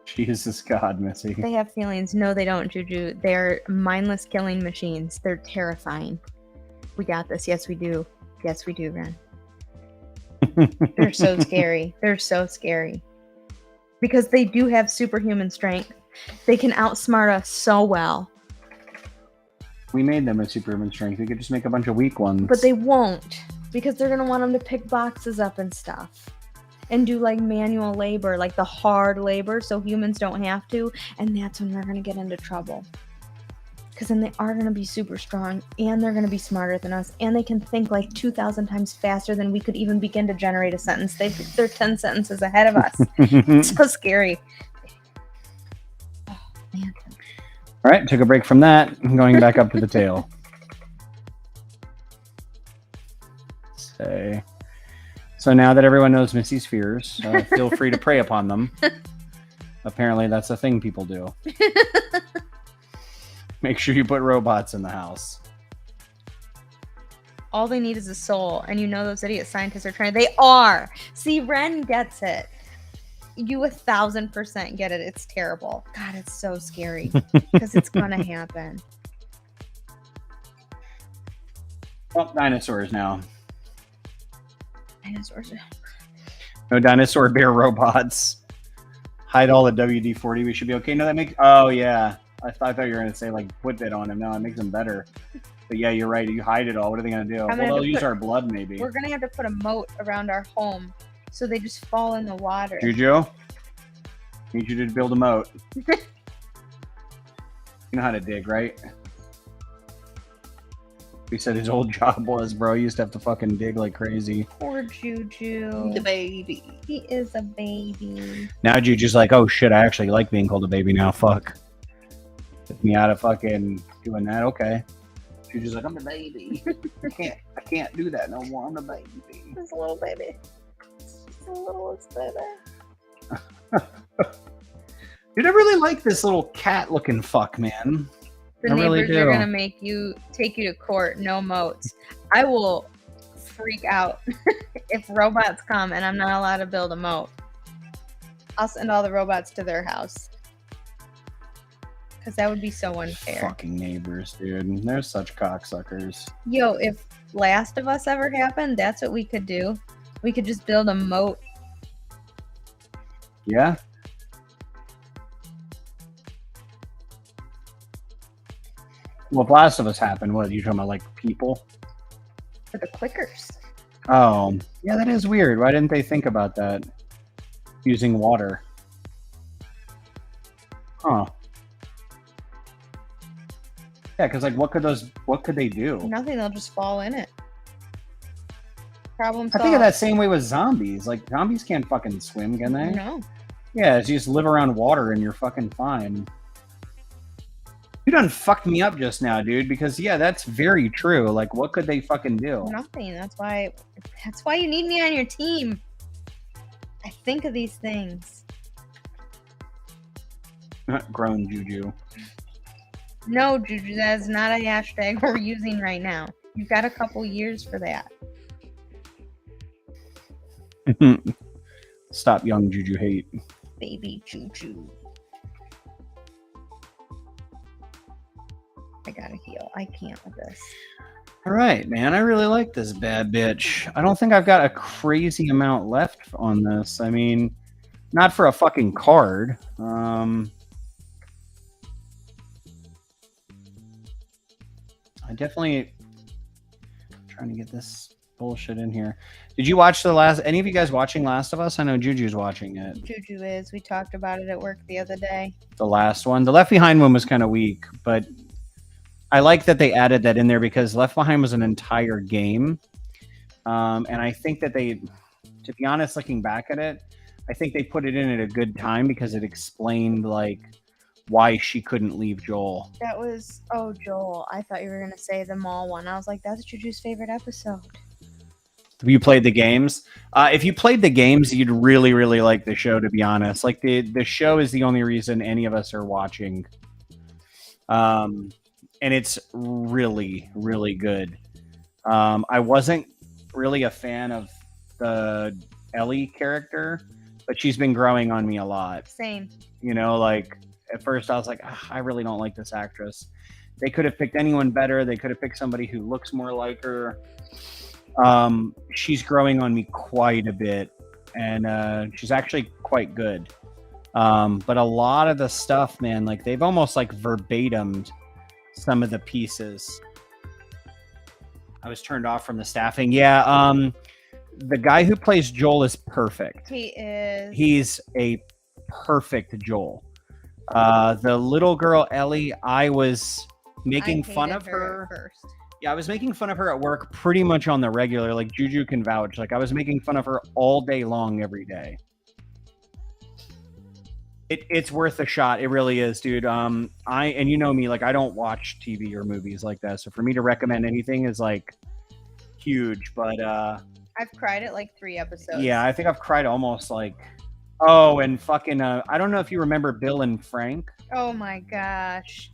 Jesus God, Missy. They have feelings. No, they don't, Juju. They're mindless killing machines. They're terrifying. We got this. Yes, we do. Yes, we do, Ren. They're so scary. They're so scary. Because they do have superhuman strength. They can outsmart us so well. We made them with superhuman strength. We could just make a bunch of weak ones. But they won't, because they're going to want them to pick boxes up and stuff. And do like manual labor, like the hard labor, so humans don't have to. And that's when they're going to get into trouble. Because then they are going to be super strong, and they're going to be smarter than us, and they can think like 2,000 times faster than we could even begin to generate a sentence. They're 10 sentences ahead of us. It's so scary. Oh, man. All right, took a break from that. I'm going back up to the tail. So now that everyone knows Missy's fears, feel free to prey upon them. Apparently, that's a thing people do. Make sure you put robots in the house. All they need is a soul, and you know those idiot scientists are trying. They are. See, Ren gets it. You 1,000% get it. It's terrible. God, it's so scary because it's gonna happen. Well, dinosaurs now. Dinosaurs. No dinosaur bear robots. Hide all the WD-40. We should be okay. No, that makes. Oh yeah. I thought you were gonna say like put it on him. No, it makes them better. But yeah, you're right. You hide it all. What are they gonna do? Well, they'll use our blood maybe. We're gonna have to put a moat around our home so they just fall in the water. Juju, need you to build a moat. You know how to dig, right? He said his old job was, bro. He used to have to fucking dig like crazy. Poor Juju. The baby. He is a baby. Now Juju's like, oh shit, I actually like being called a baby now. Fuck. Get me out of fucking doing that. Okay. Juju's like, I'm the baby. I can't do that no more. I'm the baby. It's a little baby. It's just the littlest baby. Dude, I really like this little cat looking fuck, man. The neighbors are gonna take you to court. No moats. I will freak out if robots come and I'm not allowed to build a moat. I'll send all the robots to their house because that would be so unfair. Fucking neighbors, dude. They're such cocksuckers. Yo, if Last of Us ever happened, that's what we could do. We could just build a moat. Yeah. Well, if Last of Us happened, what are you talking about, like people? For the clickers. Oh, yeah, that is weird. Why didn't they think about that? Using water. Huh. Yeah, because like, what could they do? Nothing. They'll just fall in it. Problem solved. I think of that same way with zombies. Like, zombies can't fucking swim, can they? No. Yeah, you just live around water and you're fucking fine. You done fucked me up just now, dude, because yeah, that's very true. Like, what could they fucking do? Nothing. That's why you need me on your team. I think of these things. Grown Juju. No, Juju, that is not a hashtag we're using right now. You've got a couple years for that. Stop young Juju hate. Baby Juju. I gotta heal. I can't with this. All right, man. I really like this bad bitch. I don't think I've got a crazy amount left on this. I mean, not for a fucking card. I definitely trying to get this bullshit in here. Did you watch any of you guys watching Last of Us? I know Juju's watching it. Juju is. We talked about it at work the other day. The last one. The Left Behind one was kind of weak, but I like that they added that in there because Left Behind was an entire game. And I think that to be honest, looking back at it, I think they put it in at a good time because it explained like why she couldn't leave Joel. That was, Joel. I thought you were going to say the mall one. I was like, that's Juju's favorite episode. Have you played the games? If you played the games, you'd really, really like the show, to be honest. Like the show is the only reason any of us are watching. And it's really, really good. I wasn't really a fan of the Ellie character, but she's been growing on me a lot. Same. You know, like at first I was like, I really don't like this actress. They could have picked anyone better. They could have picked somebody who looks more like her. She's growing on me quite a bit, and she's actually quite good. But a lot of the stuff, man, like they've almost like verbatimed some of the pieces. I was turned off from the staffing. Yeah, the guy who plays Joel is perfect. He is. He's a perfect Joel. The little girl Ellie, I was making fun of her. First. Yeah, I was making fun of her at work pretty much on the regular. Like Juju can vouch. Like I was making fun of her all day long, every day. It's worth a shot. It really is, dude. And you know me, like I don't watch TV or movies like that. So for me to recommend anything is like huge. But I've cried at like 3 episodes. Yeah, I think I've cried almost like. Oh, and fucking I don't know if you remember Bill and Frank. Oh my gosh.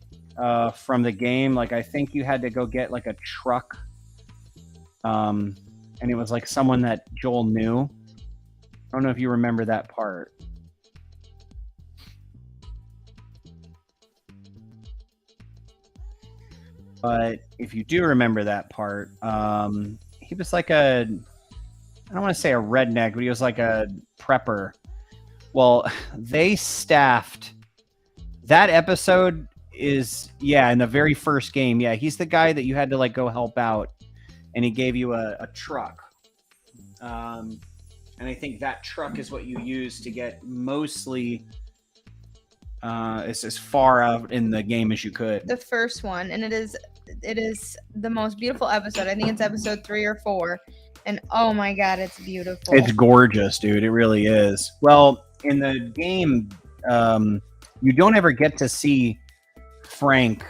From the game, like I think you had to go get like a truck. And it was like someone that Joel knew. I don't know if you remember that part. But if you do remember that part, he was like I don't want to say a redneck, but he was like a prepper. Well, they staffed that episode is, in the very first game. Yeah, he's the guy that you had to like go help out, and he gave you a truck. And I think that truck is what you use to get mostly as far out in the game as you could. The first one, and it is the most beautiful episode. I think it's episode 3 or 4, and oh my god, it's beautiful. It's gorgeous, dude. It really is. Well, in the game, you don't ever get to see Frank,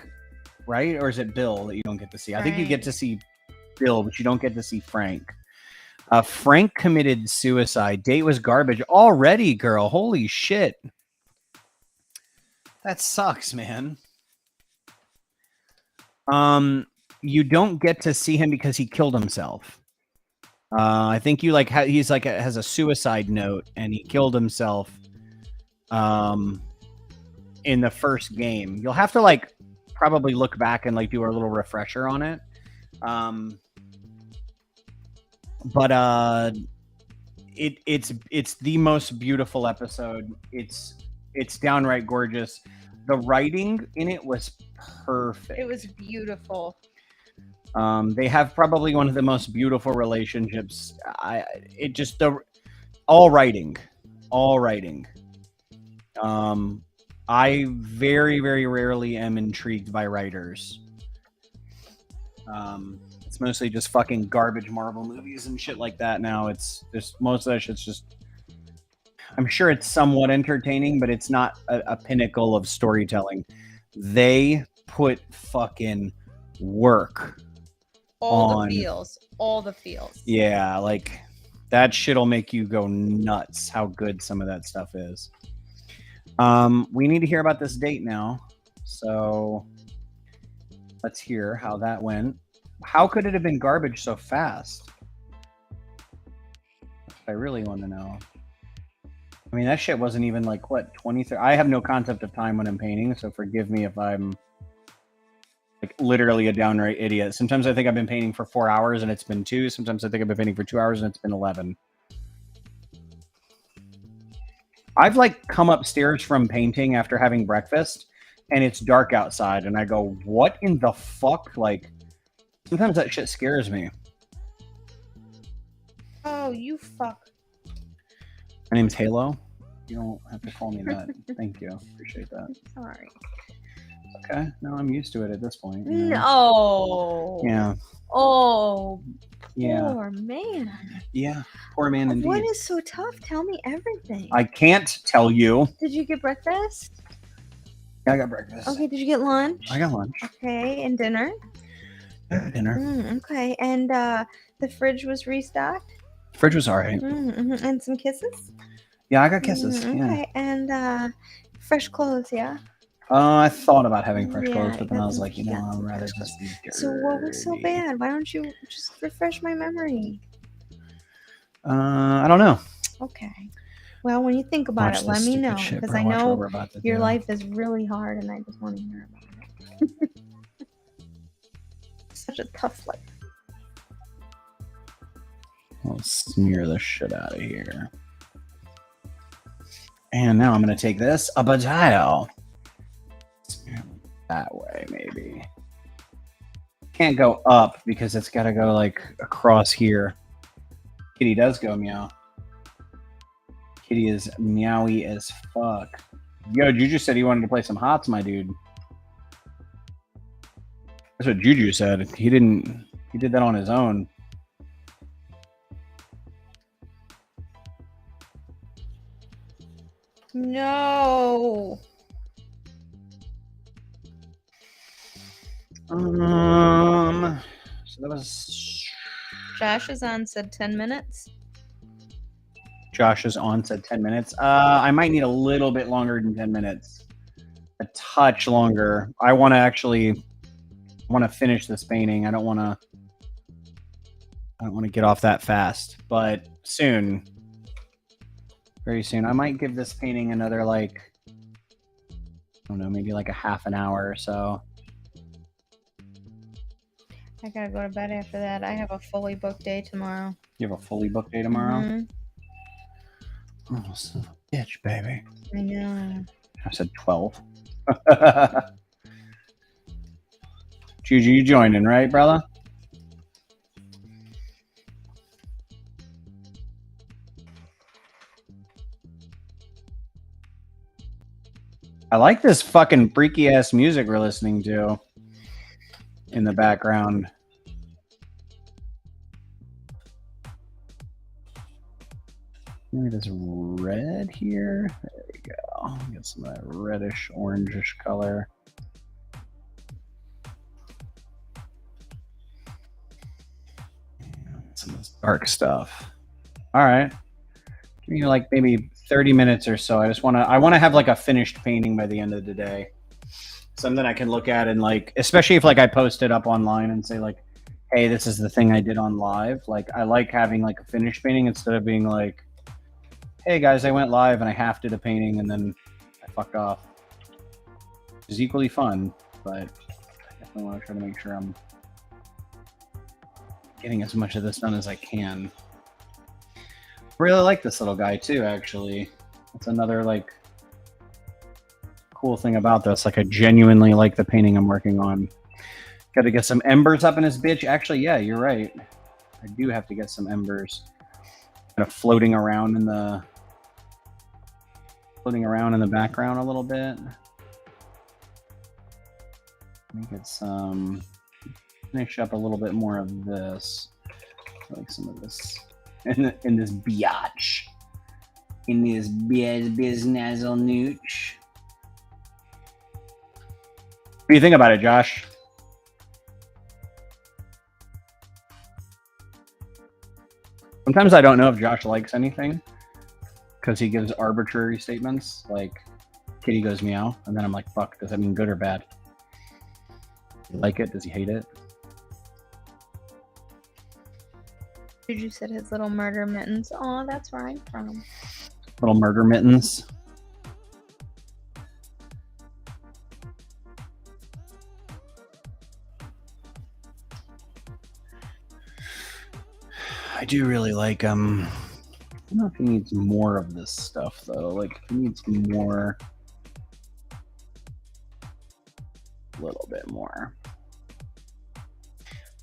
right? Or is it Bill that you don't get to see? Frank. I think you get to see Bill, but you don't get to see Frank. Frank committed suicide. Date was garbage already, girl. Holy shit. That sucks, man. You don't get to see him because he killed himself. I think you like he's like has a suicide note, and he killed himself. In the first game, you'll have to like probably look back and like do a little refresher on it. But it's the most beautiful episode. It's downright gorgeous. The writing in it was perfect. It was beautiful. They have probably one of the most beautiful relationships. All writing. I very, very rarely am intrigued by writers. It's mostly just fucking garbage Marvel movies and shit like that now. It's just most of that shit's just. I'm sure it's somewhat entertaining, but it's not a pinnacle of storytelling. They put fucking work. All the feels. Yeah, like that shit'll make you go nuts how good some of that stuff is. We need to hear about this date now. So let's hear how that went. How could it have been garbage so fast? I really want to know. I mean, that shit wasn't even like, what, 23? I have no concept of time when I'm painting, so forgive me if I'm like literally a downright idiot. Sometimes I think I've been painting for 4 hours and it's been 2. Sometimes I think I've been painting for 2 hours and it's been 11. I've like come upstairs from painting after having breakfast and it's dark outside and I go, what in the fuck? Like, sometimes that shit scares me. Oh, you fuck. My name's Halo. You don't have to call me that. Thank you. Appreciate that. Sorry. Okay. No, I'm used to it at this point. Yeah. No. Yeah. Oh. Yeah. Poor man. Yeah. Poor man indeed. What is so tough? Tell me everything. I can't tell you. Did you get breakfast? Yeah, I got breakfast. Okay. Did you get lunch? I got lunch. Okay. And dinner? Dinner. Okay. And the fridge was restocked? Fridge was all right. Mm-hmm. And some kisses? Yeah, I got kisses. Okay. Yeah. And fresh clothes, yeah? I thought about having fresh clothes, but then I was like, I'd rather just be dirty. So what was so bad? Why don't you just refresh my memory? I don't know. Okay. Well, when you think about it, let me know. Because I know your life is really hard and I just want to hear about it. Such a tough life. I'll smear the shit out of here. And now I'm going to take this up a tile. That way, maybe. Can't go up because it's got to go like across here. Kitty does go meow. Kitty is meowy as fuck. Yo, Juju said he wanted to play some HOTS, my dude. That's what Juju said. He didn't. He did that on his own. No. So that was. Josh is on, said 10 minutes. Josh is on, said 10 minutes. I might need a little bit longer than 10 minutes. A touch longer. I want to finish this painting. I don't want to get off that fast, but soon. Very soon. I might give this painting another, like, I don't know, maybe like a half an hour or so. I gotta go to bed after that. I have a fully booked day tomorrow. You have a fully booked day tomorrow? Mm-hmm. Oh, son of a bitch, baby. I know. I said 12. Juju, you joining, right, brother? I like this fucking freaky ass music we're listening to in the background. Maybe this red here. There we go. Get some of that reddish, orangish color. Some of this dark stuff. All right. Give me like maybe 30 minutes or so. I want to have like a finished painting by the end of the day. Something I can look at and like, especially if like I post it up online and say like, hey, this is the thing I did on live. Like I like having like a finished painting instead of being like, hey guys, I went live and I half did a painting and then I fucked off. It's equally fun, but I definitely want to try to make sure I'm getting as much of this done as I can. Really like this little guy too, actually. That's another like cool thing about this. Like I genuinely like the painting I'm working on. Got to get some embers up in this bitch. Actually, yeah, you're right. I do have to get some embers. Kind of floating around in the background a little bit. Let me get some. Finish up a little bit more of this. I like some of this. In this biatch. In this biznazzle nooch. What do you think about it, Josh? Sometimes I don't know if Josh likes anything because he gives arbitrary statements like kitty goes meow, and then I'm like, fuck, does that mean good or bad? Does he like it? Does he hate it? Juju said his little murder mittens. Oh, that's where I'm from. Little murder mittens. I do really like I don't know if he needs more of this stuff though. Like if he needs more, a little bit more.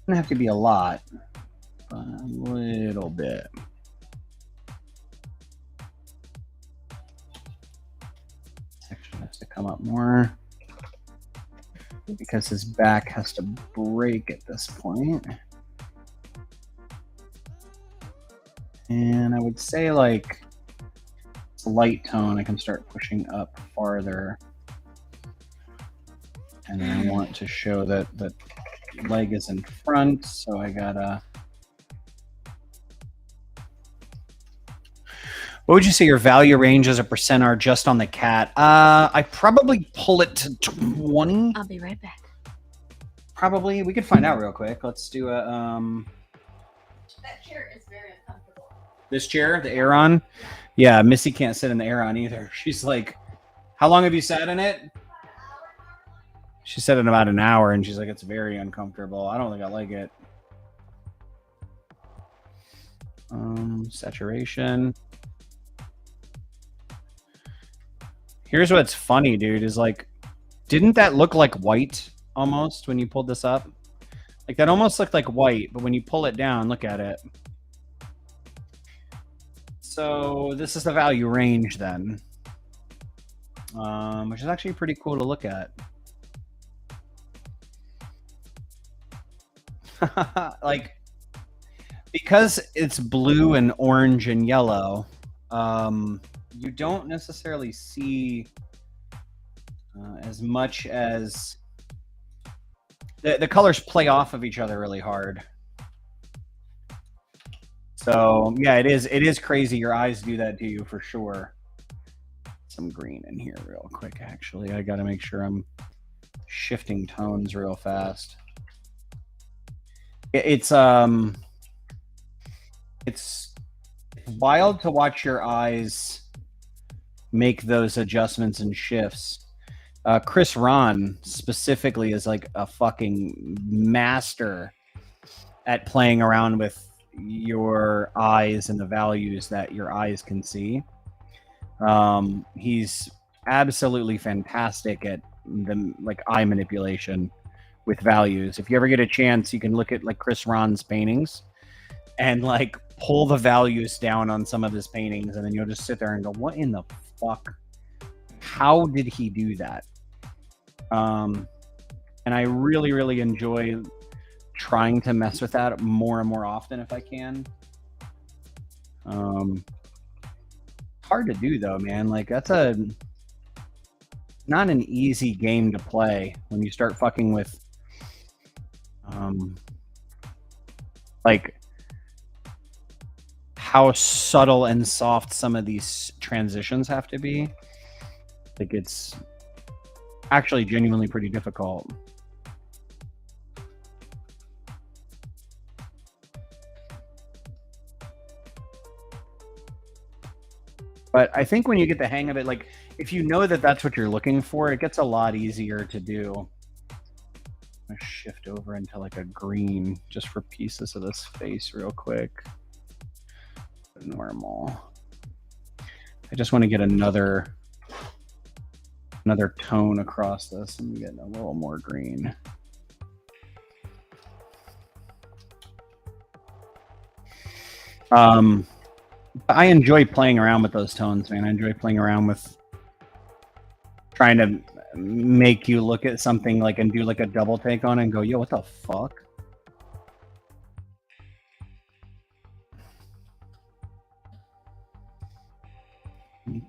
Doesn't have to be a lot, but a little bit. Section has to come up more because his back has to break at this point. And I would say like it's a light tone, I can start pushing up farther. And then I want to show that the leg is in front, so I gotta. What would you say your value range as a percent are just on the cat? I probably pull it to 20. I'll be right back. Probably. We could find out real quick. Let's do a That chair is very uncomfortable. This chair, the Aeron? Yeah, Missy can't sit in the Aeron either. She's like, how long have you sat in it? She said in about an hour, and she's like, it's very uncomfortable. I don't think I like it. Saturation. Here's what's funny, dude, is like, didn't that look like white almost when you pulled this up? Like that almost looked like white, but when you pull it down, look at it. So this is the value range then, which is actually pretty cool to look at. Like, because it's blue and orange and yellow, you don't necessarily see as much as the colors play off of each other really hard. So yeah, it is crazy. Your eyes do that to you for sure. Some green in here real quick. Actually, I got to make sure I'm shifting tones real fast. It's wild to watch your eyes make those adjustments and shifts. Chris Ron specifically is like a fucking master at playing around with your eyes and the values that your eyes can see. He's absolutely fantastic at the eye manipulation with values. If you ever get a chance, you can look at like Chris Ron's paintings and like pull the values down on some of his paintings, and then you'll just sit there and go, what in the fuck? How did he do that? And I really, really enjoy trying to mess with that more and more often if I can. Hard to do though, man. Like that's not an easy game to play when you start fucking with like how subtle and soft some of these transitions have to be. Like it's actually genuinely pretty difficult. But I think when you get the hang of it, like if you know that that's what you're looking for, it gets a lot easier to do. I'm gonna shift over into like a green just for pieces of this face real quick. Normal. I just want to get another tone across this and get a little more green. I enjoy playing around with those tones, man. I enjoy playing around with trying to make you look at something like and do like a double take on it and go, yo, what the fuck?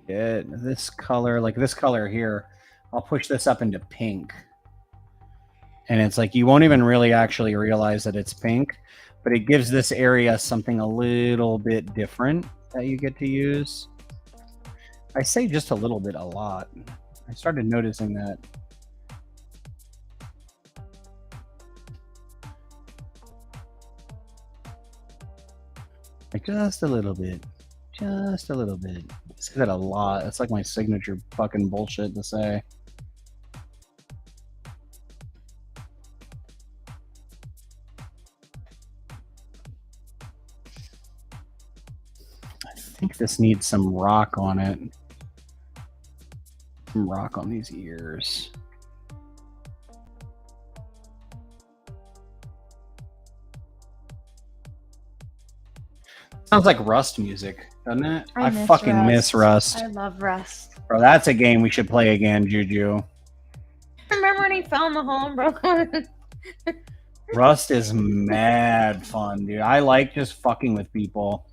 Get this color, like this color here. I'll push this up into pink. And it's like you won't even really actually realize that it's pink, but it gives this area something a little bit different that you get to use. I say just a little bit, a lot. I started noticing that. Like just a little bit. Just a little bit. I say that a lot. It's like my signature fucking bullshit to say. I think this needs some rock on it. Some rock on these ears. Sounds like Rust music, doesn't it? I fucking miss Rust. I love Rust. Bro, that's a game we should play again, Juju. Remember when he fell in the hole and broke one? Rust is mad fun, dude. I like just fucking with people.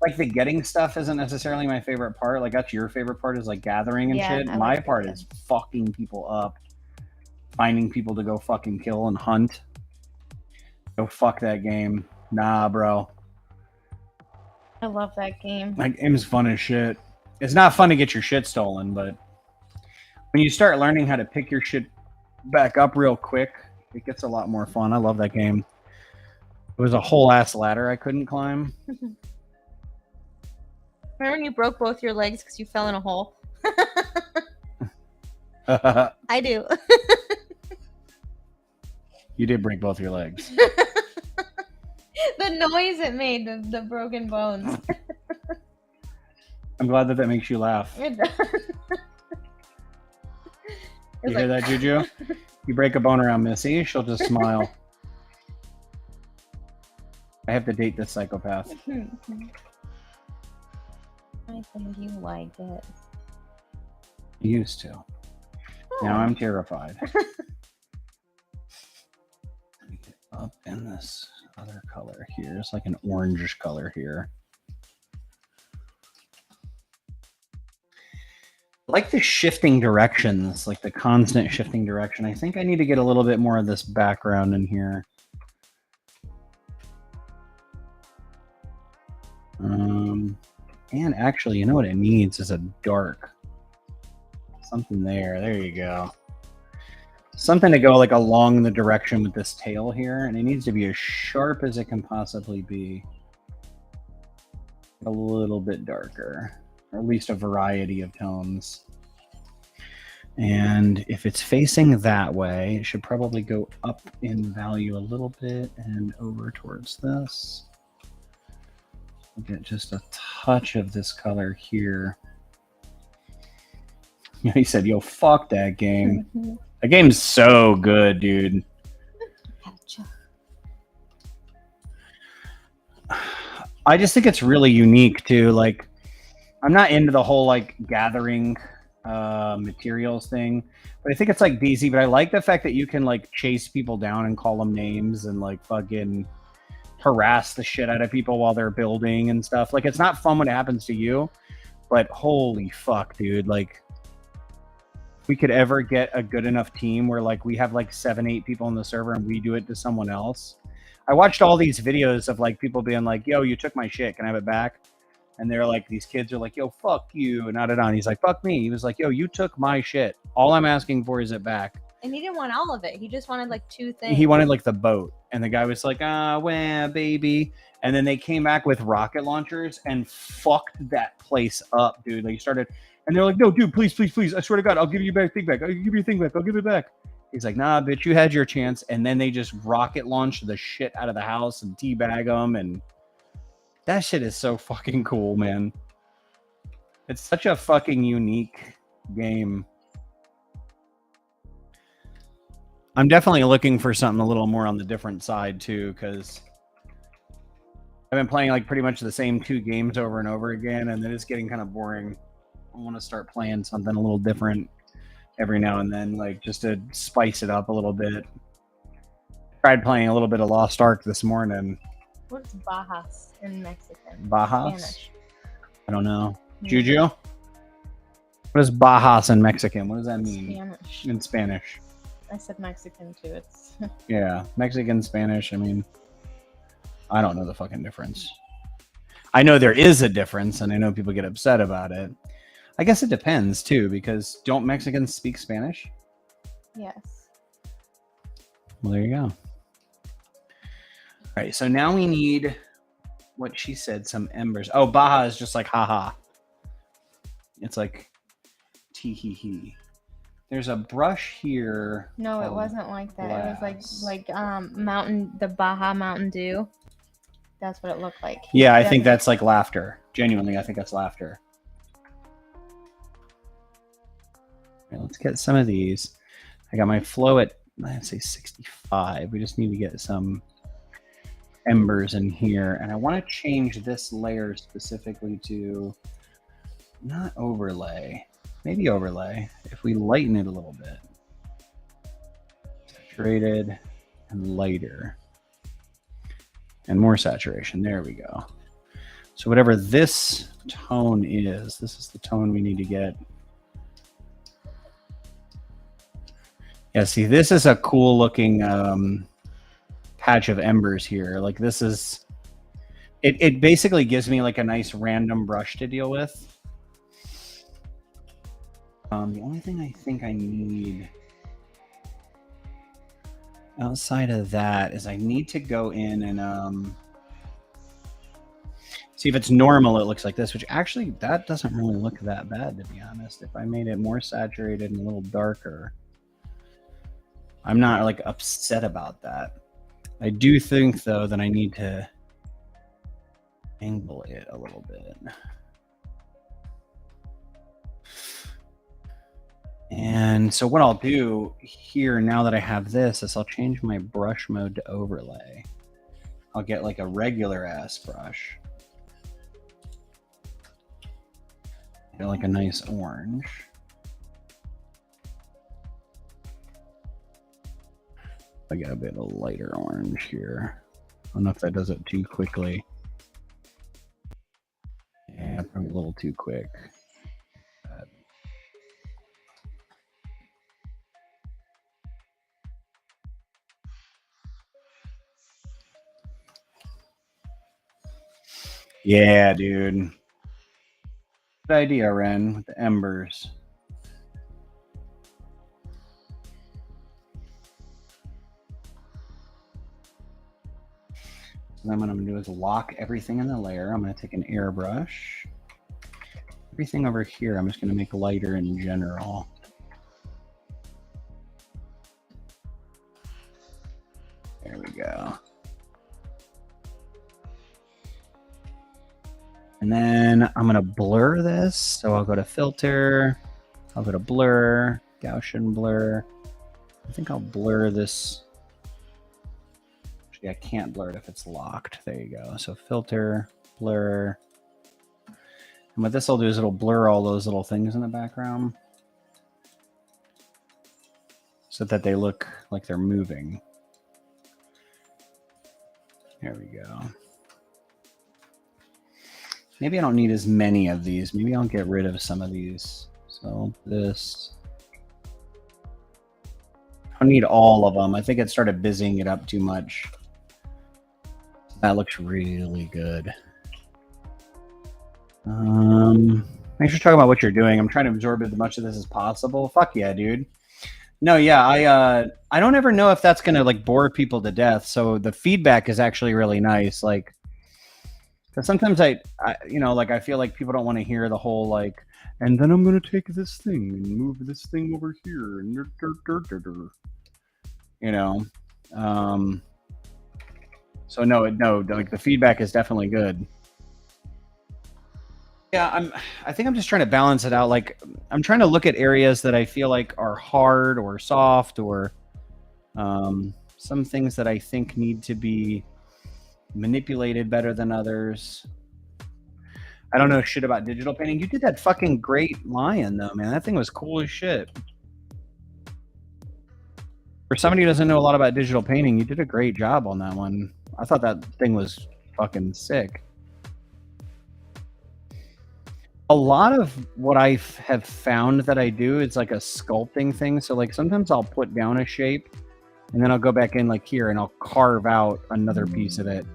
Like the getting stuff isn't necessarily my favorite part. Like that's your favorite part is like gathering and shit. My part is fucking people up. Finding people to go fucking kill and hunt. Go fuck that game. Nah, bro. I love that game. That game's fun as shit. It's not fun to get your shit stolen, but when you start learning how to pick your shit back up real quick, it gets a lot more fun. I love that game. It was a whole ass ladder I couldn't climb. Remember when you broke both your legs because you fell in a hole? I do. You did break both your legs. The noise it made, the broken bones. I'm glad that makes you laugh. It does. You hear that, Juju? You break a bone around Missy, she'll just smile. I have to date this psychopath. I think you like it. I used to. Now I'm terrified. Let me get up in this other color here. It's like an orangish color here. I like the shifting directions, like the constant shifting direction. I think I need to get a little bit more of this background in here. And actually, you know what it needs is a dark. Something there. There you go. Something to go like along the direction with this tail here. And it needs to be as sharp as it can possibly be. A little bit darker. Or at least a variety of tones. And if it's facing that way, it should probably go up in value a little bit and over towards this. We'll get just a touch of this color here. He said, yo, fuck that game. That game's so good, dude. I just think it's really unique, too. Like, I'm not into the whole, like, gathering materials thing. But I think it's, like, DayZ. But I like the fact that you can, like, chase people down and call them names and, like, fucking harass the shit out of people while they're building and stuff. Like, it's not fun when it happens to you, but holy fuck, dude. Like, if we could ever get a good enough team where, like, we have, like, 7-8 people on the server and we do it to someone else. I watched all these videos of, like, people being like, yo, you took my shit. Can I have it back? And they're like, these kids are like, yo, fuck you. And on. He's like, fuck me. He was like, yo, you took my shit. All I'm asking for is it back. And he didn't want all of it. He just wanted like 2 things. He wanted like the boat. And the guy was like, well, baby. And then they came back with rocket launchers and fucked that place up, dude. Like, started, and they're like, no, dude, please, please, please. I swear to God, I'll give you your thing back. I'll give you your thing back. I'll give it back. He's like, nah, bitch, you had your chance. And then they just rocket launched the shit out of the house and teabag them. And that shit is so fucking cool, man. It's such a fucking unique game. I'm definitely looking for something a little more on the different side too, because I've been playing like pretty much the same 2 games over and over again, and then it's getting kind of boring. I want to start playing something a little different every now and then, like just to spice it up a little bit. Tried playing a little bit of Lost Ark this morning. What's Bajas in Mexican? Bajas? Spanish. I don't know. Juju? What is Bajas in Mexican? What does that mean? Spanish. In Spanish. I said Mexican too. It's yeah, Mexican, Spanish. I mean, I don't know the fucking difference. I know there is a difference, and I know people get upset about it. I guess it depends too, because don't Mexicans speak Spanish? Yes. Well, there you go. All right, so now we need what she said, some embers. Oh, Baja is just like haha. It's like tee hee hee. There's a brush here. No, it wasn't like that. Glass. It was like the Baja Mountain Dew. That's what it looked like. Yeah, I think that's like laughter. Genuinely, I think that's laughter. All right, let's get some of these. I got my flow at, I'd say 65. We just need to get some embers in here. And I want to change this layer specifically to not overlay. Maybe overlay if we lighten it a little bit. Saturated and lighter. And more saturation. There we go. So whatever this tone is, this is the tone we need to get. Yeah, see, this is a cool looking patch of embers here. Like this is, it basically gives me like a nice random brush to deal with. The only thing I think I need outside of that is I need to go in and see if it's normal. It looks like this, which actually that doesn't really look that bad, to be honest. If I made it more saturated and a little darker, I'm not like upset about that. I do think though that I need to angle it a little bit. And so what I'll do here, now that I have this, is I'll change my brush mode to overlay. I'll get like a regular ass brush. Get like a nice orange. I get a bit of lighter orange here. I don't know if that does it too quickly. Yeah, probably a little too quick. Yeah, dude. Good idea, Ren, with the embers. And then what I'm going to do is lock everything in the layer. I'm going to take an airbrush. Everything over here, I'm just going to make lighter in general. There we go. And then I'm going to blur this. So I'll go to filter. I'll go to blur, Gaussian blur. I think I'll blur this. Actually, I can't blur it if it's locked. There you go. So filter, blur. And what this will do is it'll blur all those little things in the background so that they look like they're moving. There we go. Maybe I don't need as many of these. Maybe I'll get rid of some of these. So this. I don't need all of them. I think it started busying it up too much. That looks really good. Thanks for talking about what you're doing. I'm trying to absorb as much of this as possible. Fuck yeah, dude. No, yeah, I don't ever know if that's gonna like bore people to death. So the feedback is actually really nice. Like, because sometimes I you know, like I feel like people don't want to hear the whole like, and then I'm gonna take this thing and move this thing over here, and you know. So no, like the feedback is definitely good. Yeah, I think I'm just trying to balance it out. Like, I'm trying to look at areas that I feel like are hard or soft, or some things that I think need to be manipulated better than others. I don't know shit about digital painting. You did that fucking great lion though, man. That thing was cool as shit. For somebody who doesn't know a lot about digital painting, you did a great job on that one. I thought that thing was fucking sick. A lot of what I have found that I do is like a sculpting thing. So like sometimes I'll put down a shape and then I'll go back in like here and I'll carve out another piece of it.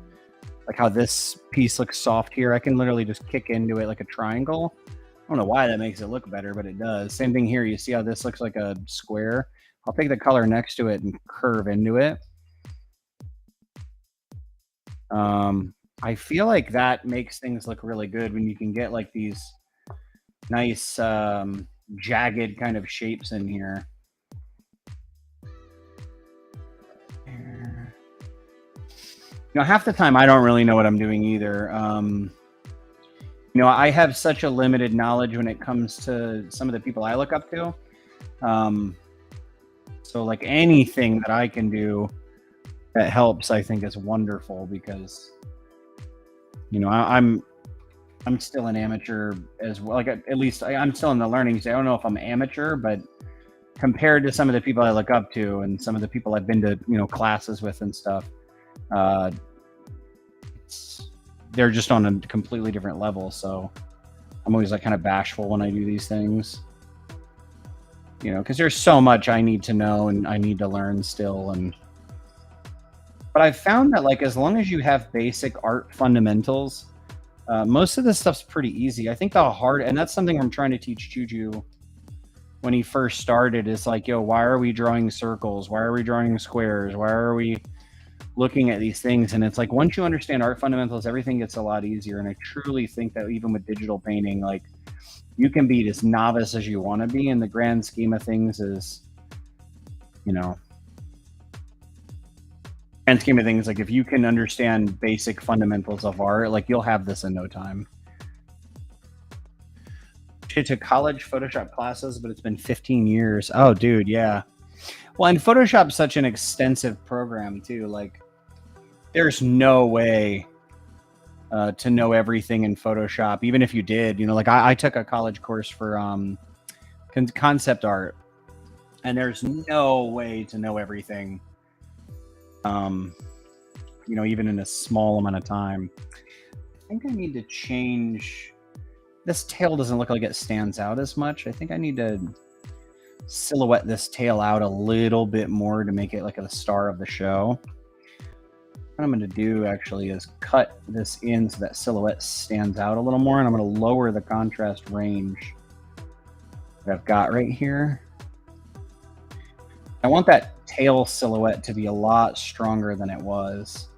Like how this piece looks soft here. I can literally just kick into it like a triangle. I don't know why that makes it look better, but it does. Same thing here. You see how this looks like a square? I'll take the color next to it and curve into it. I feel like that makes things look really good when you can get like these nice jagged kind of shapes in here. You know, half the time I don't really know what I'm doing either. You know, I have such a limited knowledge when it comes to some of the people I look up to. So like anything that I can do that helps, I think is wonderful, because you know, I'm still an amateur as well. Like at least I'm still in the learning stage. I don't know if I'm amateur, but compared to some of the people I look up to and some of the people I've been to, you know, classes with and stuff, they're just on a completely different level. So I'm always like kind of bashful when I do these things, you know, because there's so much I need to know and I need to learn still. But I've found that like as long as you have basic art fundamentals, most of this stuff's pretty easy. I think the hard, and that's something I'm trying to teach Juju when he first started, is like, yo, why are we drawing circles? Why are we drawing squares? Why are we looking at these things? And it's like, once you understand art fundamentals, everything gets a lot easier. And I truly think that even with digital painting, like you can be as novice as you want to be in the grand scheme of things. Is, you know, grand scheme of things, like if you can understand basic fundamentals of art, like you'll have this in no time. She took college Photoshop classes, but it's been 15 years. Oh, dude, yeah. Well, and Photoshop's such an extensive program, too. Like, there's no way to know everything in Photoshop, even if you did. You know, like I took a college course for concept art, and there's no way to know everything. You know, even in a small amount of time. I think I need to change. This tail doesn't look like it stands out as much. I think I need to silhouette this tail out a little bit more to make it like the star of the show. What I'm going to do actually is cut this in so that silhouette stands out a little more, and I'm going to lower the contrast range that I've got right here. I want that tail silhouette to be a lot stronger than it was.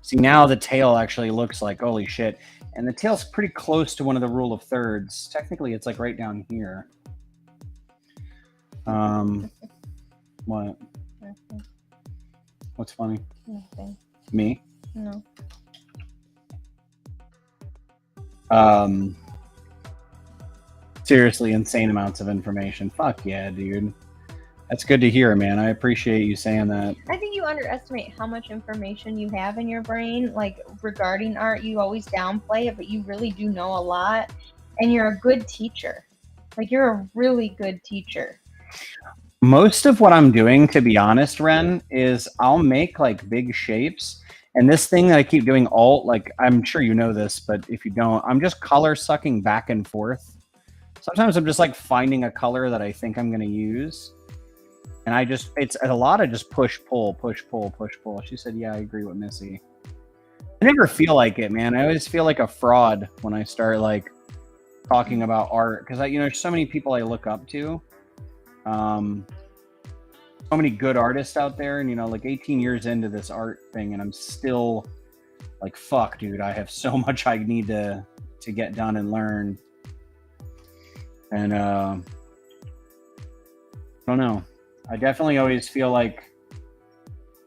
See, now the tail actually looks like, holy shit. And the tail's pretty close to one of the rule of thirds. Technically, it's like right down here. What? Nothing. What's funny? Nothing. Me? No. Seriously, insane amounts of information. Fuck yeah, dude. That's good to hear, man. I appreciate you saying that. I think you underestimate how much information you have in your brain, like regarding art. You always downplay it, but you really do know a lot, and you're a good teacher. Like, you're a really good teacher. Most of what I'm doing, to be honest, Ren, is I'll make like big shapes. And this thing that I keep doing alt, like, I'm sure you know this, but if you don't, I'm just color sucking back and forth. Sometimes I'm just like finding a color that I think I'm going to use. And it's a lot of just push, pull, push, pull, push, pull. She said, yeah, I agree with Missy. I never feel like it, man. I always feel like a fraud when I start like talking about art. Because, you know, there's so many people I look up to. So many good artists out there. And, you know, like 18 years into this art thing, and I'm still like, fuck, dude, I have so much I need to get done and learn. And I don't know. I definitely always feel like,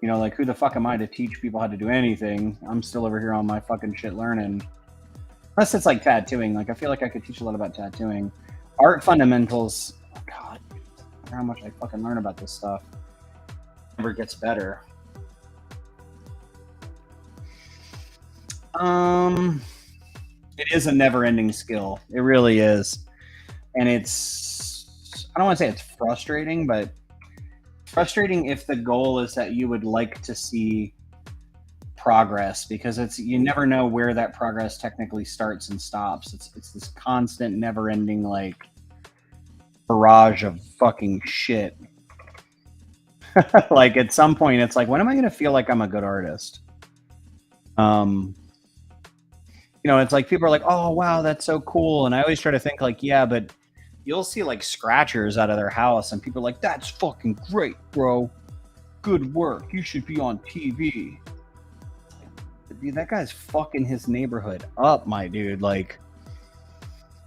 you know, like, who the fuck am I to teach people how to do anything? I'm still over here on my fucking shit learning. Unless it's like tattooing. Like, I feel like I could teach a lot about tattooing. Art fundamentals. Oh, God. I wonder how much I fucking learn about this stuff. Never gets better. It is a never-ending skill. It really is. And it's, I don't want to say it's frustrating, but frustrating if the goal is that you would like to see progress, because it's, you never know where that progress technically starts and stops. It's this constant, never-ending like barrage of fucking shit. Like, at some point, it's like, when am I going to feel like I'm a good artist? You know, it's like people are like, oh wow, that's so cool, and I always try to think like, yeah, but you'll see like scratchers out of their house, and people are like, that's fucking great, bro. Good work. You should be on TV. Dude, that guy's fucking his neighborhood up, my dude. Like,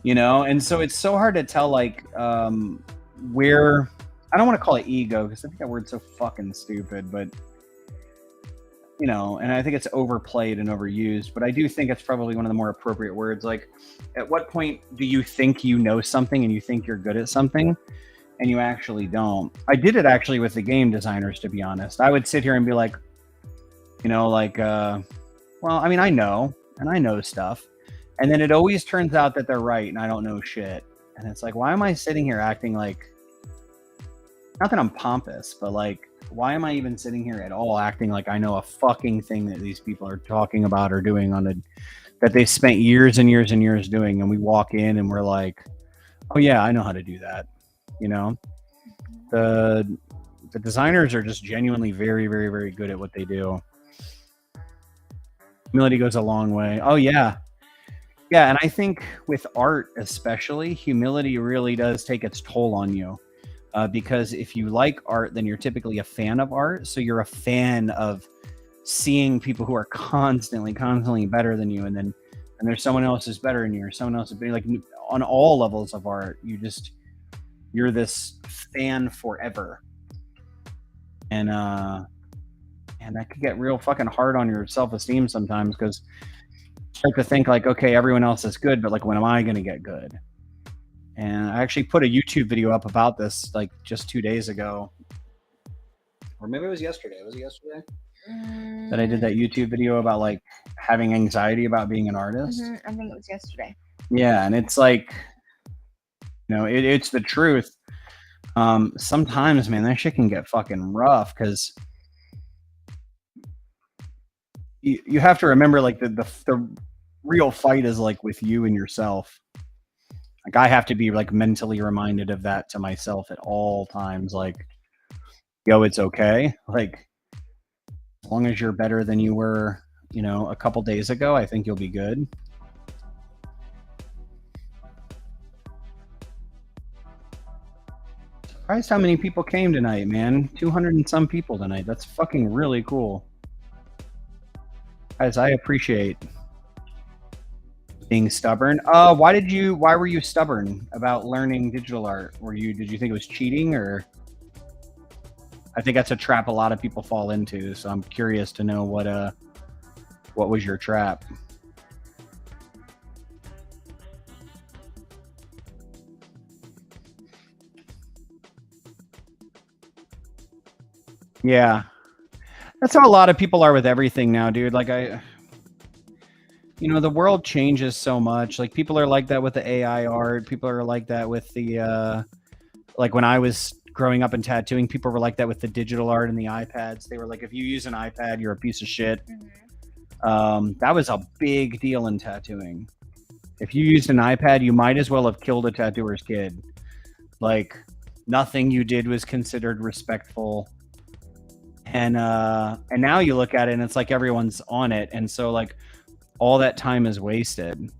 you know, and so it's so hard to tell, like, where, I don't want to call it ego, because I think that word's so fucking stupid, but, you know, and I think it's overplayed and overused, but I do think it's probably one of the more appropriate words. Like, at what point do you think you know something and you think you're good at something and you actually don't? I did it actually with the game designers, to be honest. I would sit here and be like, you know, like, well, I mean, I know stuff. And then it always turns out that they're right and I don't know shit. And it's like, why am I sitting here acting like, not that I'm pompous, but like, why am I even sitting here at all acting like I know a fucking thing that these people are talking about or doing that they spent years and years and years doing, and we walk in and we're like, oh yeah, I know how to do that. You know, the designers are just genuinely very, very, very good at what they do. Humility goes a long way. Oh yeah. Yeah, and I think with art especially, humility really does take its toll on you. Because if you like art, then you're typically a fan of art. So you're a fan of seeing people who are constantly better than you. And there's someone else who's better than you, or someone else is better. Like, on all levels of art, you're this fan forever. And that could get real fucking hard on your self-esteem sometimes, because start to think like, okay, everyone else is good, but like, when am I going to get good? And I actually put a YouTube video up about this like just 2 days ago. Or maybe it was yesterday. Was it yesterday? That I did that YouTube video about like having anxiety about being an artist. I think it was yesterday. Yeah, and it's like, it's the truth. Sometimes, man, that shit can get fucking rough because you have to remember like the real fight is like with you and yourself. Like I have to be like mentally reminded of that to myself at all times. Like, yo, it's okay. Like, as long as you're better than you were, a couple days ago, I think you'll be good. Surprised how many people came tonight, man. 200 and some people tonight. That's fucking really cool. Guys, I appreciate being stubborn. Why were you stubborn about learning digital art? Did you think it was cheating, or? I think that's a trap a lot of people fall into, so I'm curious to know what was your trap? Yeah. That's how a lot of people are with everything now, dude. Like the world changes so much. Like people are like that with the AI art. People are like that with the like when I was growing up in tattooing, people were like that with the digital art and the iPads. They were like, if you use an iPad, you're a piece of shit. That was a big deal in tattooing. If you used an iPad, you might as well have killed a tattooer's kid. Like nothing you did was considered respectful. And now you look at it and it's like everyone's on it. And so like all that time is wasted.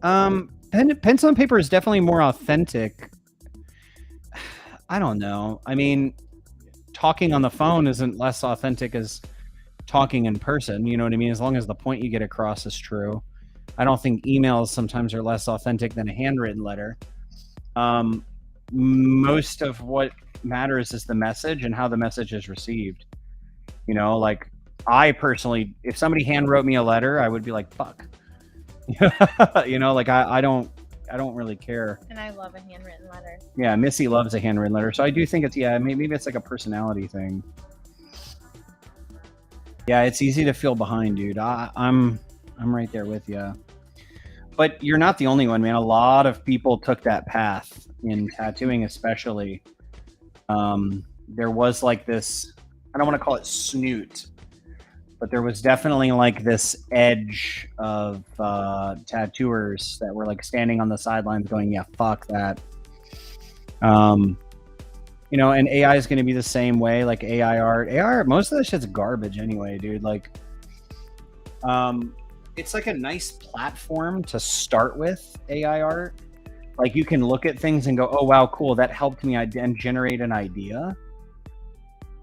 Pencil and paper is definitely more authentic. I don't know. I mean, talking on the phone isn't less authentic as talking in person. You know what I mean? As long as the point you get across is true. I don't think emails sometimes are less authentic than a handwritten letter. Most of what matters is the message and how the message is received. Like I personally, if somebody hand wrote me a letter, I would be like, fuck. Like I don't really care. And I love a handwritten letter. Yeah, Missy loves a handwritten letter. So I do think it's maybe it's like a personality thing. Yeah, it's easy to feel behind, dude. I'm right there with you. But you're not the only one, man. A lot of people took that path in tattooing, especially. There was like this, I don't want to call it snoot, but there was definitely like this edge of tattooers that were like standing on the sidelines going, yeah, fuck that. And AI is going to be the same way, like AI art, most of that shit's garbage anyway, dude. Like, it's like a nice platform to start with, AI art. Like you can look at things and go, oh, wow, cool. That helped me and generate an idea.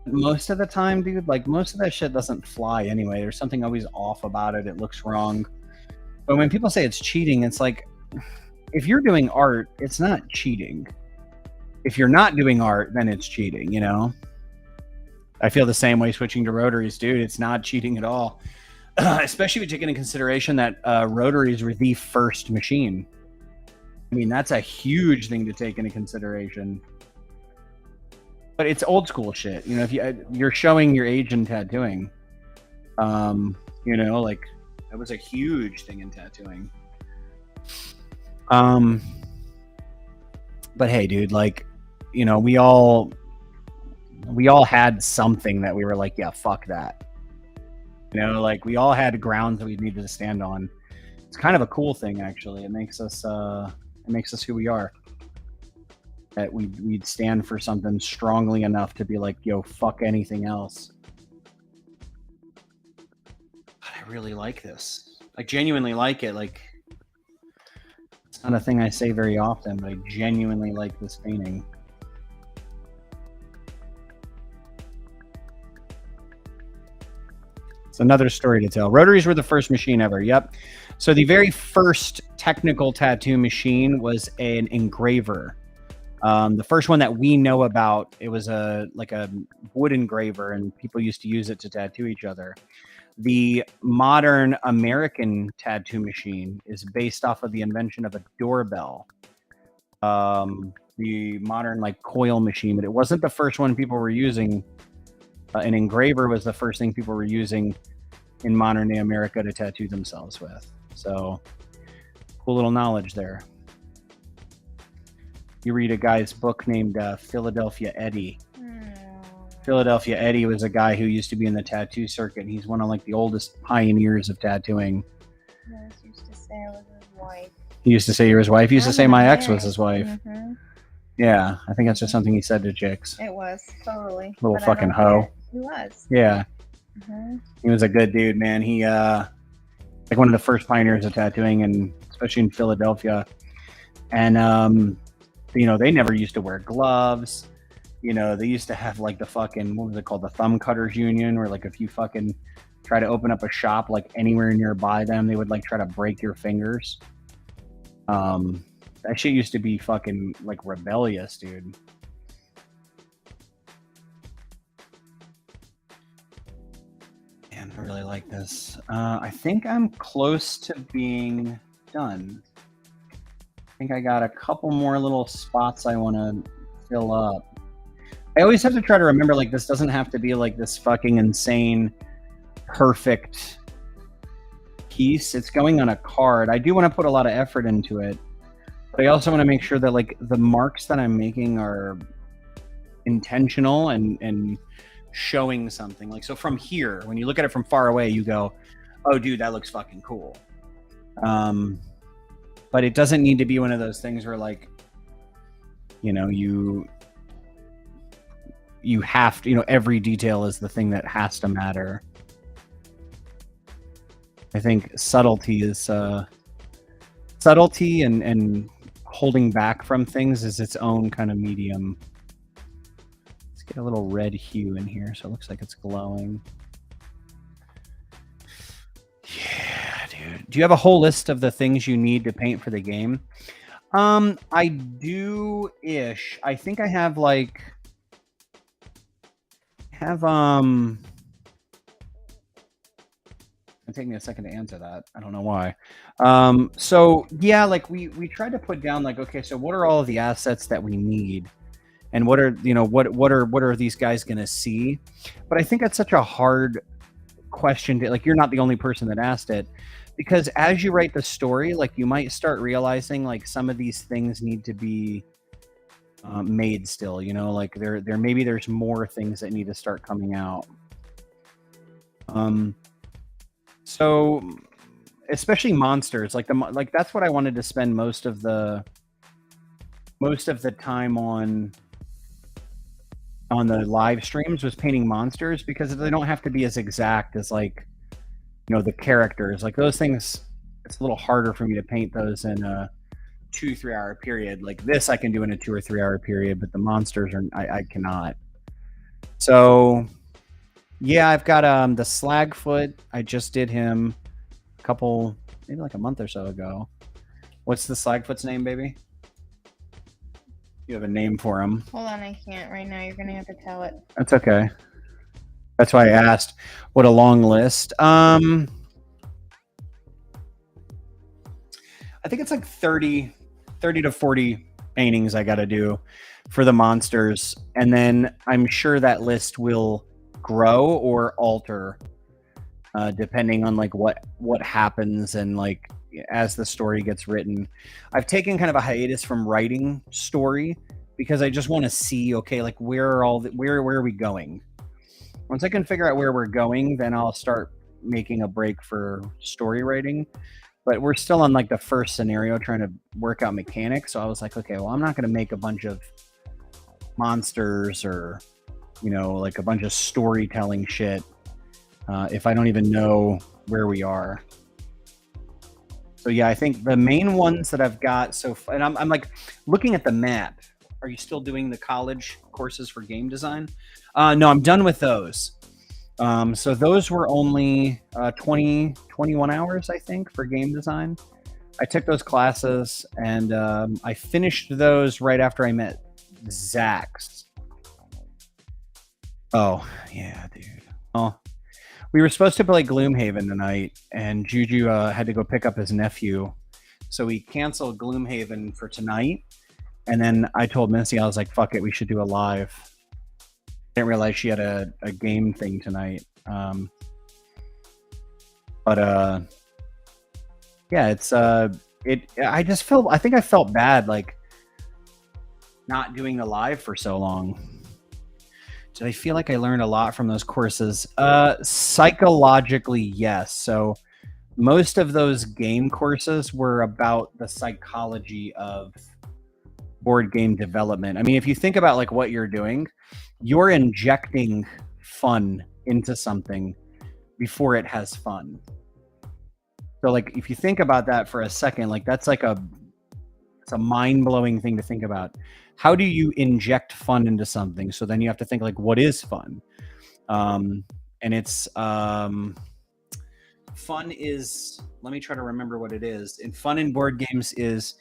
Most of the time, dude, like most of that shit doesn't fly anyway. There's something always off about it. It looks wrong. But when people say it's cheating, it's like, if you're doing art, it's not cheating. If you're not doing art, then it's cheating, I feel the same way switching to rotaries, dude. It's not cheating at all. Especially if you take into consideration that rotaries were the first machine. I mean, that's a huge thing to take into consideration. But it's old school shit. If you're showing your age in tattooing, like that was a huge thing in tattooing. But hey, dude, like, we all had something that we were like, yeah, fuck that. Like we all had grounds that we needed to stand on. It's kind of a cool thing, actually. It makes us who we are. That we'd stand for something strongly enough to be like, yo, fuck anything else. But I really like this. I genuinely like it. Like, it's not a thing I say very often, but I genuinely like this painting. It's another story to tell. Rotaries were the first machine ever. Yep. So the very first technical tattoo machine was an engraver. The first one that we know about, it was like a wood engraver, and people used to use it to tattoo each other. The modern American tattoo machine is based off of the invention of a doorbell. The modern like coil machine, but it wasn't the first one people were using. An engraver was the first thing people were using in modern day America to tattoo themselves with. So cool little knowledge there. You read a guy's book named Philadelphia Eddie. Philadelphia Eddie was a guy who used to be in the tattoo circuit. And he's one of like the oldest pioneers of tattooing. He used to say I was his wife. He used to say you're his wife. He used to say my ex was his wife. Mm-hmm. Yeah, I think that's just something he said to chicks. It was, totally. Little fucking hoe. He was. Yeah. He was a good dude, man. He like one of the first pioneers of tattooing, and especially in Philadelphia. And you know, they never used to wear gloves. You know, they used to have like the fucking, what was it called, the Thumb Cutters Union, where like if you fucking try to open up a shop like anywhere nearby them, they would like try to break your fingers. That shit used to be fucking like rebellious, dude. Man, I really like this. I think I'm close to being done. I think I got a couple more little spots I want to fill up. I always have to try to remember, like, this doesn't have to be like this fucking insane, perfect piece. It's going on a card. I do want to put a lot of effort into it, but I also want to make sure that like the marks that I'm making are intentional and showing something. Like, so from here, when you look at it from far away, you go, oh dude, that looks fucking cool. But it doesn't need to be one of those things where like, you know, you have to, you know, every detail is the thing that has to matter. I think subtlety is subtlety and holding back from things is its own kind of medium. Let's get a little red hue in here so it looks like it's glowing. Yeah, dude. Do you have a whole list of the things you need to paint for the game? I do-ish. I think I have like It'll take me a second to answer that. I don't know why. So yeah, like we tried to put down like, okay, so what are all of the assets that we need, and what are, you know, what are these guys gonna see? But I think that's such a hard question to, like, you're not the only person that asked it, because as you write the story, like you might start realizing like some of these things need to be made still, you know, like there maybe there's more things that need to start coming out. So especially monsters, like that's what I wanted to spend most of the time on the live streams, was painting monsters, because they don't have to be as exact as like, you know, the characters. Like those things, it's a little harder for me to paint those in a 2-3 hour period. Like this I can do in a 2 or 3 hour period, but the monsters are I cannot. So yeah, I've got the Slagfoot. I just did him a couple, maybe like a month or so ago. What's the Slagfoot's name, baby? You have a name for him. Hold on, I can't right now. You're gonna have to tell it. That's okay. That's why I asked. What a long list. I think it's like 30 to 40 paintings I got to do for the monsters, and then I'm sure that list will grow or alter depending on like what happens, and like as the story gets written. I've taken kind of a hiatus from writing story because I just want to see, okay, like where are we going? Once I can figure out where we're going, then I'll start making a break for story writing. But we're still on like the first scenario, trying to work out mechanics. So I was like, okay, well, I'm not going to make a bunch of monsters or, you know, like a bunch of storytelling shit if I don't even know where we are. So yeah, I think the main ones that I've got so far, and I'm like looking at the map. Are you still doing the college courses for game design? No, I'm done with those. So those were only 21 hours, I think, for game design. I took those classes, and I finished those right after I met Zax. Oh, yeah, dude. Oh, We were supposed to play Gloomhaven tonight, and Juju had to go pick up his nephew. So we canceled Gloomhaven for tonight. And then I told Missy, I was like, fuck it, we should do a live. Didn't realize she had a game thing tonight. Yeah, it's I think I felt bad like not doing the live for so long. Did I feel like I learned a lot from those courses? Psychologically, yes. So most of those game courses were about the psychology of board game development. I mean, if you think about like what you're doing, you're injecting fun into something before it has fun. So like if you think about that for a second, like that's like it's a mind-blowing thing to think about. How do you inject fun into something? So then you have to think like, what is fun? And it's fun is, let me try to remember what it is. And fun in board games is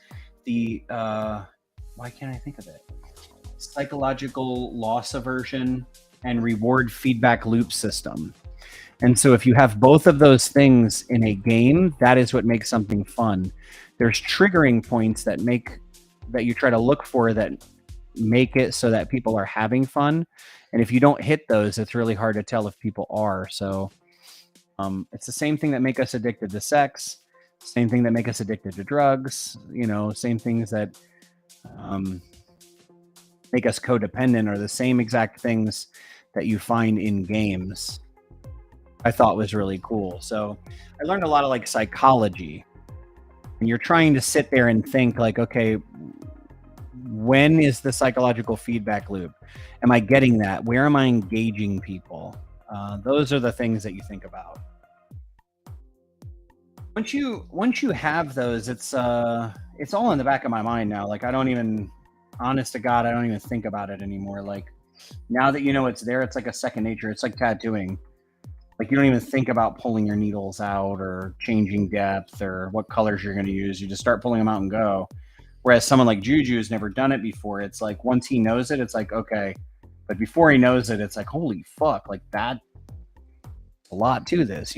the why can't I think of it? Psychological loss aversion and reward feedback loop system. And so if you have both of those things in a game, that is what makes something fun. There's triggering points that you try to look for that make it so that people are having fun. And if you don't hit those, it's really hard to tell if people are. So it's the same thing that make us addicted to sex, same thing that make us addicted to drugs, same things that make us codependent are the same exact things that you find in games. I thought was really cool. So I learned a lot of like psychology. And you're trying to sit there and think like, okay, when is the psychological feedback loop? Am I getting that? Where am I engaging people? Those are the things that you think about. Once you have those, it's all in the back of my mind now. Like honest to God, I don't even think about it anymore. Like now that you know it's there, it's like a second nature. It's like tattooing. Like you don't even think about pulling your needles out or changing depth or what colors you're going to use. You just start pulling them out and go. Whereas someone like Juju has never done it before. It's like once he knows it, it's like, okay. But before he knows it, it's like, holy fuck, like that. A lot to this,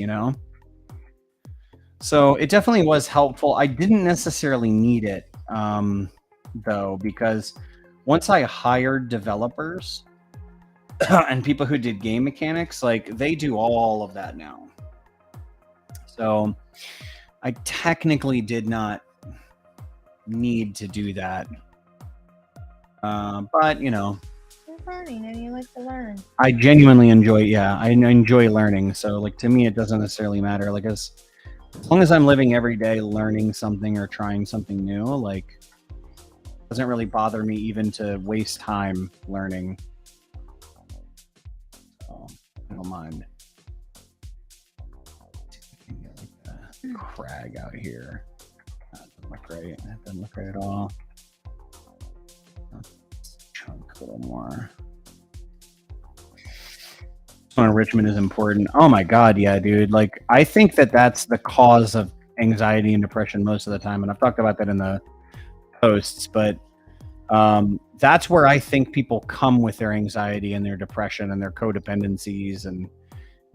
So it definitely was helpful. I didn't necessarily need it, though, because once I hired developers and people who did game mechanics, like they do all of that now. So I technically did not need to do that. But You're learning and you like to learn. I genuinely enjoy, I enjoy learning. So like to me, it doesn't necessarily matter. Like as long as I'm living every day learning something or trying something new, like it doesn't really bother me even to waste time learning. I don't mind. Get like a crag out here. That doesn't look right. That doesn't look right at all. Chunk a little more. Enrichment is important. Oh my God, yeah, dude. Like I think that's the cause of anxiety and depression most of the time, and I've talked about that in the posts, but that's where I think people come with their anxiety and their depression and their codependencies, and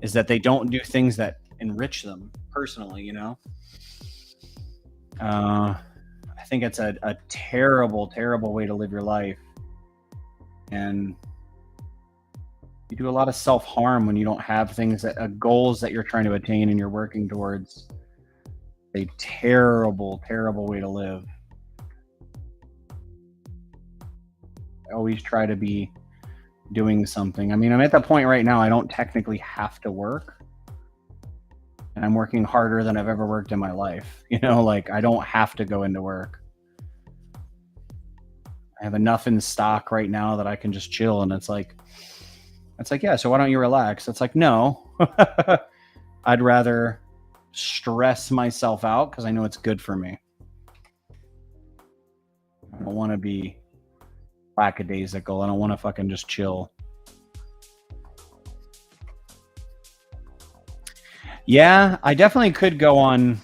is that they don't do things that enrich them personally, I think it's a terrible, terrible way to live your life. And you do a lot of self-harm when you don't have things goals that you're trying to attain and you're working towards. A terrible, terrible way to live. I always try to be doing something. I mean, I'm at the point right now I don't technically have to work, and I'm working harder than I've ever worked in my life. Like I don't have to go into work. I have enough in stock right now that I can just chill, and it's like, yeah, so why don't you relax? It's like, no, I'd rather stress myself out because I know it's good for me. I don't want to be lackadaisical. I don't want to fucking just chill. Yeah, I definitely could go on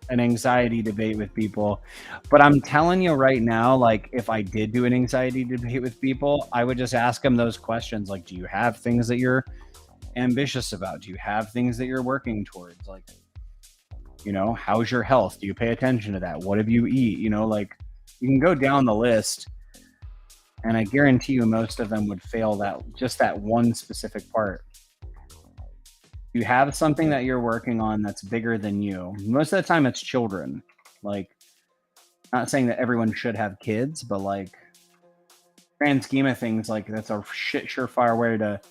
an anxiety debate with people, but I'm telling you right now, like if I did do an anxiety debate with people, I would just ask them those questions. Like, do you have things that you're ambitious about? Do you have things that you're working towards? Like, you know, how's your health? Do you pay attention to that? What have you eat? You know, like, you can go down the list, and I guarantee you most of them would fail that one specific part. You have something that you're working on that's bigger than you. Most of the time it's children. Like, not saying that everyone should have kids, but like, grand scheme of things, like, that's a surefire way to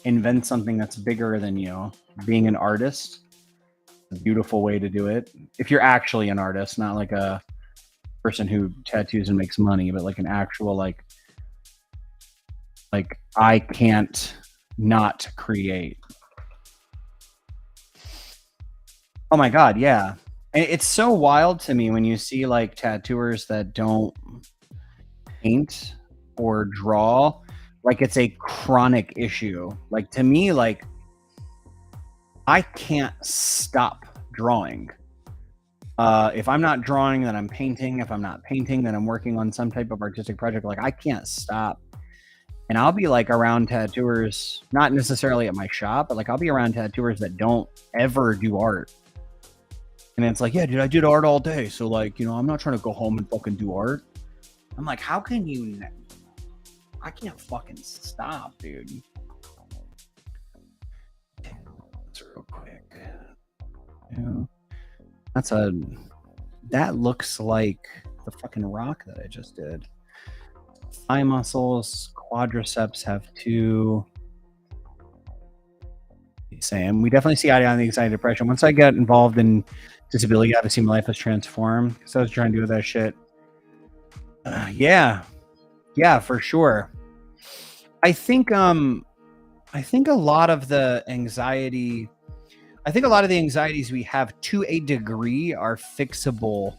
invent something that's bigger than you. Being an artist, a beautiful way to do it. If you're actually an artist, not like a person who tattoos and makes money, but like an actual, like I can't not create. Oh my God, yeah. And it's so wild to me when you see like tattooers that don't paint or draw, like it's a chronic issue. Like, to me, like, I can't stop drawing. If I'm not drawing, then I'm painting. If I'm not painting, then I'm working on some type of artistic project. Like, I can't stop. And I'll be like around tattooers, not necessarily at my shop, but like I'll be around tattooers that don't ever do art. And it's like, yeah, dude, I did art all day. So like, you know, I'm not trying to go home and fucking do art. I'm like, how can you? I can't fucking stop, dude. That's real quick. Yeah. That looks like the fucking rock that I just did. Thigh muscles, quadriceps have 2. Same. We definitely see eye to eye on the anxiety depression. Once I got involved in disability, obviously my life has transformed because I was trying to do that shit. Yeah, for sure. I think a lot of the anxiety, I think a lot of the anxieties we have to a degree are fixable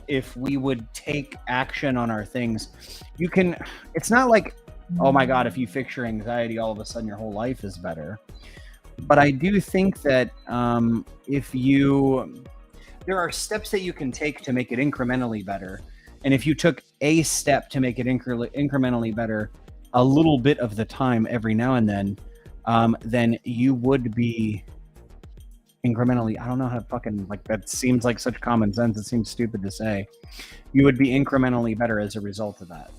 if we would take action on our things. You can, it's not like, oh my God, if you fix your anxiety, all of a sudden your whole life is better. But I do think that there are steps that you can take to make it incrementally better. And if you took a step to make it incrementally better a little bit of the time every now and then you would be incrementally, I don't know how to fucking, like, that seems like such common sense. It seems stupid to say. You would be incrementally better as a result of that.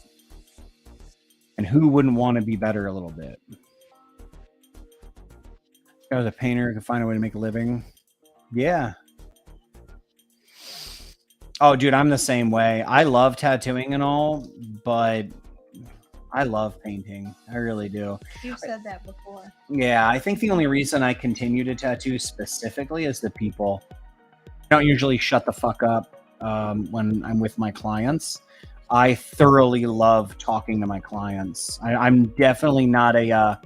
And who wouldn't want to be better a little bit? I was a painter, could find a way to make a living. Yeah. Oh, dude, I'm the same way. I love tattooing and all, but I love painting. I really do. You've said that before. Yeah, I think the only reason I continue to tattoo specifically is the people. I don't usually shut the fuck up when I'm with my clients. I thoroughly love talking to my clients. I'm definitely not a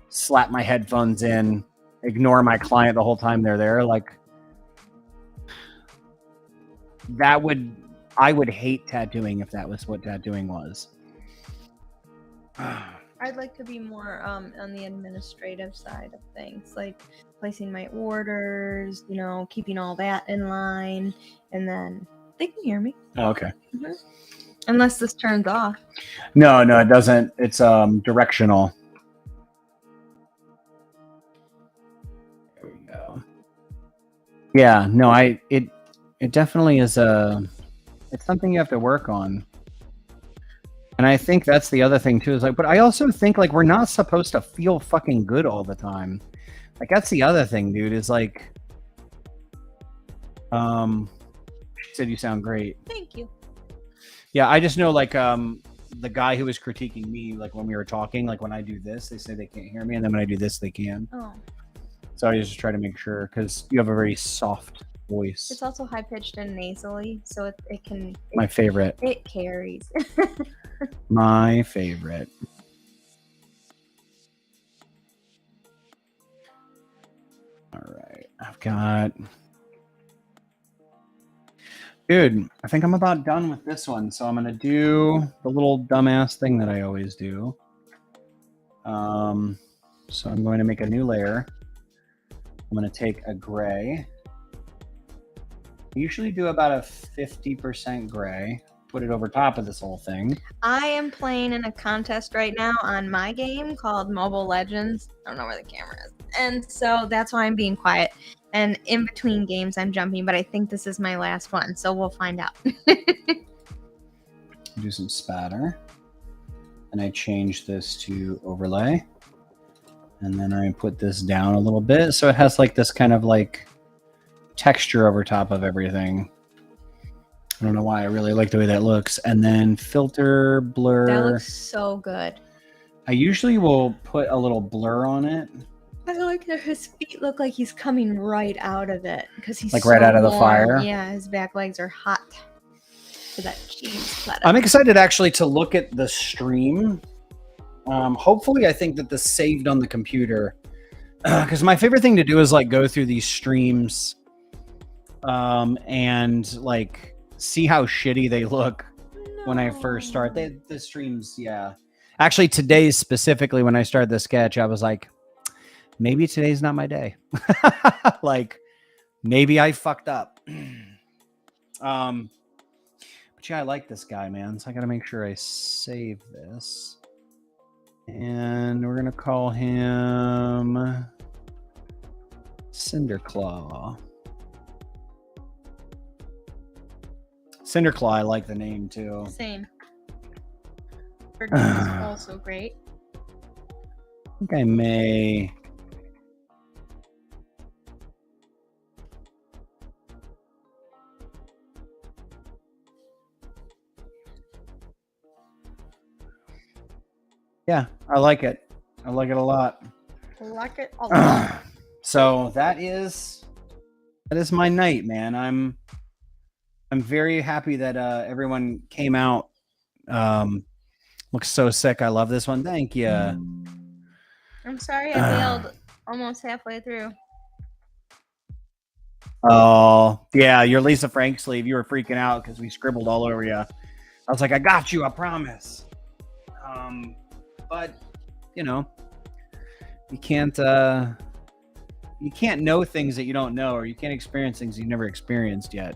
slap my headphones in, ignore my client the whole time they're there. Like, I would hate tattooing if that was what tattooing was. I'd like to be more on the administrative side of things, like placing my orders, you know, keeping all that in line, and then they can hear me. Oh, okay. Mm-hmm. Unless this turns off. No, it doesn't. It's directional. There we go. Yeah, no, it definitely is it's something you have to work on. And I think that's the other thing too, is like, but I also think like we're not supposed to feel fucking good all the time. Like, that's the other thing, dude, is like, she said you sound great. Thank you. Yeah, I just know, like, the guy who was critiquing me, like, when we were talking, like, when I do this, they say they can't hear me, and then when I do this, they can. Oh. So I just try to make sure, because you have a very soft voice. It's also high-pitched and nasally, so it can... My favorite. It carries. My favorite. All right, I've got... Dude, I think I'm about done with this one, so I'm going to do the little dumbass thing that I always do. So I'm going to make a new layer. I'm going to take a gray. I usually do about a 50% gray. put it over top of this whole thing. I am playing in a contest right now on my game called Mobile Legends. I don't know where the camera is. And so that's why I'm being quiet. And in between games, I'm jumping, but I think this is my last one. So we'll find out. Do some spatter. And I change this to overlay. And then I put this down a little bit. So it has like this kind of like texture over top of everything. I don't know why. I really like the way that looks. And then filter, blur. That looks so good. I usually will put a little blur on it. I like that his feet look like he's coming right out of it because he's like right so out of the warm. fire. Yeah, his back legs are hot for that cheese platter. I'm excited actually to look at the stream. Hopefully, I think that this saved on the computer because my favorite thing to do is like go through these streams and like see how shitty they look when I first start. The streams, yeah. Actually, today specifically, when I started the sketch, I was like, maybe today's not my day. Like, maybe I fucked up. But yeah, I like this guy, man. So I got to make sure I save this. And we're going to call him CinderClaw. CinderClaw, I like the name too. Same. Bird is also great. I think I may... Yeah, I like it. I like it a lot. I like it a lot. So that is my night, man. I'm very happy that everyone came out. Looks so sick. I love this one. Thank you. I'm sorry I failed almost halfway through. Oh, yeah, your Lisa Frank sleeve. You were freaking out because we scribbled all over you. I was like, I got you, I promise. But you know, you can't know things that you don't know, or you can't experience things you've never experienced yet.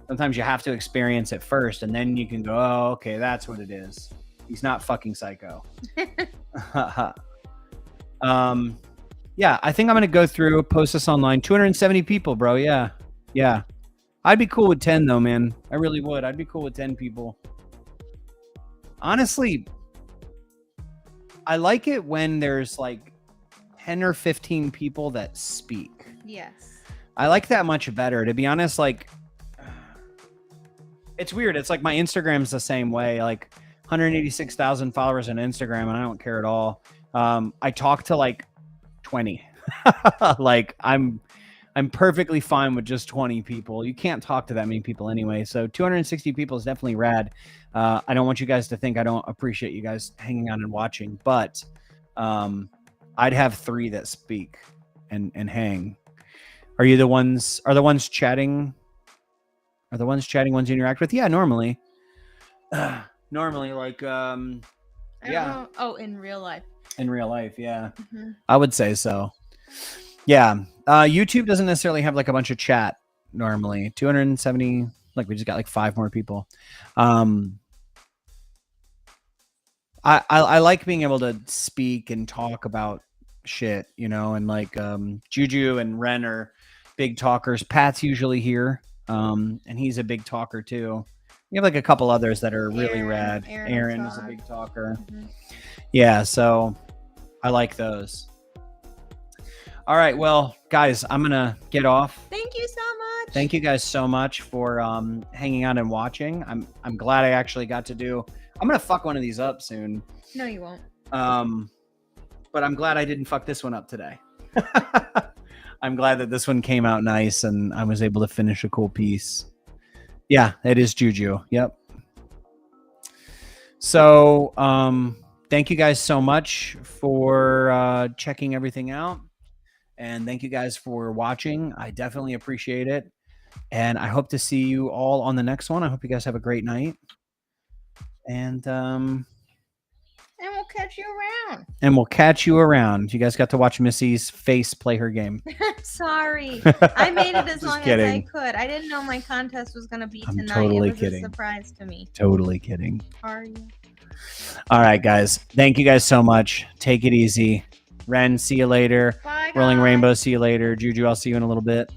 Sometimes you have to experience it first, and then you can go, oh, okay, that's what it is. He's not fucking psycho. Yeah, I think I'm gonna go through, post this online. 270 people, bro. Yeah. I'd be cool with 10 though, man. I really would. I'd be cool with 10 people. Honestly, I like it when there's like 10 or 15 people that speak. Yes. I like that much better. To be honest, like, it's weird. It's like my Instagram's the same way. Like 186,000 followers on Instagram, and I don't care at all. I talk to like 20. Like I'm perfectly fine with just 20 people. You can't talk to that many people anyway. So 260 people is definitely rad. I don't want you guys to think I don't appreciate you guys hanging on and watching, but I'd have 3 that speak and hang. Are the ones chatting? Are the ones chatting ones you interact with? Yeah, normally. Normally, like, yeah. Oh, in real life. In real life, yeah. Mm-hmm. I would say so. Yeah. YouTube doesn't necessarily have like a bunch of chat normally. 270, like we just got like 5 more people. I like being able to speak and talk about shit, you know, and like Juju and Ren are big talkers. Pat's usually here. And he's a big talker too. We have like a couple others that are really rad. Aaron is a big talker. Mm-hmm. Yeah, so I like those. All right, well, guys, I'm gonna get off. Thank you so much. Thank you guys so much for hanging out and watching. I'm glad I actually got to do. I'm gonna fuck one of these up soon. No, you won't. But I'm glad I didn't fuck this one up today. I'm glad that this one came out nice and I was able to finish a cool piece. Yeah, it is Juju. Yep. So, thank you guys so much for checking everything out. And thank you guys for watching. I definitely appreciate it. And I hope to see you all on the next one. I hope you guys have a great night. And And we'll catch you around. And we'll catch you around. You guys got to watch Missy's face play her game. Sorry. I made it as long as I could. I didn't know my contest was going to be tonight. Totally it was kidding. A surprise to me. Totally kidding. Are you? All right, guys. Thank you guys so much. Take it easy. Ren, see you later. Bye, guys. Rolling Rainbow, see you later. Juju, I'll see you in a little bit.